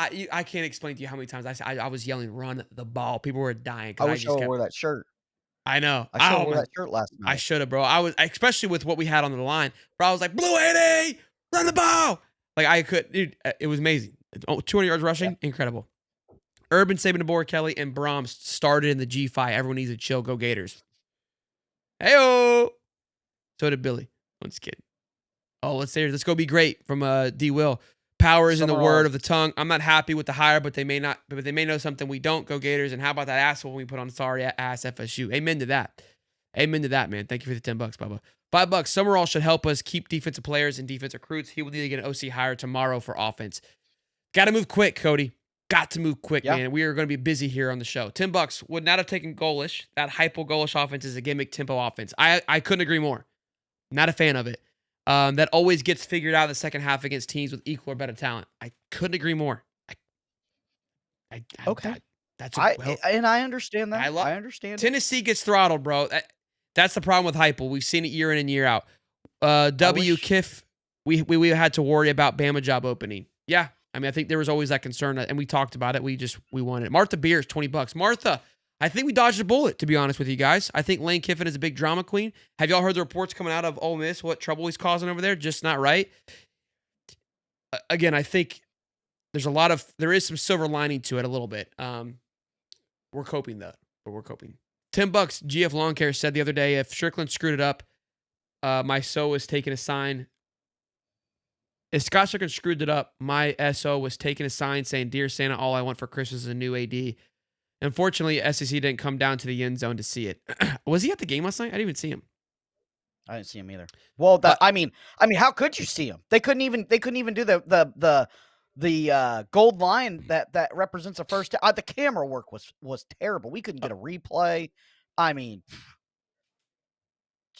explain to you how many times I was yelling, run the ball. People were dying. I wish I wore that shirt. I know. I should have wore that shirt last night. I should have, bro. Especially with what we had on the line, bro. I was like, Blue 80, run the ball. Like I could, dude, it was amazing. 200 yards rushing, incredible. Urban, Saban, DeBoer, Kelly, and Brahms started in the G5. Everyone needs to chill. Go Gators. Heyo. So did Billy. I'm just kidding. Oh, let's go be great from D. Will. Power is in the word of the tongue. I'm not happy with the hire, but they may know something we don't. Go Gators. And how about that asshole we put on sorry ass FSU? Amen to that. Amen to that, man. Thank you for the $10, Bubba. $5. Sumrall should help us keep defensive players and defensive recruits. He will need to get an OC hire tomorrow for offense. Got to move quick, Cody. Got to move quick, man. We are going to be busy here on the show. $10 would not have taken goalish. That hypo goalish offense is a gimmick tempo offense. I couldn't agree more. Not a fan of it. That always gets figured out in the second half against teams with equal or better talent. I couldn't agree more. Okay. And I understand that. I understand. Tennessee gets throttled, bro. That's the problem with Heupel. We've seen it year in and year out. Kiff, we had to worry about Bama job opening. Yeah. I mean, I think there was always that concern, and we talked about it. We wanted it. Martha Beers, $20. Martha, I think we dodged a bullet, to be honest with you guys. I think Lane Kiffin is a big drama queen. Have y'all heard the reports coming out of Ole Miss, what trouble he's causing over there? Just not right. Again, I think there is some silver lining to it a little bit. We're coping, though. But we're coping. $10, GF Lawn Care said the other day, if Strickland screwed it up, my SO was taking a sign. If Scott Strickland screwed it up, my SO was taking a sign saying, Dear Santa, all I want for Christmas is a new AD. Unfortunately, SEC didn't come down to the end zone to see it. Was he at the game last night? I didn't even see him. I didn't see him either. Well, I mean, how could you see him? They couldn't even do the gold line that represents a first. The camera work was terrible. We couldn't get a replay. I mean,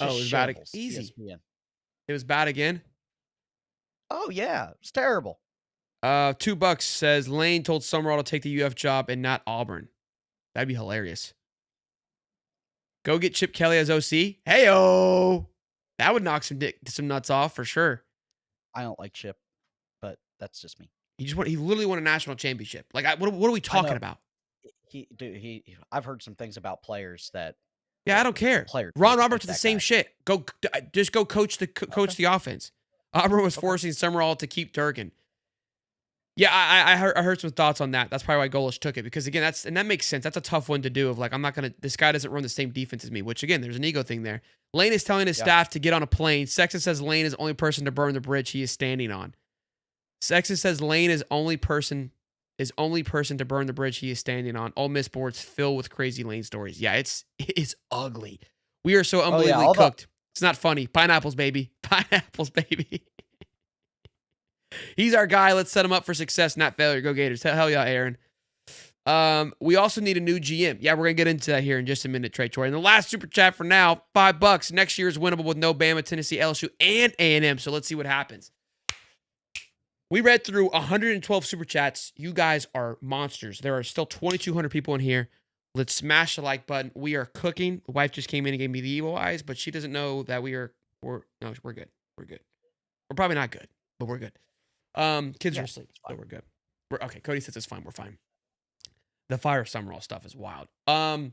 it was bad. Easy. ESPN. It was bad again. Oh yeah, it's terrible. $2 says Lane told Sumrall to take the UF job and not Auburn. That'd be hilarious. Go get Chip Kelly as OC. Heyo, that would knock some nuts off for sure. I don't like Chip, but that's just me. He literally won a national championship. Like, what are we talking about? I've heard some things about players that. Yeah, I don't care. Ron Roberts did the same shit. Just go coach the offense. Auburn was forcing Sumrall to keep Durkin. Yeah, I heard some thoughts on that. That's probably why Golish took it, because again, that makes sense. That's a tough one to do. Of like, this guy doesn't run the same defense as me. Which again, there's an ego thing there. Lane is telling his staff to get on a plane. Sexton says Lane is the only person to burn the bridge he is standing on. Sexton says Lane is only person to burn the bridge he is standing on. Ole Miss boards filled with crazy Lane stories. Yeah, it's ugly. We are so unbelievably cooked. It's not funny. Pineapples, baby. Pineapples, baby. He's our guy. Let's set him up for success, not failure. Go Gators. Hell yeah, Aaron. We also need a new GM. Yeah, we're going to get into that here in just a minute, Trey Troy. And the last super chat for now, $5. Next year is winnable with no Bama, Tennessee, LSU, and A&M. So let's see what happens. We read through 112 super chats. You guys are monsters. There are still 2,200 people in here. Let's smash the like button. We are cooking. The wife just came in and gave me the evil eyes, but she doesn't know that we're good. We're good. We're probably not good, but we're good. Kids are asleep, so we're good. Okay. Cody says it's fine. We're fine. The fire Sumrall stuff is wild. All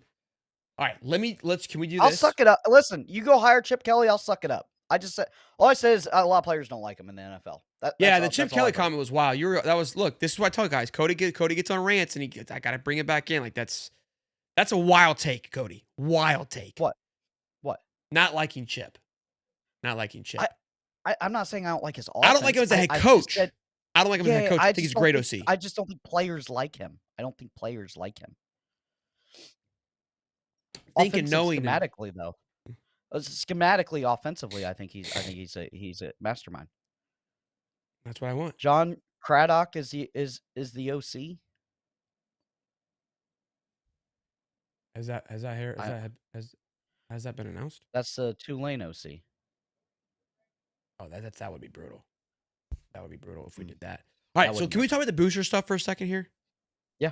right. Can we do this? I'll suck it up. Listen, you go hire Chip Kelly. I'll suck it up. I just said all I said is a lot of players don't like him in the NFL. Yeah, the Chip Kelly comment was wow. Look, this is what I tell guys. Cody gets on rants and I got to bring it back in. Like that's a wild take, Cody. Wild take. What? Not liking Chip. I'm not saying I don't like his offense. I don't like him as a head coach. I don't like him as a head coach. I think he's a great OC. I just don't think players like him. I don't think players like him. Schematically, though. Schematically, offensively, I think he's a mastermind. That's what I want. John Craddock is the OC. Has that been announced? That's the Tulane OC. Oh, that would be brutal. That would be brutal if we did that. All right, so can we talk about the booster stuff for a second here? Yeah.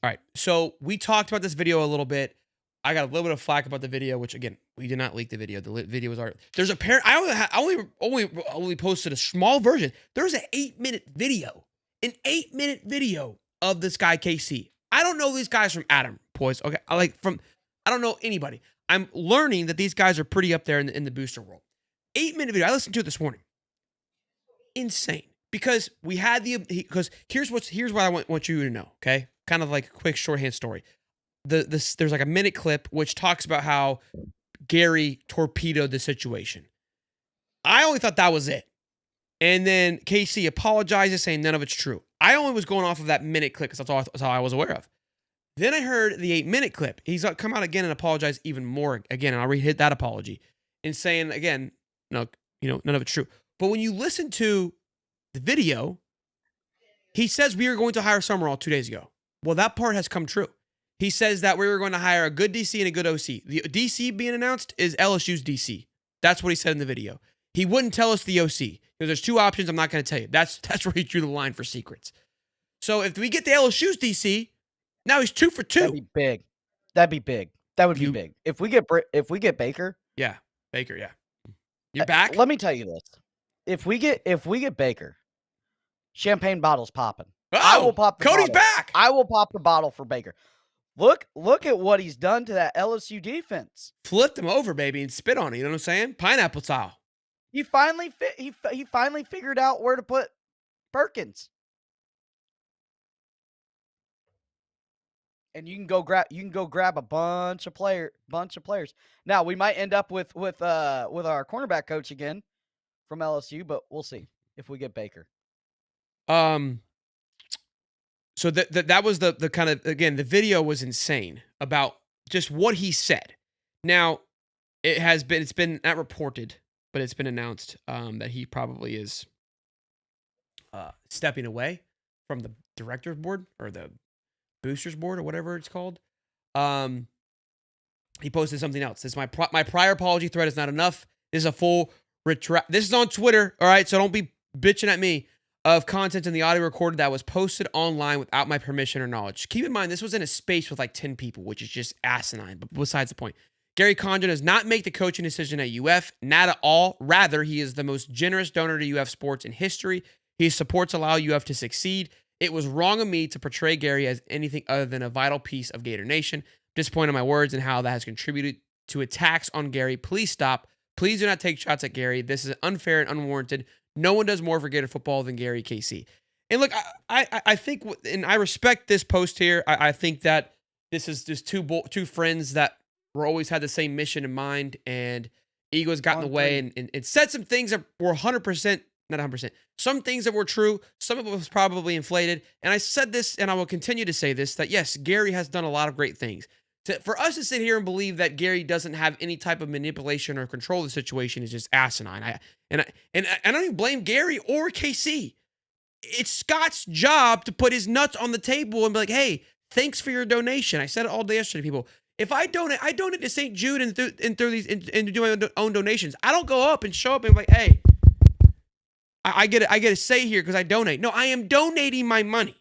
All right, so we talked about this video a little bit. I got a little bit of flack about the video, which again, we did not leak the video. The video was already. There's a pair. I only posted a small version. There's an 8-minute video, of this guy KC. I don't know these guys from Adam, boys. Okay, I don't know anybody. I'm learning that these guys are pretty up there in the booster world. 8-minute video. I listened to it this morning. Insane. Because we had because here's what I want you to know. Okay, kind of like a quick shorthand story. There's like a minute clip which talks about how Gary torpedoed the situation. I only thought that was it. And then KC apologizes saying none of it's true. I only was going off of that minute clip because that's all I was aware of. Then I heard the 8-minute clip. He's come out again and apologized even more again. And I'll read that apology and saying again, no, none of it's true. But when you listen to the video, he says we were going to hire Sumrall 2 days ago. Well, that part has come true. He says that we were going to hire a good DC and a good OC. The DC being announced is LSU's DC. That's what he said in the video. He wouldn't tell us the OC because there's 2 options. I'm not going to tell you. That's where he drew the line for secrets. So if we get the LSU's DC, now he's 2 for 2. That'd be big. That would be big. If we get Baker. Yeah, Baker. Yeah, you're back. Let me tell you this: if we get Baker, champagne bottles popping. Oh, I will pop. Cody's back. I will pop the bottle for Baker. Look at what he's done to that LSU defense. Flipped him over, baby, and spit on it. You know what I'm saying? Pineapple style. He finally figured out where to put Perkins. And you can go grab a bunch of players. Now we might end up with our cornerback coach again from LSU, but we'll see if we get Baker. So that was the kind of, again, the video was insane about just what he said. Now, it's been not reported, but it's been announced that he probably is stepping away from the director's board or the boosters board or whatever it's called. He posted something else. This is my prior apology thread is not enough. This is a full retract. This is on Twitter, all right? So don't be bitching at me. Of content in the audio recorded that was posted online without my permission or knowledge. Keep in mind, this was in a space with like 10 people, which is just asinine, but besides the point. Gary Condon does not make the coaching decision at UF, not at all. Rather, he is the most generous donor to UF sports in history. His supports allow UF to succeed. It was wrong of me to portray Gary as anything other than a vital piece of Gator Nation. Disappointed in my words and how that has contributed to attacks on Gary. Please stop. Please do not take shots at Gary. This is unfair and unwarranted. No one does more for Gator football than Gary KC. And look, I think, and I respect this post here. I think that this is just two friends that were always had the same mission in mind, and egos got in the way and said some things that were 100%, not 100%. Some things that were true, some of it was probably inflated. And I said this, and I will continue to say this, that yes, Gary has done a lot of great things. For us to sit here and believe that Gary doesn't have any type of manipulation or control of the situation is just asinine. I don't even blame Gary or KC. It's Scott's job to put his nuts on the table and be like, hey, thanks for your donation. I said it all day yesterday, people. If I donate to St. Jude and do my own donations. I don't go up and show up and be like, hey, I get a say here because I donate. No, I am donating my money.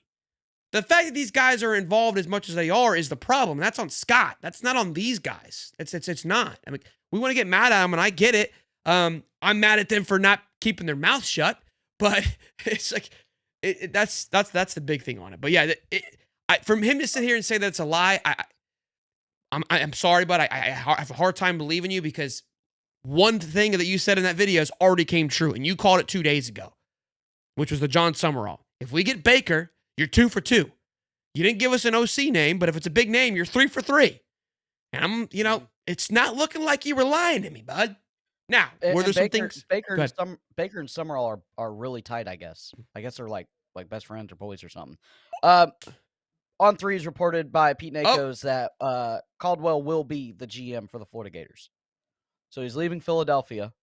The fact that these guys are involved as much as they are is the problem. That's on Scott. That's not on these guys. It's not. I mean, we want to get mad at them, and I get it. I'm mad at them for not keeping their mouth shut, but it's like that's the big thing on it. But yeah, from him to sit here and say that it's a lie, I'm sorry, but I have a hard time believing you because one thing that you said in that video has already came true, and you called it 2 days ago, which was the John Sumrall. If we get Baker, you're 2 for 2. You didn't give us an OC name, but if it's a big name, you're 3 for 3. And it's not looking like you were lying to me, bud. Now, were there some things? Baker and Sumrall are really tight, I guess. I guess they're like best friends or boys or something. On threes reported by Pete Nakos that Caldwell will be the GM for the Florida Gators. So he's leaving Philadelphia.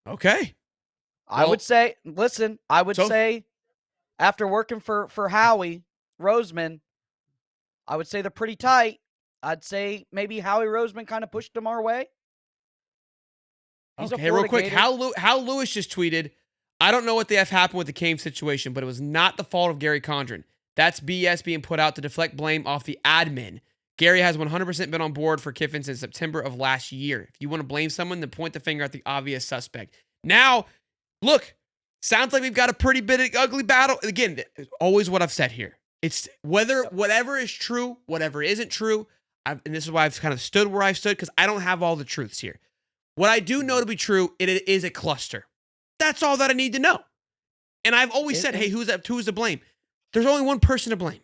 Okay. I would say, listen, say after working for Howie Roseman, I would say they're pretty tight. I'd say maybe Howie Roseman kind of pushed them our way. Okay, real quick, Hal Lewis just tweeted, I don't know what the F happened with the Kame situation, but it was not the fault of Gary Condren. That's BS being put out to deflect blame off the admin. Gary has 100% been on board for Kiffin since September of last year. If you want to blame someone, then point the finger at the obvious suspect. Now, look, sounds like we've got a pretty big ugly battle. Again, always what I've said here. It's whatever is true, whatever isn't true, and this is why I've kind of stood where I've stood, because I don't have all the truths here. What I do know to be true, it is a cluster. That's all that I need to know. And I've always said, hey, who's to blame? There's only one person to blame.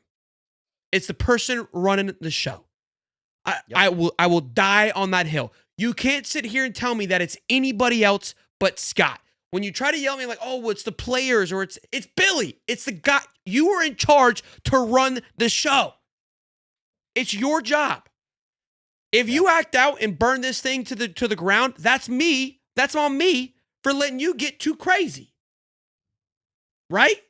It's the person running the show. I will die on that hill. You can't sit here and tell me that it's anybody else but Scott. When you try to yell at me like, oh, well, it's the players or it's Billy. It's the guy. You are in charge to run the show. It's your job. If you act out and burn this thing to the ground, that's me. That's on me for letting you get too crazy. Right?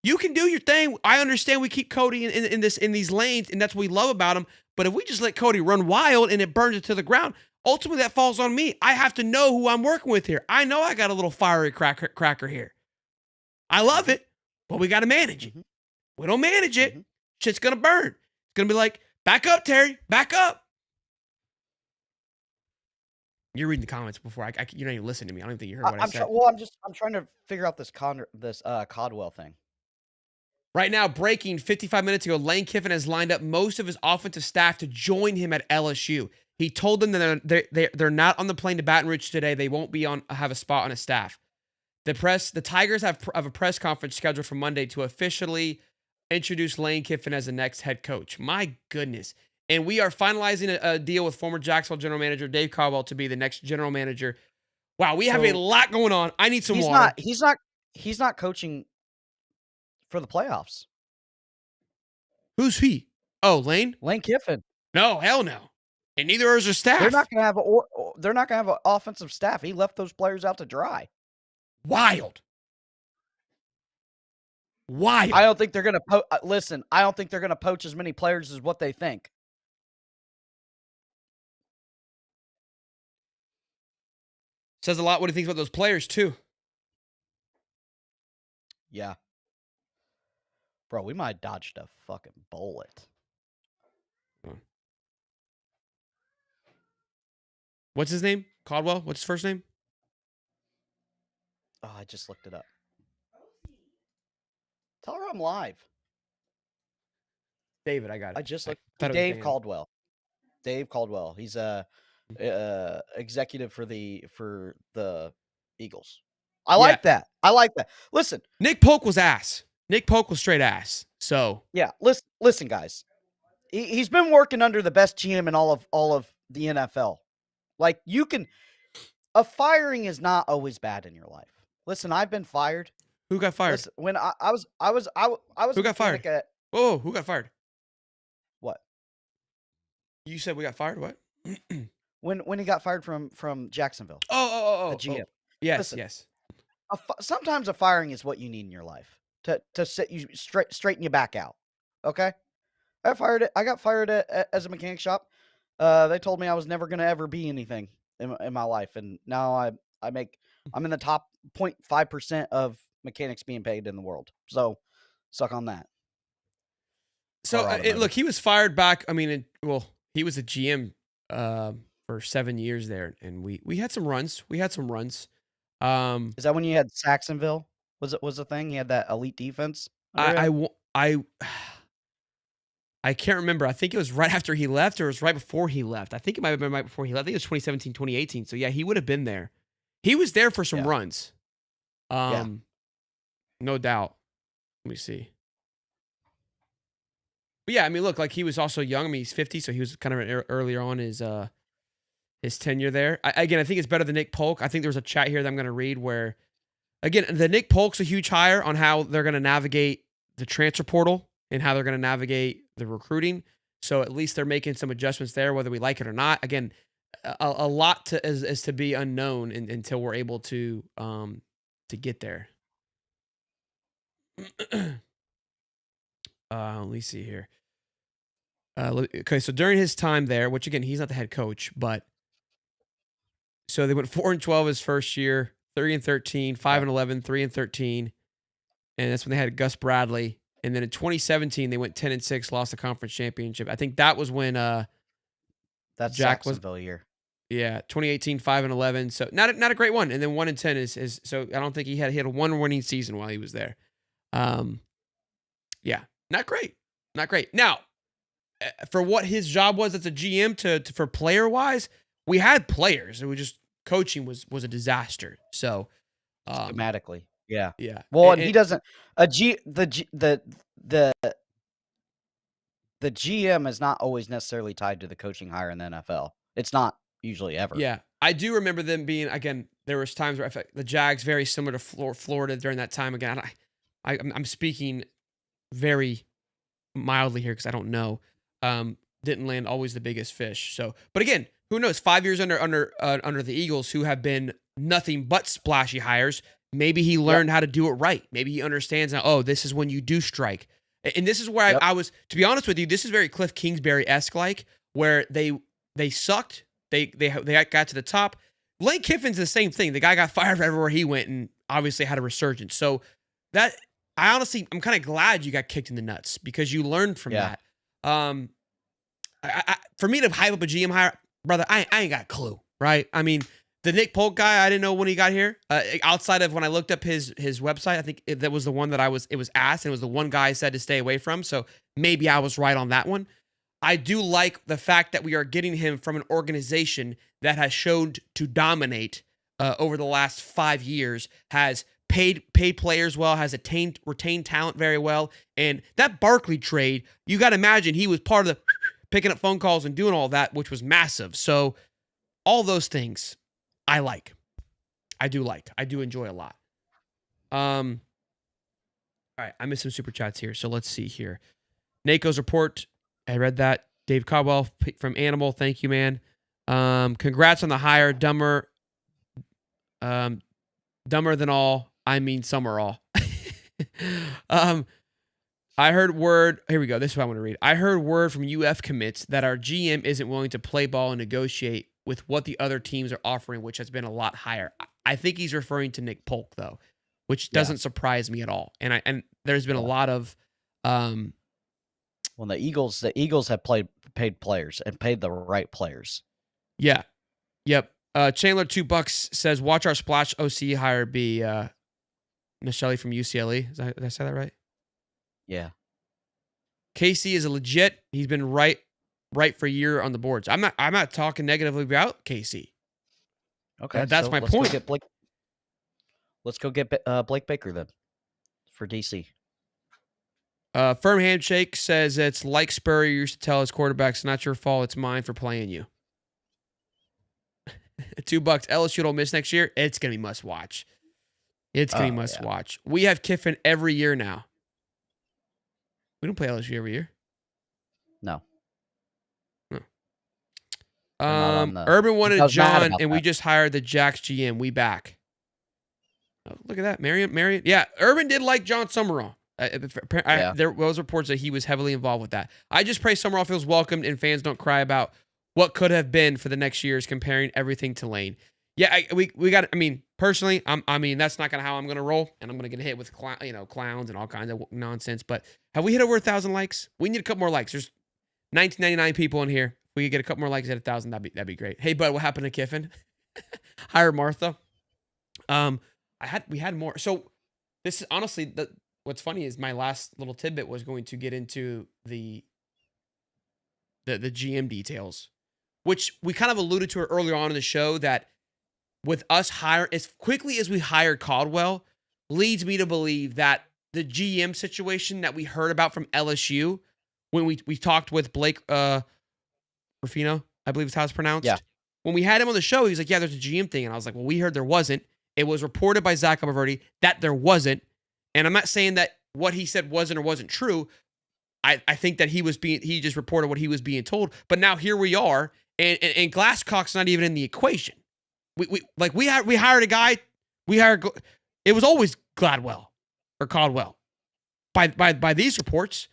You can do your thing. I understand we keep Cody in these lanes, and that's what we love about him. But if we just let Cody run wild and it burns it to the ground, ultimately that falls on me. I have to know who I'm working with here. I know I got a little fiery cracker here. I love it, but we got to manage it. We don't manage it, shit's going to burn. It's going to be like, back up, Terry, back up. You're reading the comments before you don't even listen to me. I don't even think you heard what I said. I'm trying to figure out this Caldwell thing. Right now, breaking 55 minutes ago, Lane Kiffin has lined up most of his offensive staff to join him at LSU. He told them that they're not on the plane to Baton Rouge today. They won't have a spot on his staff. The Tigers have a press conference scheduled for Monday to officially introduce Lane Kiffin as the next head coach. My goodness. And we are finalizing a deal with former Jacksonville general manager Dave Caldwell to be the next general manager. Wow, we have a lot going on. I need some water. He's not coaching for the playoffs. Who's he? Oh, Lane? Lane Kiffin. No, hell no. And neither is their staff. They're not going to have an offensive staff. He left those players out to dry. Wild. I don't think they're going to listen. I don't think they're going to poach as many players as what they think. Says a lot what he thinks about those players, too. Yeah. Bro, we might have dodged a fucking bullet. What's his name? Caldwell? What's his first name? Oh, I just looked it up. Tell her I'm live. David, I got it. I just looked. Dave Caldwell. Dave Caldwell. He's a executive for the Eagles. I like that. Listen, Nick Polk was ass. Nick Polk was straight ass. So yeah, listen, guys. He's been working under the best GM in all of the NFL. Like a firing is not always bad in your life. Listen, I've been fired. Who got fired? Listen, when I was. Who got fired? Whoa, who got fired? What? You said we got fired. What? when he got fired from Jacksonville. Oh, the GM. Yes, Listen, yes. Sometimes a firing is what you need in your life to set you straighten you back out. Okay, I got fired as a mechanic shop. They told me I was never going to ever be anything in my life, and now I'm in the top 0.5% of mechanics being paid in the world. So, suck on that. So look, he was fired back. I mean, he was a GM for 7 years there, and we had some runs. Is that when you had Saxonville? Was the thing? He had that elite defense. I I can't remember. I think it was right after he left or it was right before he left. I think it might have been right before he left. I think it was 2017, 2018. So yeah, he would have been there. He was there for some Yeah. runs. No doubt. Let me see. But yeah, I mean, look, like he was also young. I mean, he's 50, so he was kind of earlier on his tenure there. Again, I think it's better than Nick Polk. I think there was a chat here that I'm going to read where, again, the Nick Polk's a huge hire on how they're going to navigate the transfer portal and how they're going to navigate the recruiting. So at least they're making some adjustments there, whether we like it or not. Again, a lot is to be unknown until we're able to get there. Let me see here. Okay, so during his time there, which again, he's not the head coach, but so they went 4-12 his first year, 3-13, 5-11, 3-13, and that's when they had Gus Bradley. And then in 2017, they went 10-6, lost the conference championship. I think that was when That's Jack Jacksonville year. Yeah, 2018, 5-11. So not a great one. And then 1-10 is so I don't think he had a one winning season while he was there. Yeah, not great. Not great. Now, for what his job was as a GM for player wise, we had players. It was just coaching was a disaster. So Schematically. Yeah. yeah. Well, and he doesn't the GM is not always necessarily tied to the coaching hire in the NFL. It's not usually ever. Yeah. I do remember them being, again, there was times where I felt the Jags very similar to Florida during that time. Again, I'm speaking very mildly here because I don't know. Didn't land always the biggest fish. So, but again, who knows? 5 years under the Eagles, who have been nothing but splashy hires. Maybe he learned how to do it right. Maybe he understands now. Oh, this is when you do strike. And this is where I was. To be honest with you, this is very Cliff Kingsbury-esque, like where they sucked. They got to the top. Lane Kiffin's the same thing. The guy got fired everywhere he went, and obviously had a resurgence. So that I'm kind of glad you got kicked in the nuts because you learned from that. For me to hype up a GM hire, brother, I ain't got a clue, right? I mean, the Nick Polk guy, I didn't know when he got here. Outside of when I looked up his website, I think that was the one that it was asked, and it was the one guy I said to stay away from. So maybe I was right on that one. I do like the fact that we are getting him from an organization that has showed to dominate over the last 5 years, has paid players well, has retained talent very well. And that Barkley trade, you got to imagine he was part of the picking up phone calls and doing all that, which was massive. So all those things I like. I do enjoy a lot. All right, I missed some super chats here. So let's see here. NACO's report. I read that. Dave Caldwell from Animal. Thank you, man. Congrats on the hire. Dumber than all. I mean, Sumrall. I heard word. Here we go. This is what I want to read. I heard word from UF commits that our GM isn't willing to play ball and negotiate with what the other teams are offering, which has been a lot higher. I think he's referring to Nick Polk though, which doesn't surprise me at all. And there's been a lot of. Well, the Eagles have paid players and paid the right players. Yeah. Yep. Chandler $2 says, watch our splash OC hire be Nichelle from UCLA. Did I say that right? Yeah. KC is a legit. He's been right for a year on the boards. I'm not talking negatively about KC. Okay. That's my point. Let's go get Blake Baker then for DC. Firm Handshake says it's like Spurrier used to tell his quarterbacks, not your fault, it's mine for playing you. $2. LSU Ole Miss next year. It's going to be must watch. It's going to be must watch. We have Kiffin every year now. We don't play LSU every year. No. Urban wanted JON, and we just hired the Jacks GM. We back. Oh, look at that. Marion. Yeah, Urban did like John Sumrall. There was reports that he was heavily involved with that. I just pray Sumrall feels welcomed and fans don't cry about what could have been for the next years, comparing everything to Lane. Yeah, we got. I mean, personally, that's not gonna how I'm gonna roll, and I'm gonna get hit with clowns and all kinds of nonsense. But have we hit over 1,000 likes? We need a couple more likes. There's 1999 people in here. If we could get a couple more likes at 1,000, that'd be great. Hey, bud, what happened to Kiffin? Hire Martha. We had more. So this is honestly what's funny is my last little tidbit was going to get into the the GM details, which we kind of alluded to earlier on in the show, that with us as quickly as we hired Caldwell, leads me to believe that the GM situation that we heard about from LSU when we talked with Blake Ruffino, I believe is how it's pronounced. Yeah. When we had him on the show, he was like, yeah, there's a GM thing. And I was like, well, we heard there wasn't. It was reported by Zach Aberverdi that there wasn't. And I'm not saying that what he said wasn't or wasn't true. I think that he just reported what he was being told. But now here we are, and Glasscock's not even in the equation. We hired a guy. It was always Gladwell or Caldwell. By these reports,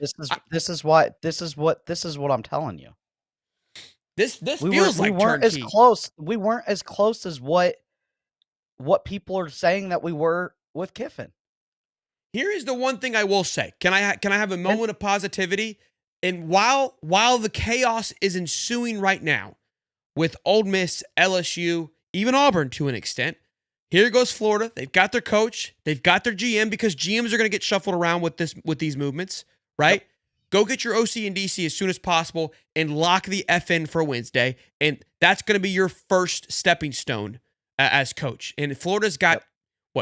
this is what I'm telling you. This feels like we weren't as close. We weren't as close as what people are saying that we were with Kiffin. Here is the one thing I will say. Can I have a moment of positivity? And while the chaos is ensuing right now with Ole Miss, LSU, even Auburn to an extent, here goes Florida. They've got their coach. They've got their GM, because GMs are going to get shuffled around with these movements, right? Yep. Go get your OC and DC as soon as possible and lock the F in for Wednesday. And that's going to be your first stepping stone as coach. And Florida's got,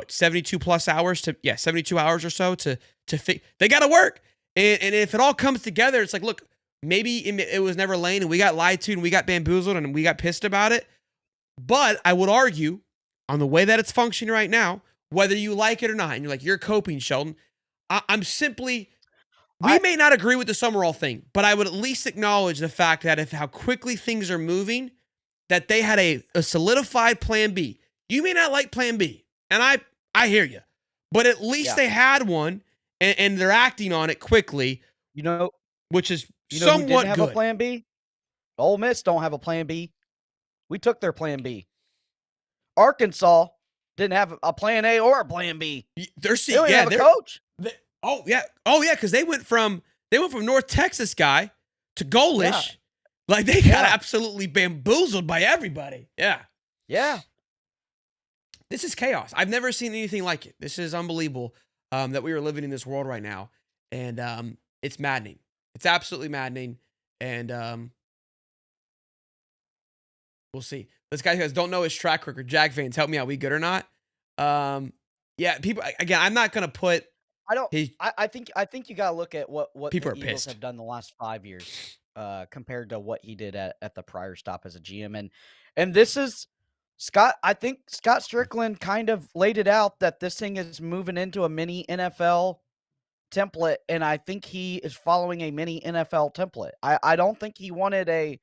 72 plus hours 72 hours or so to fix. They got to work. And if it all comes together, it's like, look, maybe it was never Lane and we got lied to and we got bamboozled and we got pissed about it. But I would argue on the way that it's functioning right now, whether you like it or not, and you're like, you're coping, Sheldon. I'm simply, we may not agree with the Sumrall thing, but I would at least acknowledge the fact that how quickly things are moving, that they had a solidified plan B. You may not like plan B, and I hear you, but at least they had one, and they're acting on it quickly. Which is somewhat who didn't have good. A plan B? Ole Miss don't have a plan B. We took their plan B. Arkansas didn't have a plan A or a plan B. They don't even have a coach. Because they went from North Texas guy to Golish. Yeah. Like they got absolutely bamboozled by everybody. Yeah. Yeah. This is chaos. I've never seen anything like it. This is unbelievable that we are living in this world right now. And it's maddening. It's absolutely maddening. And we'll see. This guy says, don't know his track record. Jag fans, help me out. We good or not? People, again, I'm not going to put. I think you got to look at what people the Eagles have done the last 5 years compared to what he did at the prior stop as a GM. And this is Scott. I think Scott Strickland kind of laid it out that this thing is moving into a mini NFL template, and I think he is following a mini NFL template. I don't think he wanted a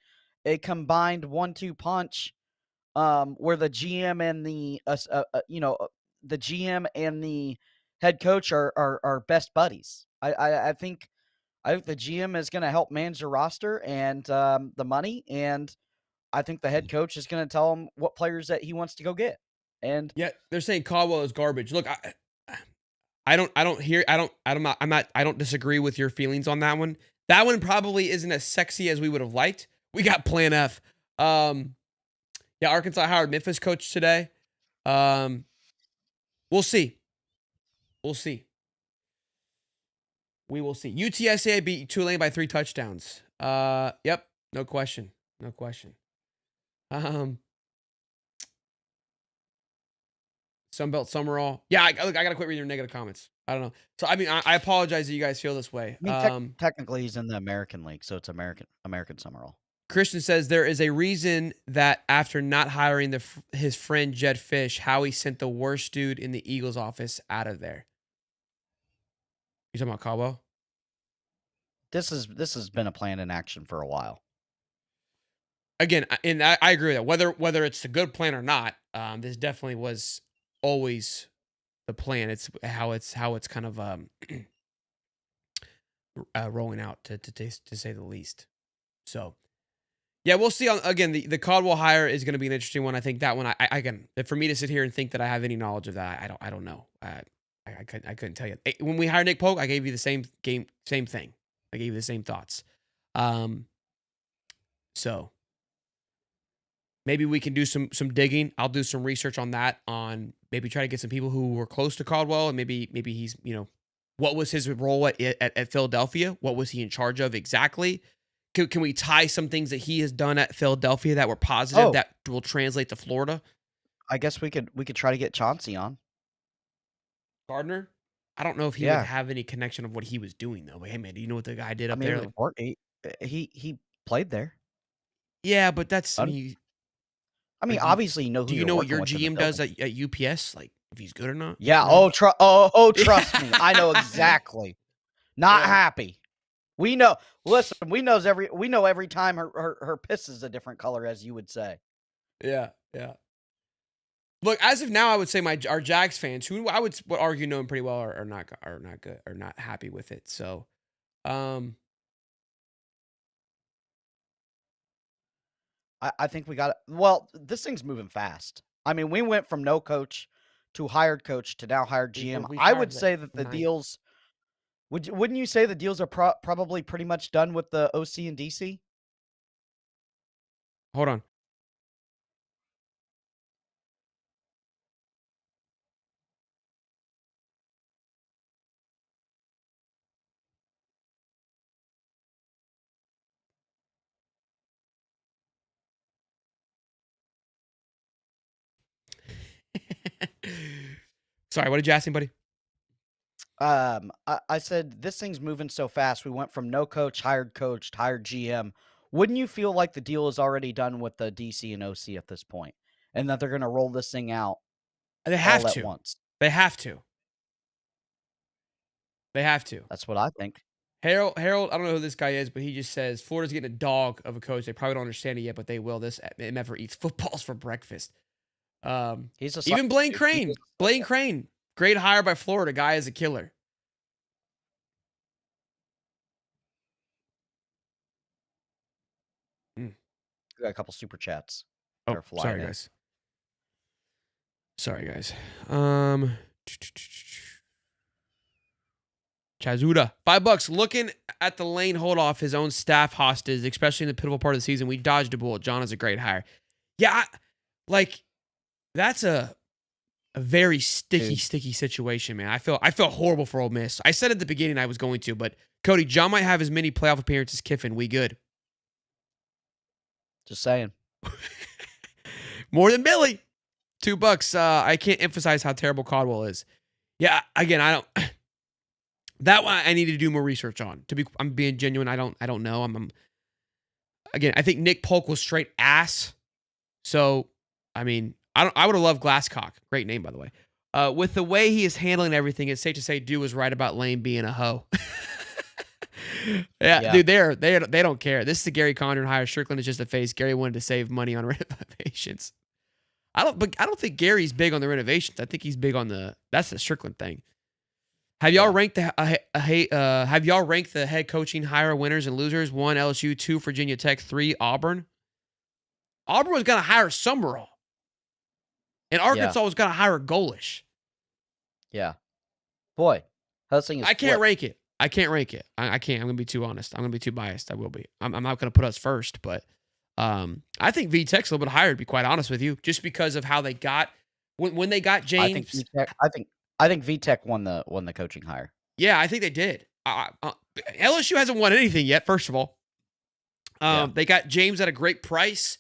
combined 1-2 punch where the GM and the the GM and the head coach are best buddies. I think the GM is going to help manage the roster and the money, and I think the head coach is going to tell him what players that he wants to go get. And yeah, they're saying Caldwell is garbage. Look, I don't disagree with your feelings on that one. That one probably isn't as sexy as we would have liked. We got Plan F. Arkansas hired Memphis coach today. We'll see. We will see. UTSA beat Tulane by 3 touchdowns. Yep, no question. Sunbelt Sumrall. Yeah, I gotta quit reading your negative comments. I don't know. So I mean, I apologize that you guys feel this way. I mean, technically, he's in the American League, so it's American Sumrall. Christian says there is a reason that after not hiring his friend Jed Fish, Howie sent the worst dude in the Eagles office out of there. You talking about Caldwell? This has been a plan in action for a while. Again, and I agree with that. Whether it's a good plan or not, this definitely was always the plan. It's how it's kind of rolling out to say the least. So. Yeah, we'll see. Again, the Caldwell hire is going to be an interesting one. I think that one, I again, for me to sit here and think that I have any knowledge of that, I don't know. I couldn't tell you. When we hired Nick Polk, I gave you the same thing. I gave you the same thoughts. So maybe we can do some digging. I'll do some research on that. On maybe try to get some people who were close to Caldwell, and maybe he's what was his role at Philadelphia? What was he in charge of exactly? Can we tie some things that he has done at Philadelphia that were positive that will translate to Florida? I guess we could try to get Chauncey on. Gardner? I don't know if he would Yeah. have any connection of what he was doing though. But hey man, do you know what the guy did I up mean, there? Like, he played there. yeah, but that's Un I mean, like obviously, you know do who you you're know what working your with in the GM does building. at UPS? Like if he's good or not? Yeah. No. Trust me. I know exactly. Not Yeah. happy. We know. Listen, we know every time her piss is a different color, as you would say. Yeah, yeah. Look, as of now, I would say our Jags fans, who I would argue know him pretty well, are not good, are not happy with it. So, I think we got it. Well, this thing's moving fast. I mean, we went from no coach to hired coach to now hired GM. we I fired would that say that the night. deals. Wouldn't you say the deals are probably pretty much done with the OC and DC? Hold on. Sorry, what did you ask me, buddy? I said this thing's moving so fast. We went from no coach, hired GM. Wouldn't you feel like the deal is already done with the DC and OC at this point, and that they're going to roll this thing out They have all at to. once? They have to. They have to. That's what I think. Harold, I don't know who this guy is, but he just says Florida's getting a dog of a coach. They probably don't understand it yet, but they will. This never eats footballs for breakfast. He's a Even Blaine dude. Crane. Blaine Crane, great hire by Florida. Guy is a killer. We got a couple super chats. Oh, They're flying sorry in. guys. Sorry guys. Chazuda, $5. Looking at the Lane hold off his own staff hostage, especially in the pivotal part of the season. We dodged a bullet. John is a great hire. Yeah, that's a very sticky situation, man. I feel horrible for Ole Miss. I said at the beginning I was going to, but Cody, John might have as many playoff appearances as Kiffin. We good. Just saying. More than Billy. $2. I can't emphasize how terrible Caldwell is. Yeah, again, I don't. That one I need to do more research on. I'm being genuine. I don't know. Again, I think Nick Polk was straight ass. So, I mean, I would have loved Glasscock. Great name, by the way. With the way he is handling everything, it's safe to say Dew was right about Lane being a hoe. yeah, dude, they don't care. This is the Gary Condon hire. Strickland is just a face. Gary wanted to save money on renovations. I don't think Gary's big on the renovations. I think he's big on that's the Strickland thing. Have y'all ranked the head coaching hire winners and losers? 1 LSU, 2 Virginia Tech, 3 Auburn. Auburn was gonna hire Sumrall, and Arkansas was gonna hire Golish. Yeah, boy, that thing is. I can't rank it. I can't. I'm gonna be too honest. I'm gonna be too biased. I will be. I'm not gonna put us first, but I think VTech's a little bit higher. To be quite honest with you, just because of how they got when they got James. I think VTech won the coaching hire. Yeah, I think they did. LSU hasn't won anything yet. First of all, they got James at a great price.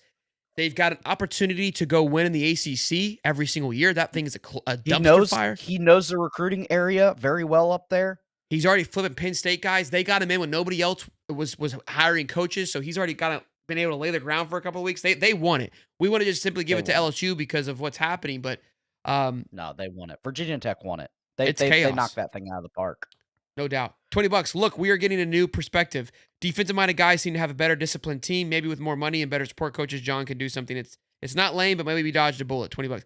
They've got an opportunity to go win in the ACC every single year. That thing is a dumpster fire. He knows the recruiting area very well up there. He's already flipping Penn State guys. They got him in when nobody else was hiring coaches, so he's already been able to lay the ground for a couple of weeks. They won it. We want to just simply give it to LSU because of what's happening, but no, they won it. Virginia Tech won it. They knocked that thing out of the park. No doubt. $20. Look, we are getting a new perspective. Defensive-minded guys seem to have a better disciplined team. Maybe with more money and better support coaches, John can do something. It's not lame, but maybe we dodged a bullet. $20.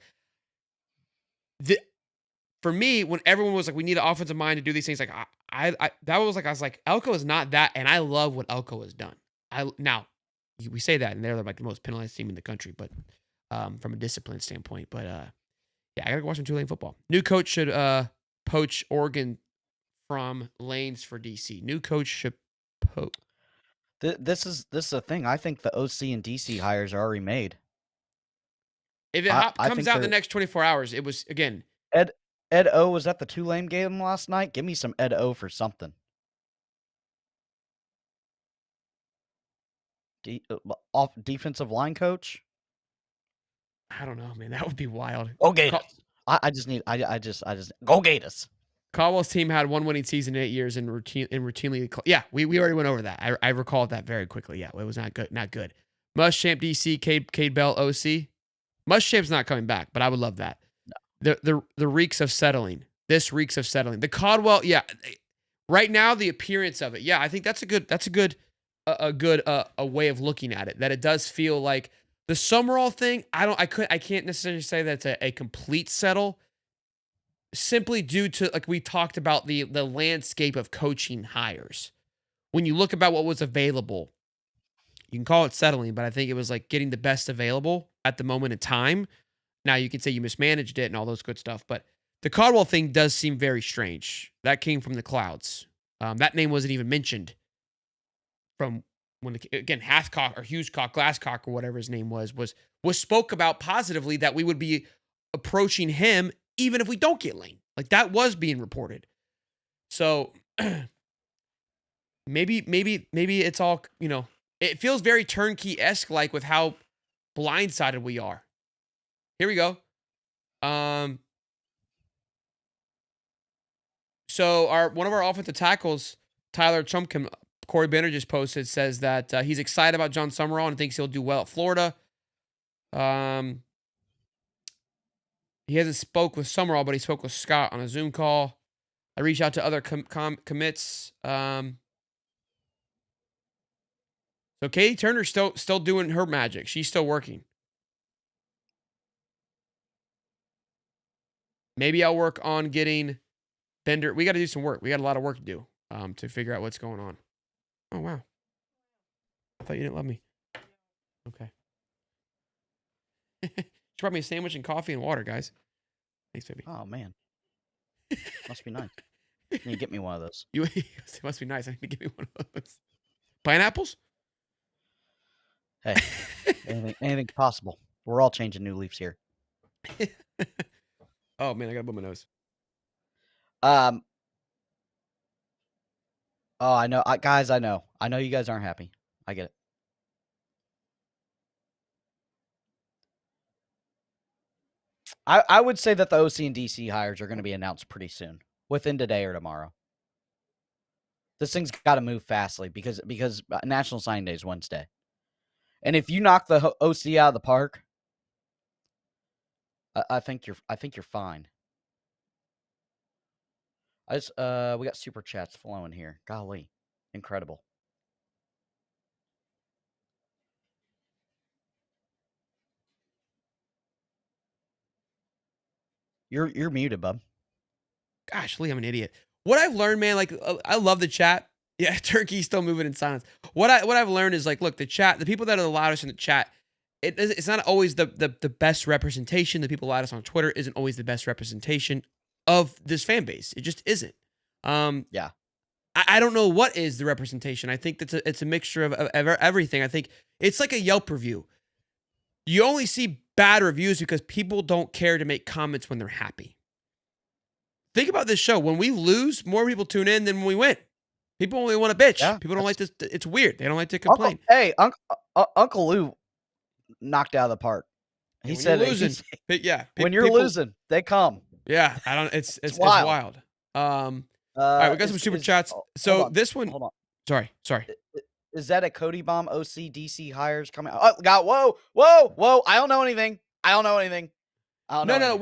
For me, when everyone was like, we need an offensive mind to do these things, like I was like, Elko is not that, and I love what Elko has done. Now, we say that, and they're like the most penalized team in the country, but from a discipline standpoint. But yeah, I gotta go watch some Tulane football. New coach should poach Oregon from Lanes for DC. New coach should poach. This is a thing. I think the OC and DC hires are already made. If it comes out in the next 24 hours, it was again. Ed O was at the Tulane game last night. Give me some Ed O for something. off defensive line coach. I don't know, man. That would be wild. Go Gators. I just go Gators. Caldwell's team had one winning season in 8 years and routinely. Yeah, we already went over that. I recall that very quickly. Yeah, it was not good. Not good. Muschamp DC, Cade Bell OC. Muschamp's not coming back, but I would love that. No. The reeks of settling. This reeks of settling. The Caldwell, yeah. Right now, the appearance of it, yeah, I think that's a good way of looking at it. That it does feel like the Sumrall thing. I can't necessarily say that's a complete settle. Simply due to, like we talked about, the landscape of coaching hires. When you look about what was available, you can call it settling, but I think it was like getting the best available at the moment in time. Now you can say you mismanaged it and all those good stuff, but the Caldwell thing does seem very strange. That came from the clouds. That name wasn't even mentioned from when, again, Hathcock or Hughescock, Glasscock, or whatever his name was spoke about positively that we would be approaching him even if we don't get Lane. Like, that was being reported. So maybe it's all, it feels very turnkey-esque, like with how blindsided we are. Here we go. So one of our offensive tackles, Tyler Chumpkin, Corey Banner just posted, says that he's excited about JON Sumrall and thinks he'll do well at Florida. He hasn't spoke with Sumrall, but he spoke with Scott on a Zoom call. I reached out to other commits. So Katie Turner's still doing her magic. She's still working. Maybe I'll work on getting Bender. We got to do some work. We got a lot of work to do to figure out what's going on. Oh, wow. I thought you didn't love me. Okay. She brought me a sandwich and coffee and water, guys. Thanks, baby. Oh, man. Must be nice. You need to get me one of those. It must be nice. I need to get me one of those. Pineapples? Hey, anything's possible. We're all changing new leaves here. Oh, man, I got to blow my nose. Oh, I know. Guys, I know. I know you guys aren't happy. I get it. I would say that the OC and DC hires are going to be announced pretty soon, within today or tomorrow. This thing's got to move fastly because National Signing Day is Wednesday, and if you knock the OC out of the park, I think you're fine. We got super chats flowing here. Golly, incredible. You're muted, bub. Gosh, Lee, I'm an idiot. What I've learned, man, like, I love the chat. Yeah, Turkey's still moving in silence. What I've learned is, like, look, the chat, the people that are the loudest in the chat, it's not always the best representation. The people loudest on Twitter isn't always the best representation of this fan base. It just isn't. Yeah. I don't know what is the representation. I think it's a mixture of everything. I think it's like a Yelp review. You only see bad reviews because people don't care to make comments when they're happy. Think about this show. When we lose, more people tune in than when we win. People only want to bitch. Yeah, people don't like this. It's weird. They don't like to complain. Uncle Lou knocked out of the park. He said losing. When you're losing, they come. Yeah, I don't. It's wild. All right, we got some super chats. So this one. Hold on. Sorry. Is that a Cody Bomb OC DC hires coming? Oh, God! Whoa! I don't know anything. No.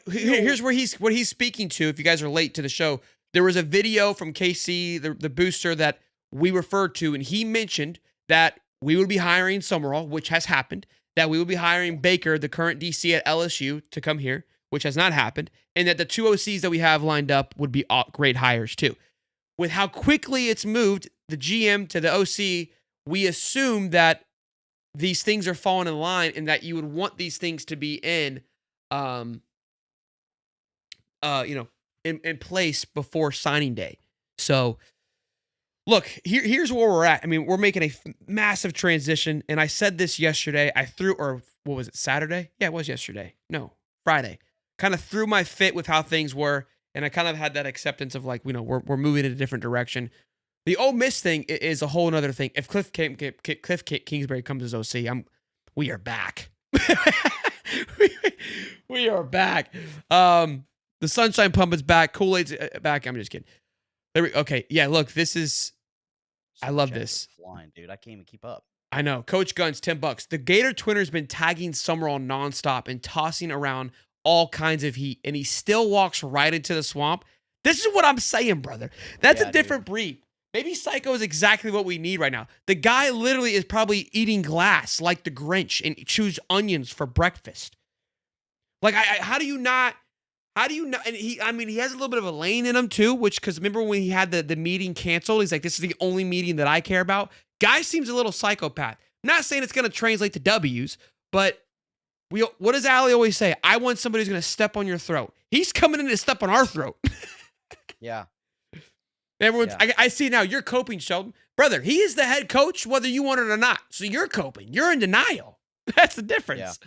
Here's what he's speaking to. If you guys are late to the show, there was a video from KC, the booster that we referred to, and he mentioned that we would be hiring Sumrall, which has happened. That we would be hiring Baker, the current DC at LSU, to come here, which has not happened, and that the two OCs that we have lined up would be great hires too. With how quickly it's moved, the GM to the OC, we assume that these things are falling in line and that you would want these things to be in place before signing day. So, look, here's where we're at. I mean, we're making a massive transition, and I said this yesterday. What was it, Saturday? Yeah, it was yesterday. No, Friday. Kind of threw my fit with how things were, and I kind of had that acceptance of, like, we're moving in a different direction. The Ole Miss thing is a whole other thing. If Cliff Kingsbury comes as OC, we are back. we are back. The Sunshine Pump is back. Kool-Aid's back. I'm just kidding. Okay, yeah. Look, this is. I love this. Flying, dude. I can't even keep up. I know. Coach Guns, $10. The Gator Twitter's been tagging Sumrall nonstop and tossing around all kinds of heat, and he still walks right into the swamp. This is what I'm saying, brother. That's a different breed. Maybe Psycho is exactly what we need right now. The guy literally is probably eating glass like the Grinch and chews onions for breakfast. Like, how do you not? And he has a little bit of a lane in him too, because remember when he had the meeting canceled, he's like, this is the only meeting that I care about. Guy seems a little psychopath. I'm not saying it's going to translate to W's, but what does Allie always say? I want somebody who's going to step on your throat. He's coming in to step on our throat. Yeah. Everyone's. Yeah. I see now. You're coping, Sheldon. Brother, he is the head coach, whether you want it or not. So you're coping. You're in denial. That's the difference.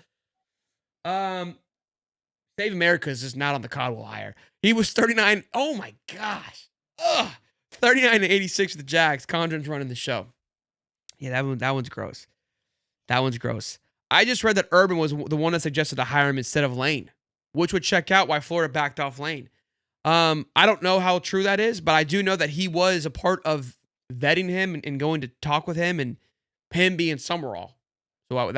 Yeah. Save America is just not on the Caldwell hire. He was 39. Oh, my gosh. 39-86 with the Jags. Condren's running the show. Yeah, that one's gross. That one's gross. I just read that Urban was the one that suggested to hire him instead of Lane, which would check out why Florida backed off Lane. I don't know how true that is, but I do know that he was a part of vetting him and going to talk with him and him being Sumrall. So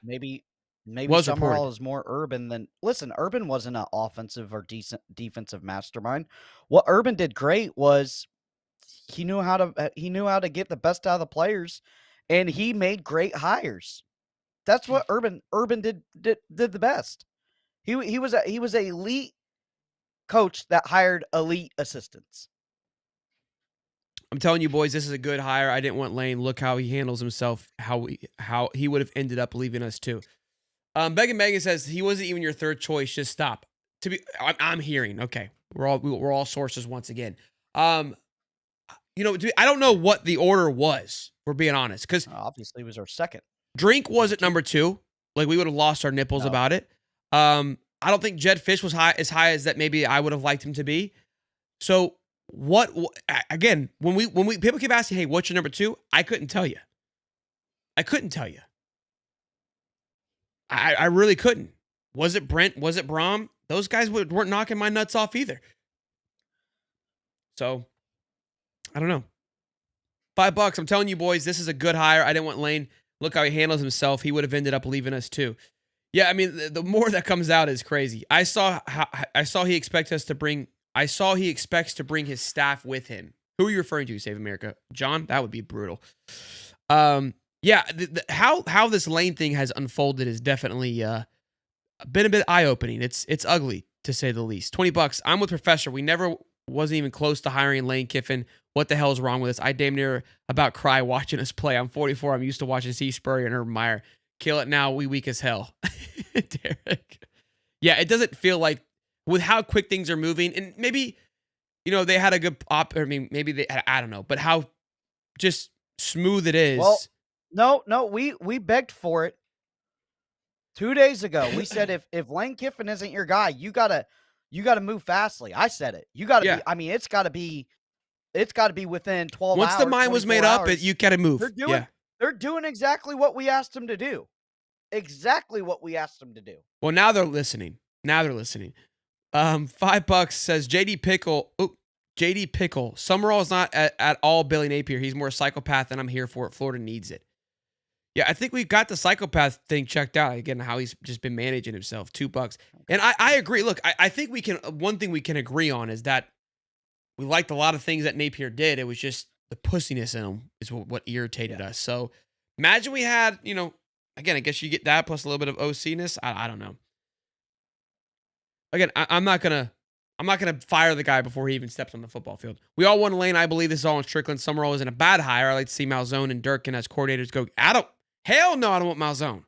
maybe was Sumrall reported. is more Urban than. Listen, Urban wasn't an offensive or decent defensive mastermind. What Urban did great was he knew how to get the best out of the players, and he made great hires. That's what Urban did the best. He was a elite coach that hired elite assistants. I'm telling you, boys, this is a good hire. I didn't want Lane. Look how he handles himself. How he would have ended up leaving us too. Megan says he wasn't even your third choice. Just stop. I'm hearing. Okay, we're all sources once again. I don't know what the order was. We're being honest, because obviously it was our second. Drink wasn't number 2. Like, we would have lost our nipples about it. I don't think Jed Fish was as high as that maybe I would have liked him to be. So what again, when people keep asking, hey, what's your number 2? I couldn't tell you. I really couldn't. Was it Brent? Was it Brom? Those guys weren't knocking my nuts off either. So I don't know. $5. I'm telling you, boys, this is a good hire. I didn't want Lane. Look how he handles himself. He would have ended up leaving us too. Yeah, I mean, the more that comes out is crazy. I saw he expects to bring his staff with him. Who are you referring to, Save America? John? That would be brutal. Yeah, how this Lane thing has unfolded is definitely been a bit eye-opening. It's ugly, to say the least. $20. I'm with Professor. We never wasn't even close to hiring Lane Kiffin. What the hell is wrong with us? I damn near about cry watching us play. I'm 44. I'm used to watching Steve Spurrier and Urban Meyer. Kill it now. We weak as hell. Derek. Yeah, it doesn't feel like, with how quick things are moving, and maybe, they had a good maybe they, I don't know, but how just smooth it is. Well, no, we begged for it 2 days ago. We said if Lane Kiffin isn't your guy, you gotta move fastly. I said it. You gotta be. I mean, it's gotta be within 12 Once hours. the mind was made up, you gotta move. They're doing exactly what we asked them to do. Exactly what we asked them to do. Well, now they're listening. $5 says JD Pickle. JD Pickle. Sumrall is not at all Billy Napier. He's more a psychopath, and I'm here for it. Florida needs it. Yeah, I think we've got the psychopath thing checked out. Again, how he's just been managing himself. $2. And I agree. Look, I think one thing we can agree on is that we liked a lot of things that Napier did. It was just the pussiness in him is what irritated us. So imagine we had, again, I guess you get that plus a little bit of OC-ness. I don't know. Again, I'm not gonna fire the guy before he even steps on the football field. We all want Lane. I believe this is all in Strickland. Sumrall isn't a bad hire. I like to see Malzone and Durkin as coordinators go. Hell no, I don't want Malzone.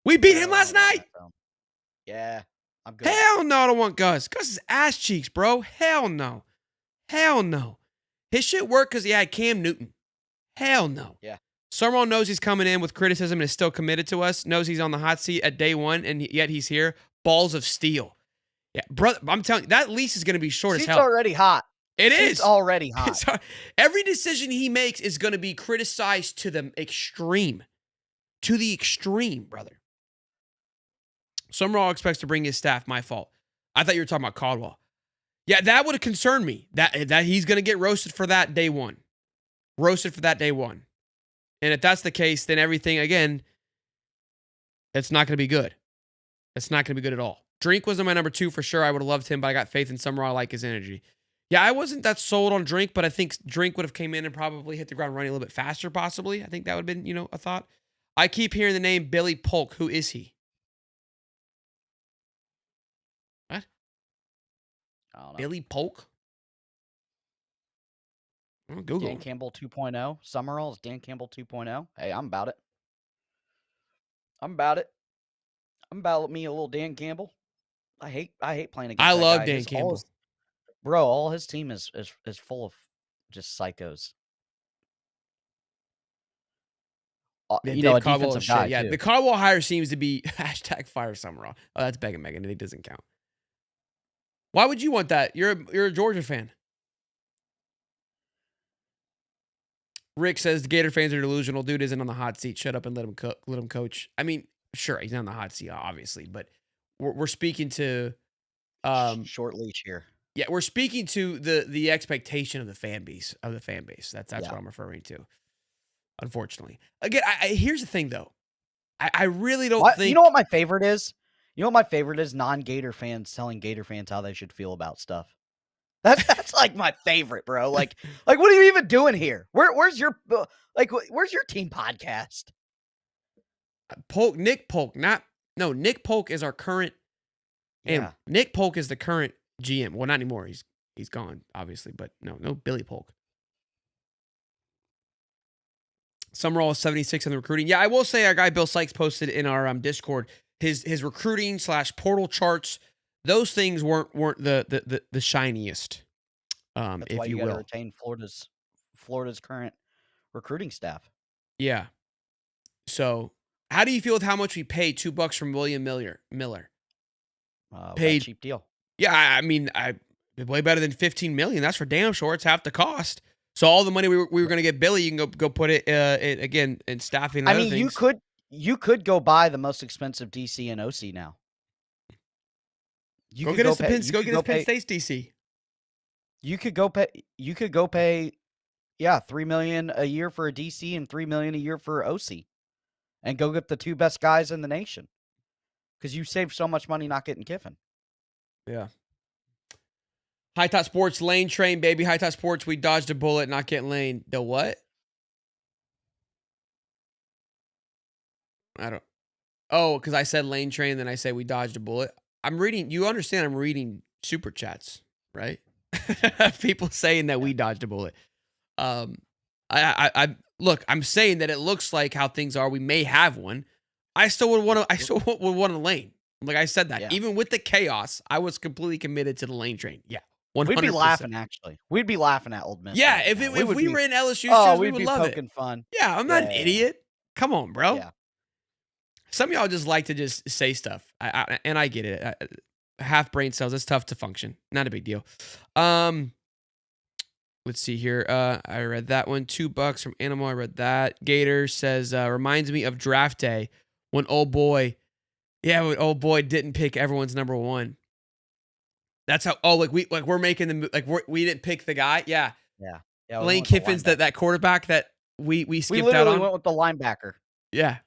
We beat him last night. Yeah, I'm good. Hell no, I don't want Gus. Gus is ass cheeks, bro. Hell no. His shit worked because he had Cam Newton. Hell no. Yeah. Sumrall knows he's coming in with criticism and is still committed to us. Knows he's on the hot seat at day one, and yet he's here. Balls of steel. Yeah, brother, I'm telling you, that lease is going to be short as hell. Seat's already hot. It Seat's is. already hot. It's hard. Every decision he makes is going to be criticized to the extreme. To the extreme, brother. Sumrall expects to bring his staff. My fault. I thought you were talking about Caldwell. Yeah, that would have concerned me. That he's going to get roasted for that day one. Roasted for that day one. And if that's the case, then everything, again, it's not going to be good. It's not going to be good at all. Drink was my number 2 for sure. I would have loved him, but I got faith in Sumrall. I like his energy. Yeah, I wasn't that sold on Drink, but I think Drink would have came in and probably hit the ground running a little bit faster, possibly. I think that would have been, a thought. I keep hearing the name Billy Polk. Who is he? What? I don't know. Billy Polk? Google Dan him. Campbell 2.0. Summerall is Dan Campbell 2.0. Hey, I'm about it. I'm about me a little Dan Campbell. I hate playing against I that love guy. Dan Campbell. All his team is full of just psychos. A defensive guy, yeah, too. the Caldwell hire seems to be hashtag fire Sumrall. Oh, that's begging Megan. It doesn't count. Why would you want that? You're a Georgia fan. Rick says the Gator fans are delusional. Dude isn't on the hot seat. Shut up and let him coach. I mean, sure, he's not on the hot seat, obviously, but we're speaking to short leash here. Yeah, we're speaking to the expectation of the fan base. That's Yeah. what I'm referring to. Unfortunately, again, here's the thing though. I really don't think. You know what my favorite is? Non-Gator fans telling Gator fans how they should feel about stuff. That's like my favorite, bro. Like what are you even doing here? Where's your team podcast? Nick Polk, Nick Polk is our current. Yeah. Nick Polk is the current GM. Well, not anymore. He's gone, obviously, but no Billy Polk. Sumrall is 76 in the recruiting. Yeah, I will say our guy Bill Sykes posted in our Discord his recruiting / portal charts. Those things weren't the shiniest, That's if why you you got to will. retain Florida's current recruiting staff. Yeah. So, how do you feel with how much we paid? $2 from William Miller. Paid cheap deal. Yeah, I mean, way better than $15 million. That's for damn sure. It's half the cost. So all the money we were going to get Billy, you can go put it again in staffing. And other things. you could go buy the most expensive DC and OC now. Go get us Penn State's DC. You could go pay $3 million a year for a DC and $3 million a year for OC, and go get the 2 best guys in the nation. Because you save so much money not getting Kiffin. Yeah. High Top Sports lane train, baby. High Top Sports, we dodged a bullet, not getting lane. The what? I don't. Oh, because I said lane train, then I say we dodged a bullet. I'm reading. You understand? I'm reading super chats, right? People saying that we dodged a bullet. I look. I'm saying that it looks like how things are. We may have one. I still would want to. I still would want a lane. Like I said that. Yeah. Even with the chaos, I was completely committed to the lane train. Yeah. 100%. We'd be laughing, actually. We'd be laughing at Ole Miss. Yeah, right if now. we were in LSU shoes, we would love it. Poking fun. Yeah, I'm not an idiot. Come on, bro. Yeah. Some of y'all just like to just say stuff, and I get it. Half brain cells, it's tough to function. Not a big deal. Let's see here. I read that one. $2 from Animal. I read that. Gator says reminds me of draft day when old boy didn't pick everyone's number 1. That's how. Oh, we're making the we didn't pick the guy. Yeah. Yeah. Lane Kiffin's that quarterback that we skipped out on. We went with the linebacker. Yeah.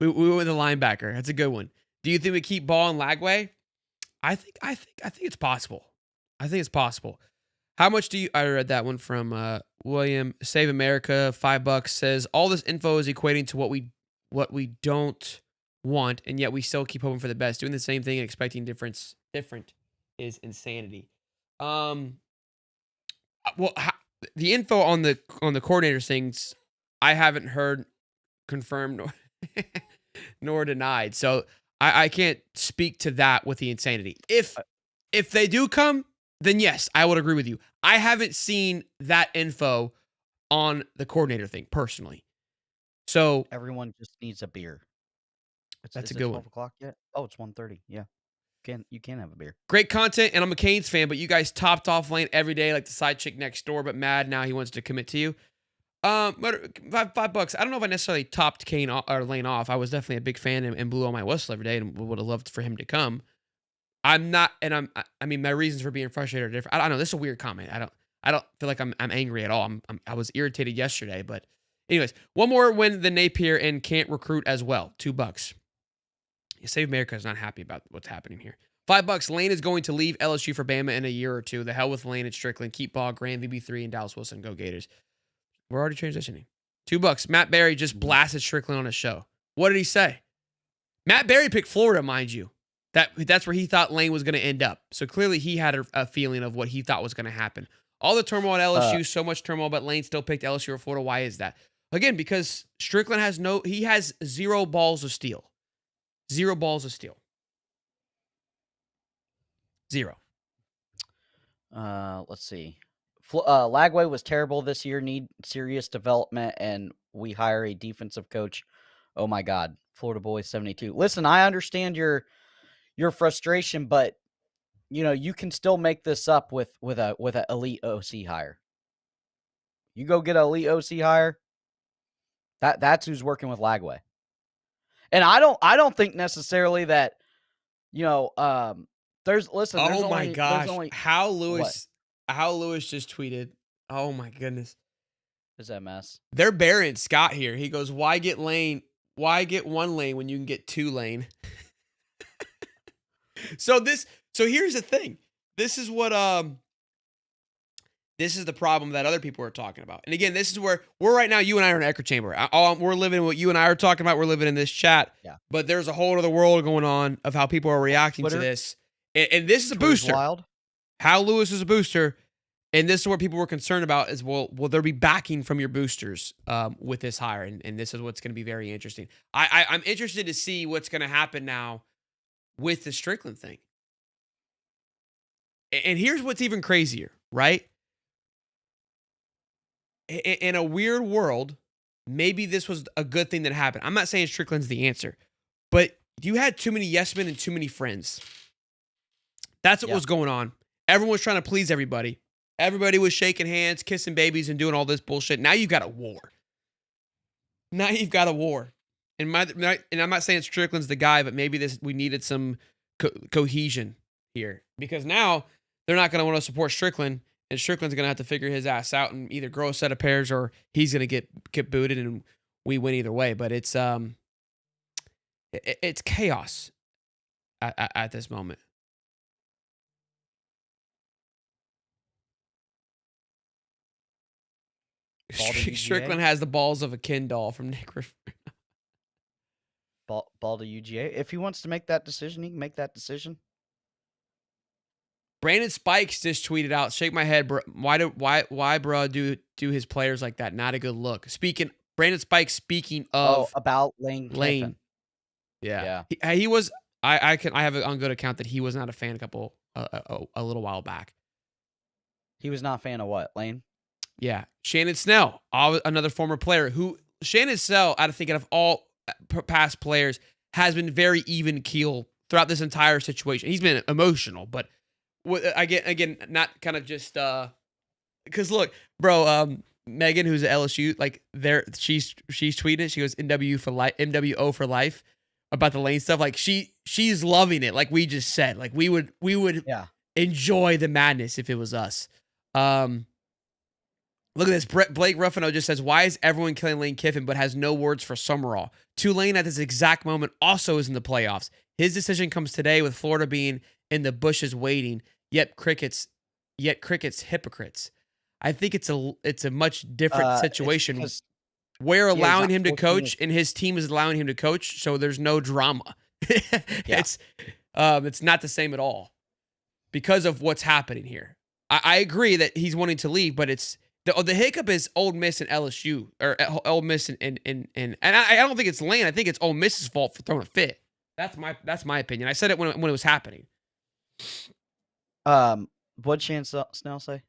We went with the linebacker. That's a good one. Do you think we keep Ball and Lagway? I think it's possible. I think it's possible. How much do you? I read that one from William. Save America. $5 says all this info is equating to what we don't want, and yet we still keep hoping for the best. Doing the same thing and expecting different is insanity. Well, the info on the coordinator things, I haven't heard confirmed nor denied. So I can't speak to that with the insanity. If they do come, then yes, I would agree with you. I haven't seen that info on the coordinator thing personally. So everyone just needs a beer. That's a good one. 12 o'clock yet? Oh, it's 1:30. Yeah. You can have a beer. Great content, and I'm a Canes fan, but you guys topped off Lane every day like the side chick next door, but mad now he wants to commit to you. But $5. I don't know if I necessarily topped Kane or Lane off. I was definitely a big fan and blew on my whistle every day and would have loved for him to come. I'm not, and I mean, my reasons for being frustrated are different. I don't know. This is a weird comment. I don't feel like I'm angry at all. I was irritated yesterday, but anyways, one more win than Napier and can't recruit as well. $2. Save America is not happy about what's happening here. $5. Lane is going to leave LSU for Bama in a year or two. The hell with Lane and Strickland. Keep Ball, Graham, VB3, and Dallas Wilson. Go Gators. We're already transitioning. $2. Matt Berry just blasted Strickland on his show. What did he say? Matt Berry picked Florida, mind you. That's where he thought Lane was going to end up. So clearly he had a feeling of what he thought was going to happen. All the turmoil at LSU, so much turmoil, but Lane still picked LSU or Florida. Why is that? Again, because Strickland has zero balls of steel. 0 balls of steel. 0. Let's see. Lagway was terrible this year. Need serious development, and we hire a defensive coach. Oh my God, Florida Boys 72. Listen, I understand your frustration, but you can still make this up with a elite OC hire. You go get an elite OC hire. That's who's working with Lagway. And I don't think necessarily that there's Oh my gosh. Only, How Lewis just tweeted. Oh my goodness. Is that a mess? They're burying Scott here. He goes, why get one lane when you can get 2 lane? So here's the thing. This is the problem that other people are talking about. And again, this is where we're right now. You and I are in an echo chamber. We're living in what you and I are talking about. We're living in this chat. Yeah. But there's a whole other world going on of how people are reacting Twitter, to this. And this is a booster. Wild. Hal Lewis is a booster. And this is what people were concerned about is, will there be backing from your boosters with this hire? And this is what's going to be very interesting. I'm interested to see what's going to happen now with the Strickland thing. And here's what's even crazier, right? In a weird world, maybe this was a good thing that happened. I'm not saying Strickland's the answer, but you had too many yes men and too many friends. That's what was going on. Everyone was trying to please everybody. Everybody was shaking hands, kissing babies, and doing all this bullshit. Now you've got a war. And I'm not saying Strickland's the guy, but maybe we needed some cohesion here. Because now they're not going to want to support Strickland, and Strickland's going to have to figure his ass out and either grow a set of pairs or he's going to get booted, and we win either way. But it's chaos at this moment. Strickland has the balls of a Ken doll from Nick Riff. Ball to UGA. If he wants to make that decision, he can make that decision. Brandon Spikes just tweeted out, "Shake my head, bro. Why, bro? Do his players like that? Not a good look." Brandon Spikes. Speaking of about Lane. Kiffin. Yeah. He was. I have it on good account that he was not a fan a little while back. He was not a fan of what, Lane? Yeah, Shannon Snell, another former player who Shannon Snell, out of all past players, has been very even keel throughout this entire situation. He's been emotional, but again, not kind of just because look, bro, Megan, who's at LSU, like she's tweeting, she goes MWO for life about the Lane stuff. Like she's loving it. Like we just said, like we would enjoy the madness if it was us. Look at this. Blake Ruffino just says, why is everyone killing Lane Kiffin but has no words for Sumrall? Tulane at this exact moment also is in the playoffs. His decision comes today with Florida being in the bushes waiting, yet crickets hypocrites. I think it's a much different situation. We're allowing him to coach and his team is allowing him to coach, so there's no drama. It's not the same at all because of what's happening here. I agree that he's wanting to leave, but it's the hiccup is Ole Miss and LSU, or Ole Miss and I don't think it's Lane. I think it's Ole Miss's fault for throwing a fit. That's my opinion. I said it when it was happening. What'd Shan Snell say?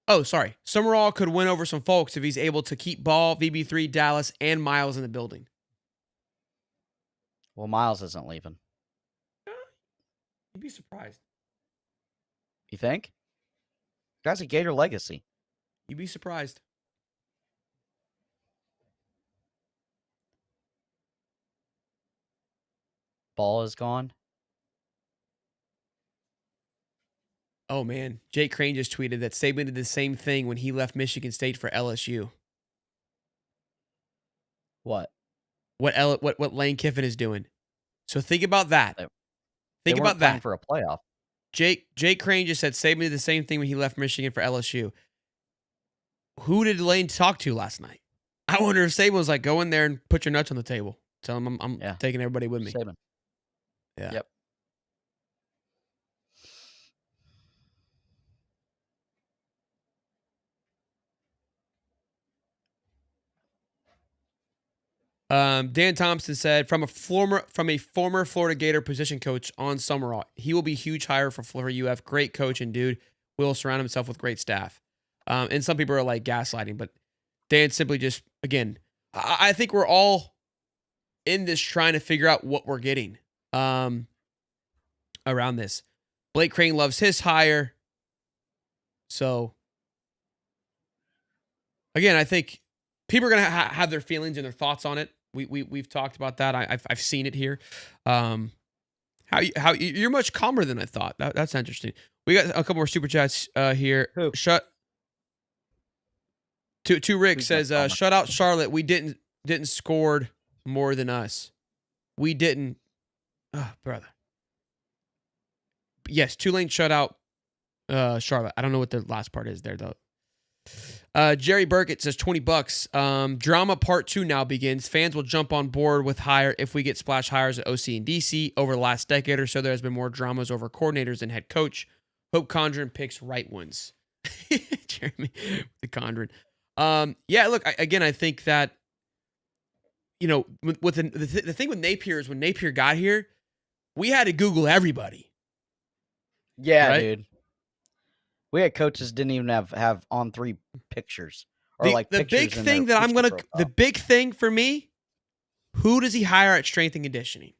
Oh, sorry. Sumrall could win over some folks if he's able to keep Ball, VB3, Dallas, and Miles in the building. Well, Miles isn't leaving. be surprised. You think? Guy's a Gator legacy. You'd be surprised. Ball is gone. Oh, man. Jake Crane just tweeted that Saban did the same thing when he left Michigan State for LSU. What? What Lane Kiffin is doing. So think about that. Think about that. For a playoff. Jake Crane just said Saban did the same thing when he left Michigan for LSU. Who did Lane talk to last night? I wonder if Saban was like, go in there and put your nuts on the table. Tell him I'm taking everybody with me. Saban. Yeah. Yep. Dan Thompson said from a former Florida Gator position coach on Sumrall, he will be a huge hire for Florida UF. Great coach and dude will surround himself with great staff. And some people are like gaslighting, but Dan simply just, again, I think we're all in this trying to figure out what we're getting around this. Blake Crane loves his hire. So, again, I think people are going to have their feelings and their thoughts on it. We've talked about that. I've seen it here. How you're much calmer than I thought. That's interesting. We got a couple more super chats here. Who? To Rick says, shut out Charlotte. We didn't scored more than us. We didn't. Oh, brother. Yes, Tulane shut out Charlotte. I don't know what the last part is there, though. Jerry Burkett says $20. Drama part 2 now begins. Fans will jump on board with hire if we get splash hires at OC and DC. Over the last decade or so, there has been more dramas over coordinators and head coach. Hope Condren picks right ones. Jeremy, the Condren. Yeah, look, I think that, you know, with the thing with Napier is when Napier got here, we had to Google everybody. Yeah, right? dude. We had coaches didn't even have on 3 pictures. Or The big thing that I'm gonna the big thing for me, who does he hire at strength and conditioning?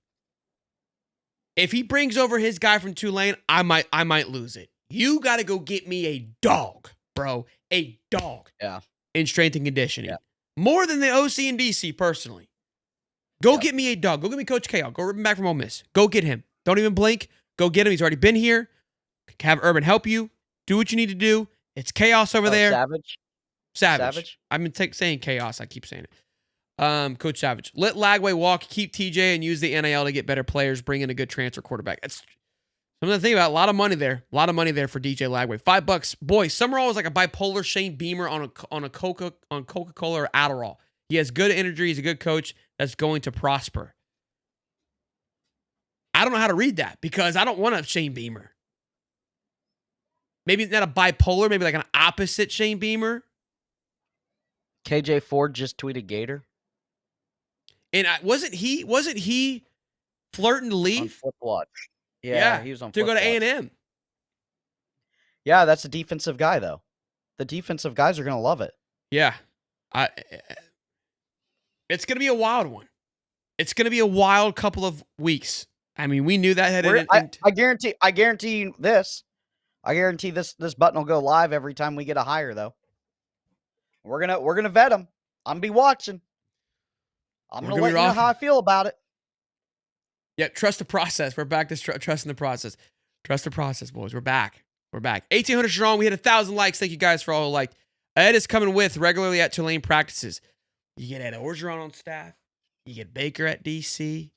If he brings over his guy from Tulane, I might lose it. You got to go get me a dog, bro, a dog. Yeah. In strength and conditioning, Yeah. more than the OC and DC personally. Go get me a dog. Go get me Coach K. Go rip him back from Ole Miss. Go get him. Don't even blink. Go get him. He's already been here. Have Urban help you. Do what you need to do. It's chaos over there. Savage. I've been saying chaos. I keep saying it. Coach Savage. Let Lagway walk, keep TJ, and use the NIL to get better players. Bring in a good transfer quarterback. That's something to think about. A lot of money there. A lot of money there for DJ Lagway. $5. Boy, Sumrall is like a bipolar Shane Beamer on Coca-Cola or Adderall. He has good energy. He's a good coach that's going to prosper. I don't know how to read that because I don't want a Shane Beamer. Maybe not a bipolar, maybe like an opposite Shane Beamer. KJ Ford just tweeted Gator. And wasn't he flirting to leave? On Flip Watch. Yeah, he was on to Flip go to Watch. A&M. Yeah, that's a defensive guy, though. The defensive guys are going to love it. Yeah. It's going to be a wild one. It's going to be a wild couple of weeks. I mean, we knew that headed into... I guarantee you this. I guarantee this button will go live every time we get a hire, though. We're gonna vet them. I'm gonna be watching. I'm gonna let you know how I feel about it. Yeah, trust the process. We're back to trusting the process. Trust the process, boys. We're back. 1,800 strong. We had 1,000 likes. Thank you guys for all who liked. Ed is coming with regularly at Tulane practices. You get Ed Orgeron on staff. You get Baker at DC.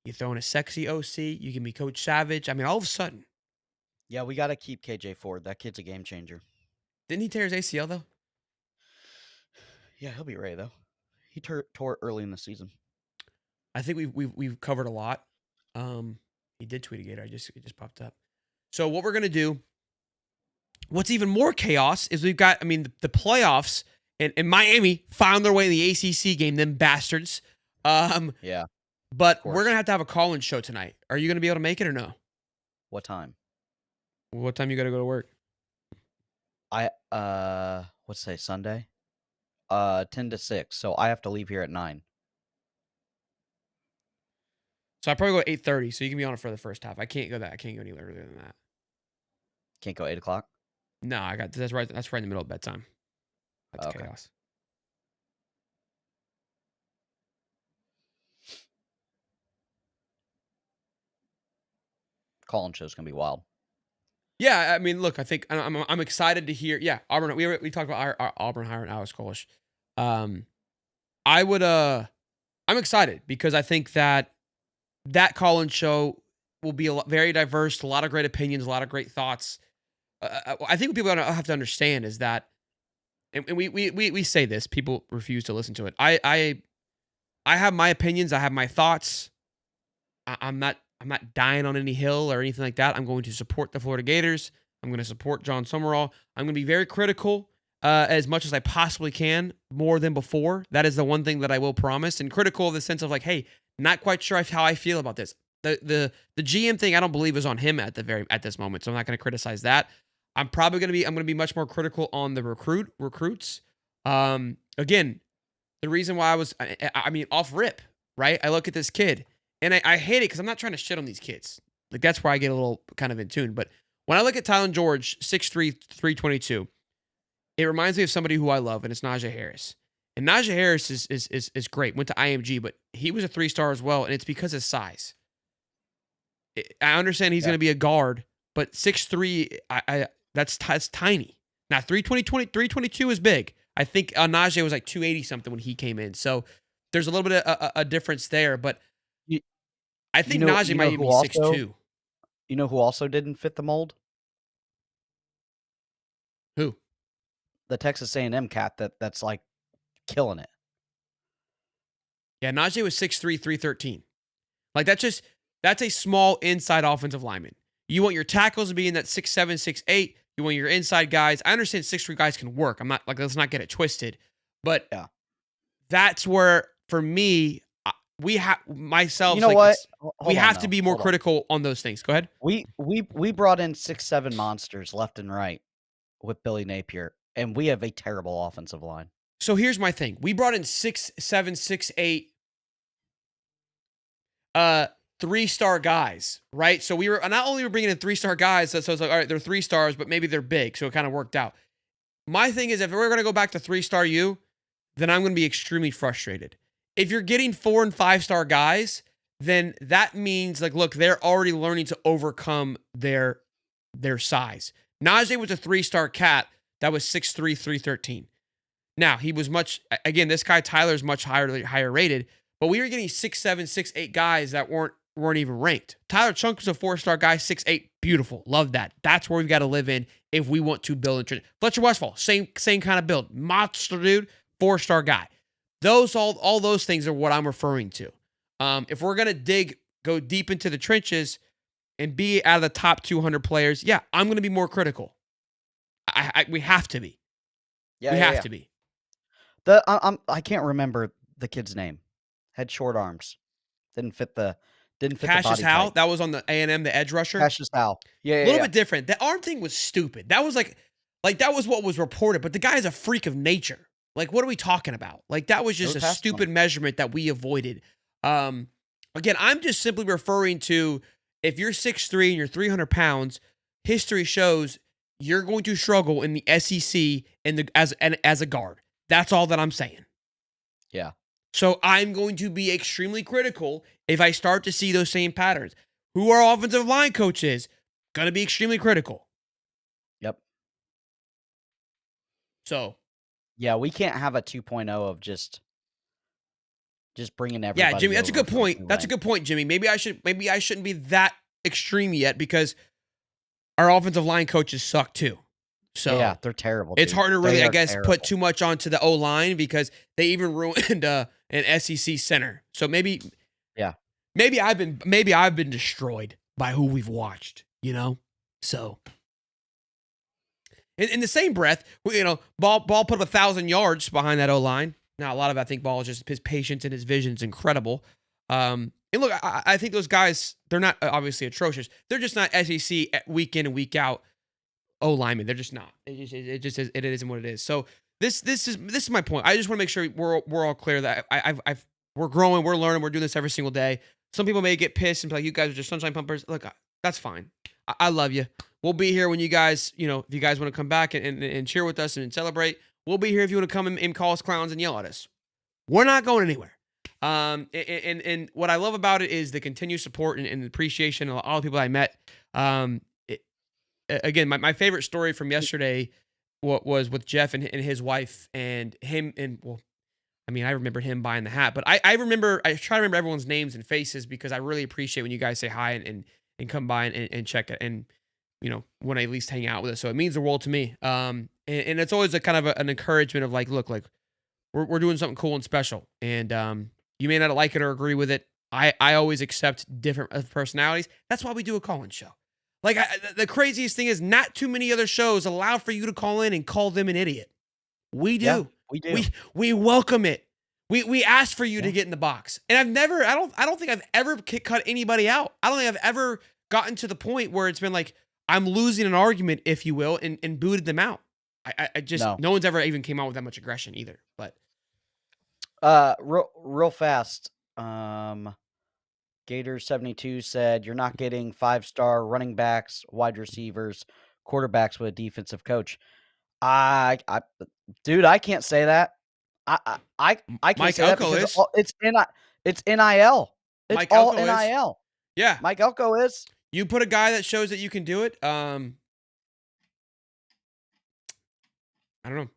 You throw in a sexy OC. You give me Coach Savage. I mean, all of a sudden. Yeah, we got to keep KJ Ford. That kid's a game changer. Didn't he tear his ACL, though? Yeah, he'll be ready, though. He tore it early in the season. I think we've covered a lot. He did tweet a Gator. It just popped up. So what we're going to do, what's even more chaos is we've got, the playoffs and Miami found their way in the ACC game, them bastards. Yeah. But we're going to have a call-in show tonight. Are you going to be able to make it or no? What time? What time you got to go to work? What's today, Sunday? 10 to 6. So I have to leave here at 9. So I probably go 8:30. So you can be on it for the first half. I can't go that. I can't go any earlier than that. Can't go 8 o'clock? No, I got that's right. That's right in the middle of bedtime. That's Okay. chaos. Call-in show's going to be wild. Yeah, I mean, look, I think I'm excited to hear. Yeah, Auburn. We talked about our Auburn hiring Alex Kolish. I would I'm excited because I think that call-in show will be very diverse, a lot of great opinions, a lot of great thoughts. I think what people have to understand is that, and we say this, people refuse to listen to it. I have my opinions, I have my thoughts. I'm not dying on any hill or anything like that. I'm going to support the Florida Gators. I'm going to support JON Sumrall. I'm going to be very critical as much as I possibly can, more than before. That is the one thing that I will promise. And critical in the sense of like, hey, not quite sure how I feel about this. The GM thing, I don't believe is on him at this moment, so I'm not going to criticize that. I'm going to be much more critical on the recruits. Again, the reason why I mean, off rip, right? I look at this kid and I hate it because I'm not trying to shit on these kids. Like that's where I get a little kind of in tune. But when I look at Tylan George, 6'3", 322, it reminds me of somebody who I love, and it's Najee Harris. And Najee Harris is great. Went to IMG, but he was a 3-star as well, and it's because of size. I understand he's going to be a guard, but 6'3", that's tiny. Now 322 is big. I think Najee was like 280 something when he came in, so there's a little bit of a difference there. But I think Najee might even be 6'2". You know who also didn't fit the mold? Who? The Texas A&M cat that's like killing it. Yeah, Najee was 6'3", 313. Like that's a small inside offensive lineman. You want your tackles to be in that 6'7", 6'8". You want your inside guys. I understand 6'3" guys can work. I'm not like, let's not get it twisted. But yeah, that's where for me, we have myself. You know what? We have to be more critical on those things. Go ahead. We brought in 6'7" monsters left and right with Billy Napier, and we have a terrible offensive line. So here's my thing. We brought in 6'7", 6'8", 3-star guys, right? So we were not only bringing in 3-star guys, so it's like, all right, they're 3 stars, but maybe they're big, so it kind of worked out. My thing is, if we're going to go back to 3-star U, then I'm going to be extremely frustrated. If you're getting 4 and 5-star guys, then that means, like, look, they're already learning to overcome their size. Najee was a 3-star cat that was 6'3", 313. Now, he was again, this guy Tyler's much higher rated, but we were getting 6'7", 6'8" guys that weren't even ranked. Tyler Chunk was a 4-star guy, 6'8", beautiful. Love that. That's where we've got to live in if we want to build a Fletcher Westphal, same kind of build. Monster dude, 4-star guy. All those things are what I'm referring to. If we're going to go deep into the trenches and be out of the top 200 players, yeah, I'm going to be more critical. We have to be. Yeah, we have to be. I can't remember the kid's name. Had short arms. Didn't fit the Cassius body Howe, type. that was on the A&M, the edge rusher. Cassius Howe. Yeah, a little bit different. The arm thing was stupid. That was like that was what was reported, but the guy is a freak of nature. Like, what are we talking about? Like, that was just a stupid measurement that we avoided. Again, I'm just simply referring to, if you're 6'3" and you're 300 pounds, history shows you're going to struggle in the SEC as a guard. That's all that I'm saying. Yeah. So I'm going to be extremely critical if I start to see those same patterns. Who our offensive line coach is, going to be extremely critical. Yep. So. Yeah, we can't have a 2.0 of just bringing everybody. Yeah, Jimmy, that's a good point. That's a good point, Jimmy. Maybe I shouldn't be that extreme yet because our offensive line coaches suck too. So yeah, they're terrible. It's hard to really, I guess, put too much onto the O-line because they even ruined an SEC center. So maybe I've been destroyed by who we've watched, you know? So in the same breath, you know, Ball put up 1,000 yards behind that O-line. Now, a lot of it, I think Ball is just his patience and his vision is incredible. And look, I think those guys, they're not obviously atrocious. They're just not SEC week in and week out O-linemen. They're just not. It isn't what it is. So this is my point. I just want to make sure we're all clear that we're growing, we're learning, we're doing this every single day. some people may get pissed and be like, you guys are just sunshine pumpers. Look, that's fine. I love you. We'll be here when you guys, you know, if you guys want to come back and cheer with us and celebrate, we'll be here if you want to come and call us clowns and yell at us. We're not going anywhere. And what I love about it is the continued support and appreciation of all the people I met. Again, my favorite story from yesterday was with Jeff and his wife and him. And well, I mean, I remember him buying the hat, but I try to remember everyone's names and faces because I really appreciate when you guys say hi and come by and check it. And, you know, when I at least hang out with us. So it means the world to me. And it's always a kind of an encouragement of like, look, like we're doing something cool and special. And, you may not like it or agree with it. I always accept different personalities. That's why we do a call-in show. Like the craziest thing is not too many other shows allow for you to call in and call them an idiot. We do. Yeah, we do. We welcome it. We ask for you to get in the box. And I don't think I've ever cut anybody out. I don't think I've ever gotten to the point where it's been like I'm losing an argument, if you will, and booted them out. I just no one's ever even came out with that much aggression either. But real fast. Gator 72 said you're not getting 5-star running backs, wide receivers, quarterbacks with a defensive coach. Dude, I can't say that. I can't Mike say that Elko because is. it's NIL. It's Mike all Elko NIL. Is. Yeah, Mike Elko is. You put a guy that shows that you can do it. I don't know.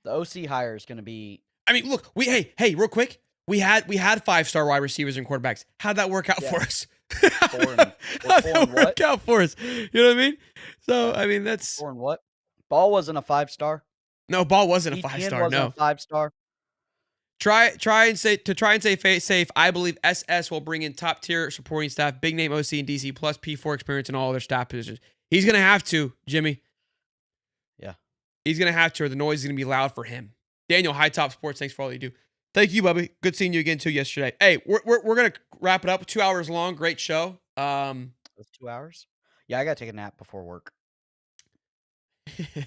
The OC hire is going to be. I mean, look, hey, real quick. We had 5-star wide receivers and quarterbacks. How'd that work out for us? How'd that work out for us? You know what I mean? So, I mean, that's. Four and what? Ball wasn't a 5-star. No, Ball wasn't a 5-star. No, a 5-star. Try and say safe. I believe SS will bring in top tier supporting staff, big name OC and DC plus P4 experience in all other staff positions. He's gonna have to, Jimmy. Yeah, he's gonna have to, or the noise is gonna be loud for him. Daniel, High Top Sports. Thanks for all you do. Thank you, Bubby. Good seeing you again too yesterday. Hey, we're gonna wrap it up. 2 hours long. Great show. It's 2 hours. Yeah, I gotta take a nap before work.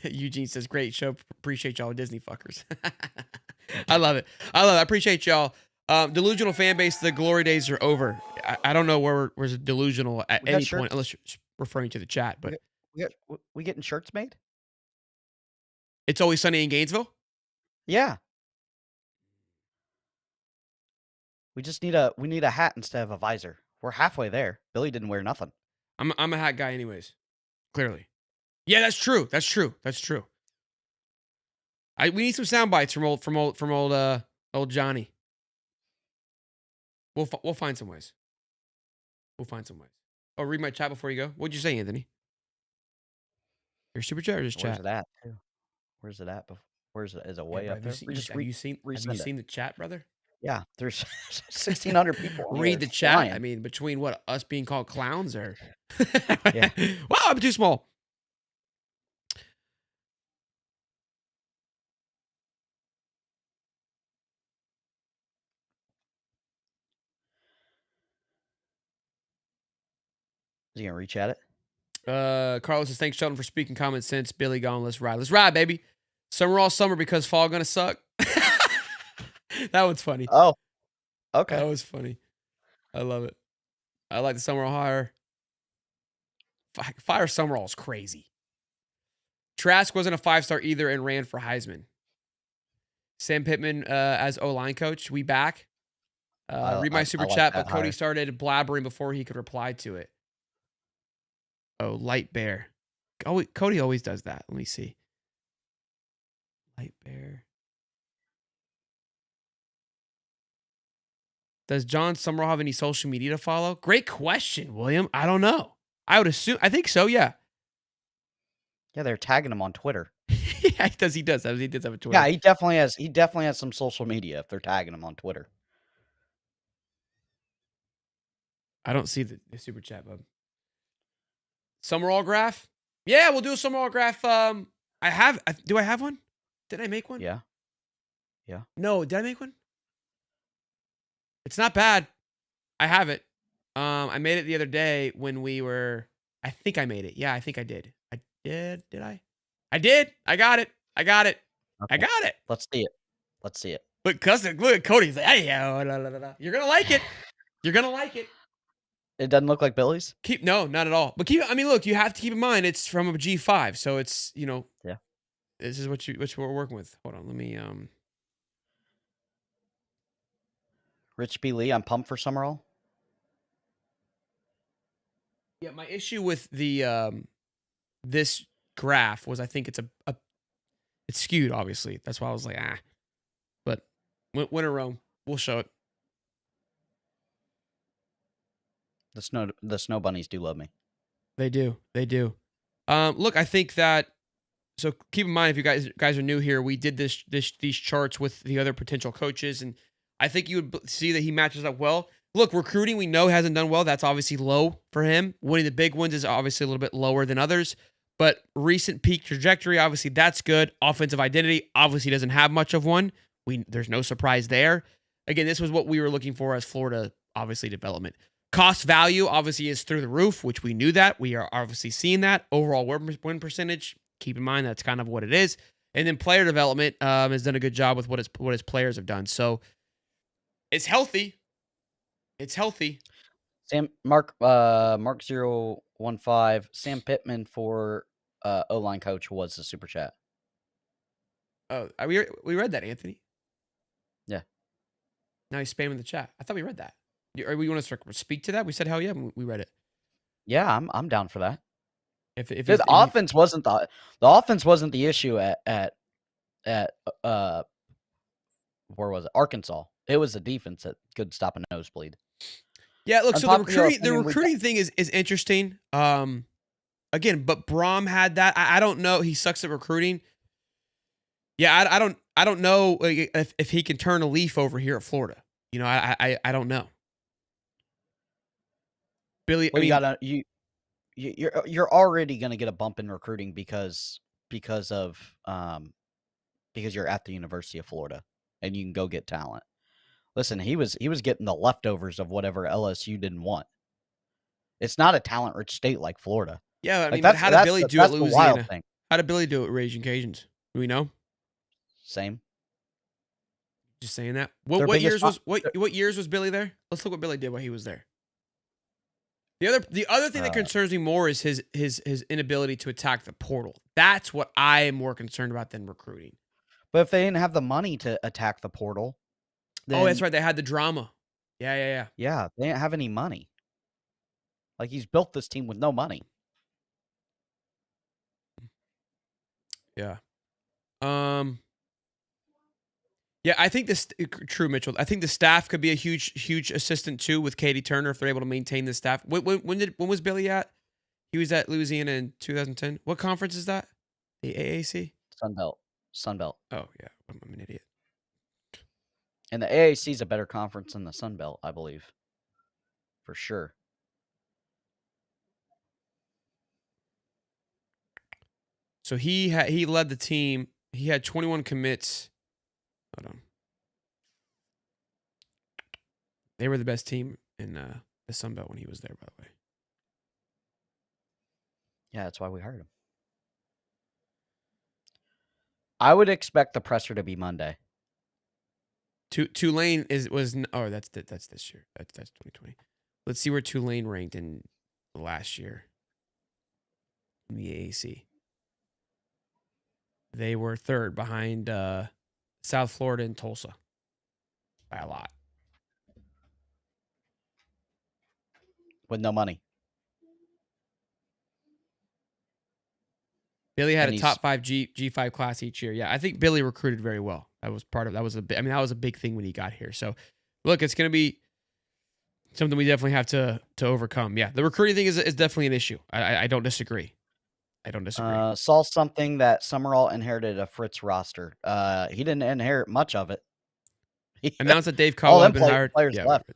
Eugene says, great show. Appreciate y'all Disney fuckers. I love it. I appreciate y'all. Delusional fan base, the glory days are over. I don't know where we're delusional at any point, unless you're referring to the chat. But we getting shirts made? It's Always Sunny in Gainesville? Yeah. We just need a hat instead of a visor. We're halfway there. Billy didn't wear nothing. I'm a hat guy anyways. Clearly. Yeah, that's true. We need some sound bites from old Johnny. We'll find some ways. Oh, read my chat before you go. What'd you say, Anthony? Your super chat or just chat? Where's it at? Where's it? Is it way up there? Have you seen the chat, brother? Yeah, there's 1,600 people. Read the chat. Flying. I mean, between what us being called clowns or yeah. Wow, I'm too small. Is he gonna reach at it? Carlos says, thanks, Sheldon, for speaking common sense. Billy gone. Let's ride, baby. Sumrall summer because fall gonna suck. That one's funny. Oh, okay. That was funny. I love it. I like the Sumrall hire. Fire Sumrall is crazy. Trask wasn't a 5-star either and ran for Heisman. Sam Pittman as O-line coach. We back. Read my super chat, but Cody started blabbering before he could reply to it. Oh, Light Bear. Oh, Cody always does that. Let me see. Light Bear. Does John Sumrall have any social media to follow? Great question, William. I don't know. I would assume. I think so, yeah. Yeah, they're tagging him on Twitter. Yeah, he does. He does have a Twitter. Yeah, he definitely has. He definitely has some social media if they're tagging him on Twitter. I don't see the super chat, bub. Sumrall graph? Yeah, we'll do a Sumrall graph. Do I have one? Did I make one? Yeah. Yeah. No, did I make one? It's not bad. I have it. I made it the other day when we were. I think I made it. Yeah, I think I did. I did. Did I? I did. I got it. Okay. I got it. Let's see it. Look, look at Cody's like, hey, la, la, la, la. You're gonna like it. You're gonna like it. It doesn't look like Billy's. No, not at all. But I mean, look, you have to keep in mind it's from a G5, so it's Yeah. This is what we're working with. Hold on, let me Rich B. Lee, I'm pumped for Sumrall. Yeah, my issue with the this graph was I think it's it's skewed, obviously. That's why I was like, But win in Rome. We'll show it. The snow bunnies do love me. They do. They do. Look, I think that. So keep in mind, if you guys are new here, we did these charts with the other potential coaches, and I think you would see that he matches up well. Look, recruiting we know hasn't done well. That's obviously low for him. Winning the big ones is obviously a little bit lower than others, but recent peak trajectory, obviously that's good. Offensive identity, obviously doesn't have much of one. There's no surprise there. Again, this was what we were looking for as Florida, obviously, development. Cost value, obviously, is through the roof, which we knew that. We are obviously seeing that. Overall win percentage, keep in mind that's kind of what it is. And then player development has done a good job with what his players have done. So it's healthy. It's healthy. Mark 015, Sam Pittman for O-line coach was the super chat. Oh, we read that, Anthony. Yeah. Now he's spamming the chat. I thought we read that. We want to speak to that? We said hell yeah, we read it. Yeah, I'm down for that. If the offense wasn't the issue at where was it? Arkansas. It was the defense that could stop a nosebleed. Yeah, look, so the recruiting thing is interesting. Again, but Brom had that. I don't know. He sucks at recruiting. Yeah, I don't know if he can turn a leaf over here at Florida. I don't know. Billy, well, you're already gonna get a bump in recruiting because you're at the University of Florida and you can go get talent. Listen, he was getting the leftovers of whatever LSU didn't want. It's not a talent-rich state like Florida. Yeah, I mean, how did Billy do it at Louisiana? How did Billy do it at Raging Cajuns? Do we know? Same. Just saying that. What years was Billy there? Let's look what Billy did while he was there. The other thing that concerns me more is his inability to attack the portal. That's what I am more concerned about than recruiting. But if they didn't have the money to attack the portal, then, that's right. They had the drama. Yeah. Yeah, they didn't have any money. Like, he's built this team with no money. Yeah. Yeah, I think this true, Mitchell. I think the staff could be a huge assistant too with Katie Turner if they're able to maintain the staff. When was Billy at? He was at Louisiana in 2010. What conference is that? The AAC? Sun Belt. Oh yeah, I'm an idiot. And the AAC is a better conference than the Sun Belt, I believe, for sure. So he led the team. He had 21 commits. Hold on. They were the best team in the Sun Belt when he was there, by the way. Yeah, that's why we hired him. I would expect the presser to be Monday. Tulane that's this year. That's 2020. Let's see where Tulane ranked in last year in the AAC. They were third behind South Florida and Tulsa by a lot. With no money. Billy had a top 5 G5 class each year. Yeah, I think Billy recruited very well. That was a big thing when he got here. So, look, it's going to be something we definitely have to overcome. Yeah, the recruiting thing is definitely an issue. I don't disagree. Saw something that Sumrall inherited a Fritz roster. He didn't inherit much of it. Announced that Dave Caldwell had been hired. Players left.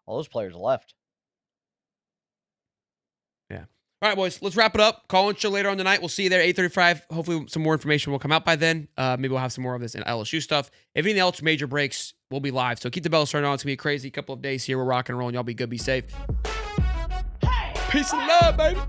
All those players left. Yeah. All right, boys. Let's wrap it up. Call-in show later on tonight. We'll see you there, 8:35. Hopefully, some more information will come out by then. Maybe we'll have some more of this in LSU stuff. If anything else, major breaks, we'll be live. So keep the bells turned on. It's going to be a crazy couple of days here. We're rocking and rolling. Y'all be good. Be safe. Peace and love, baby.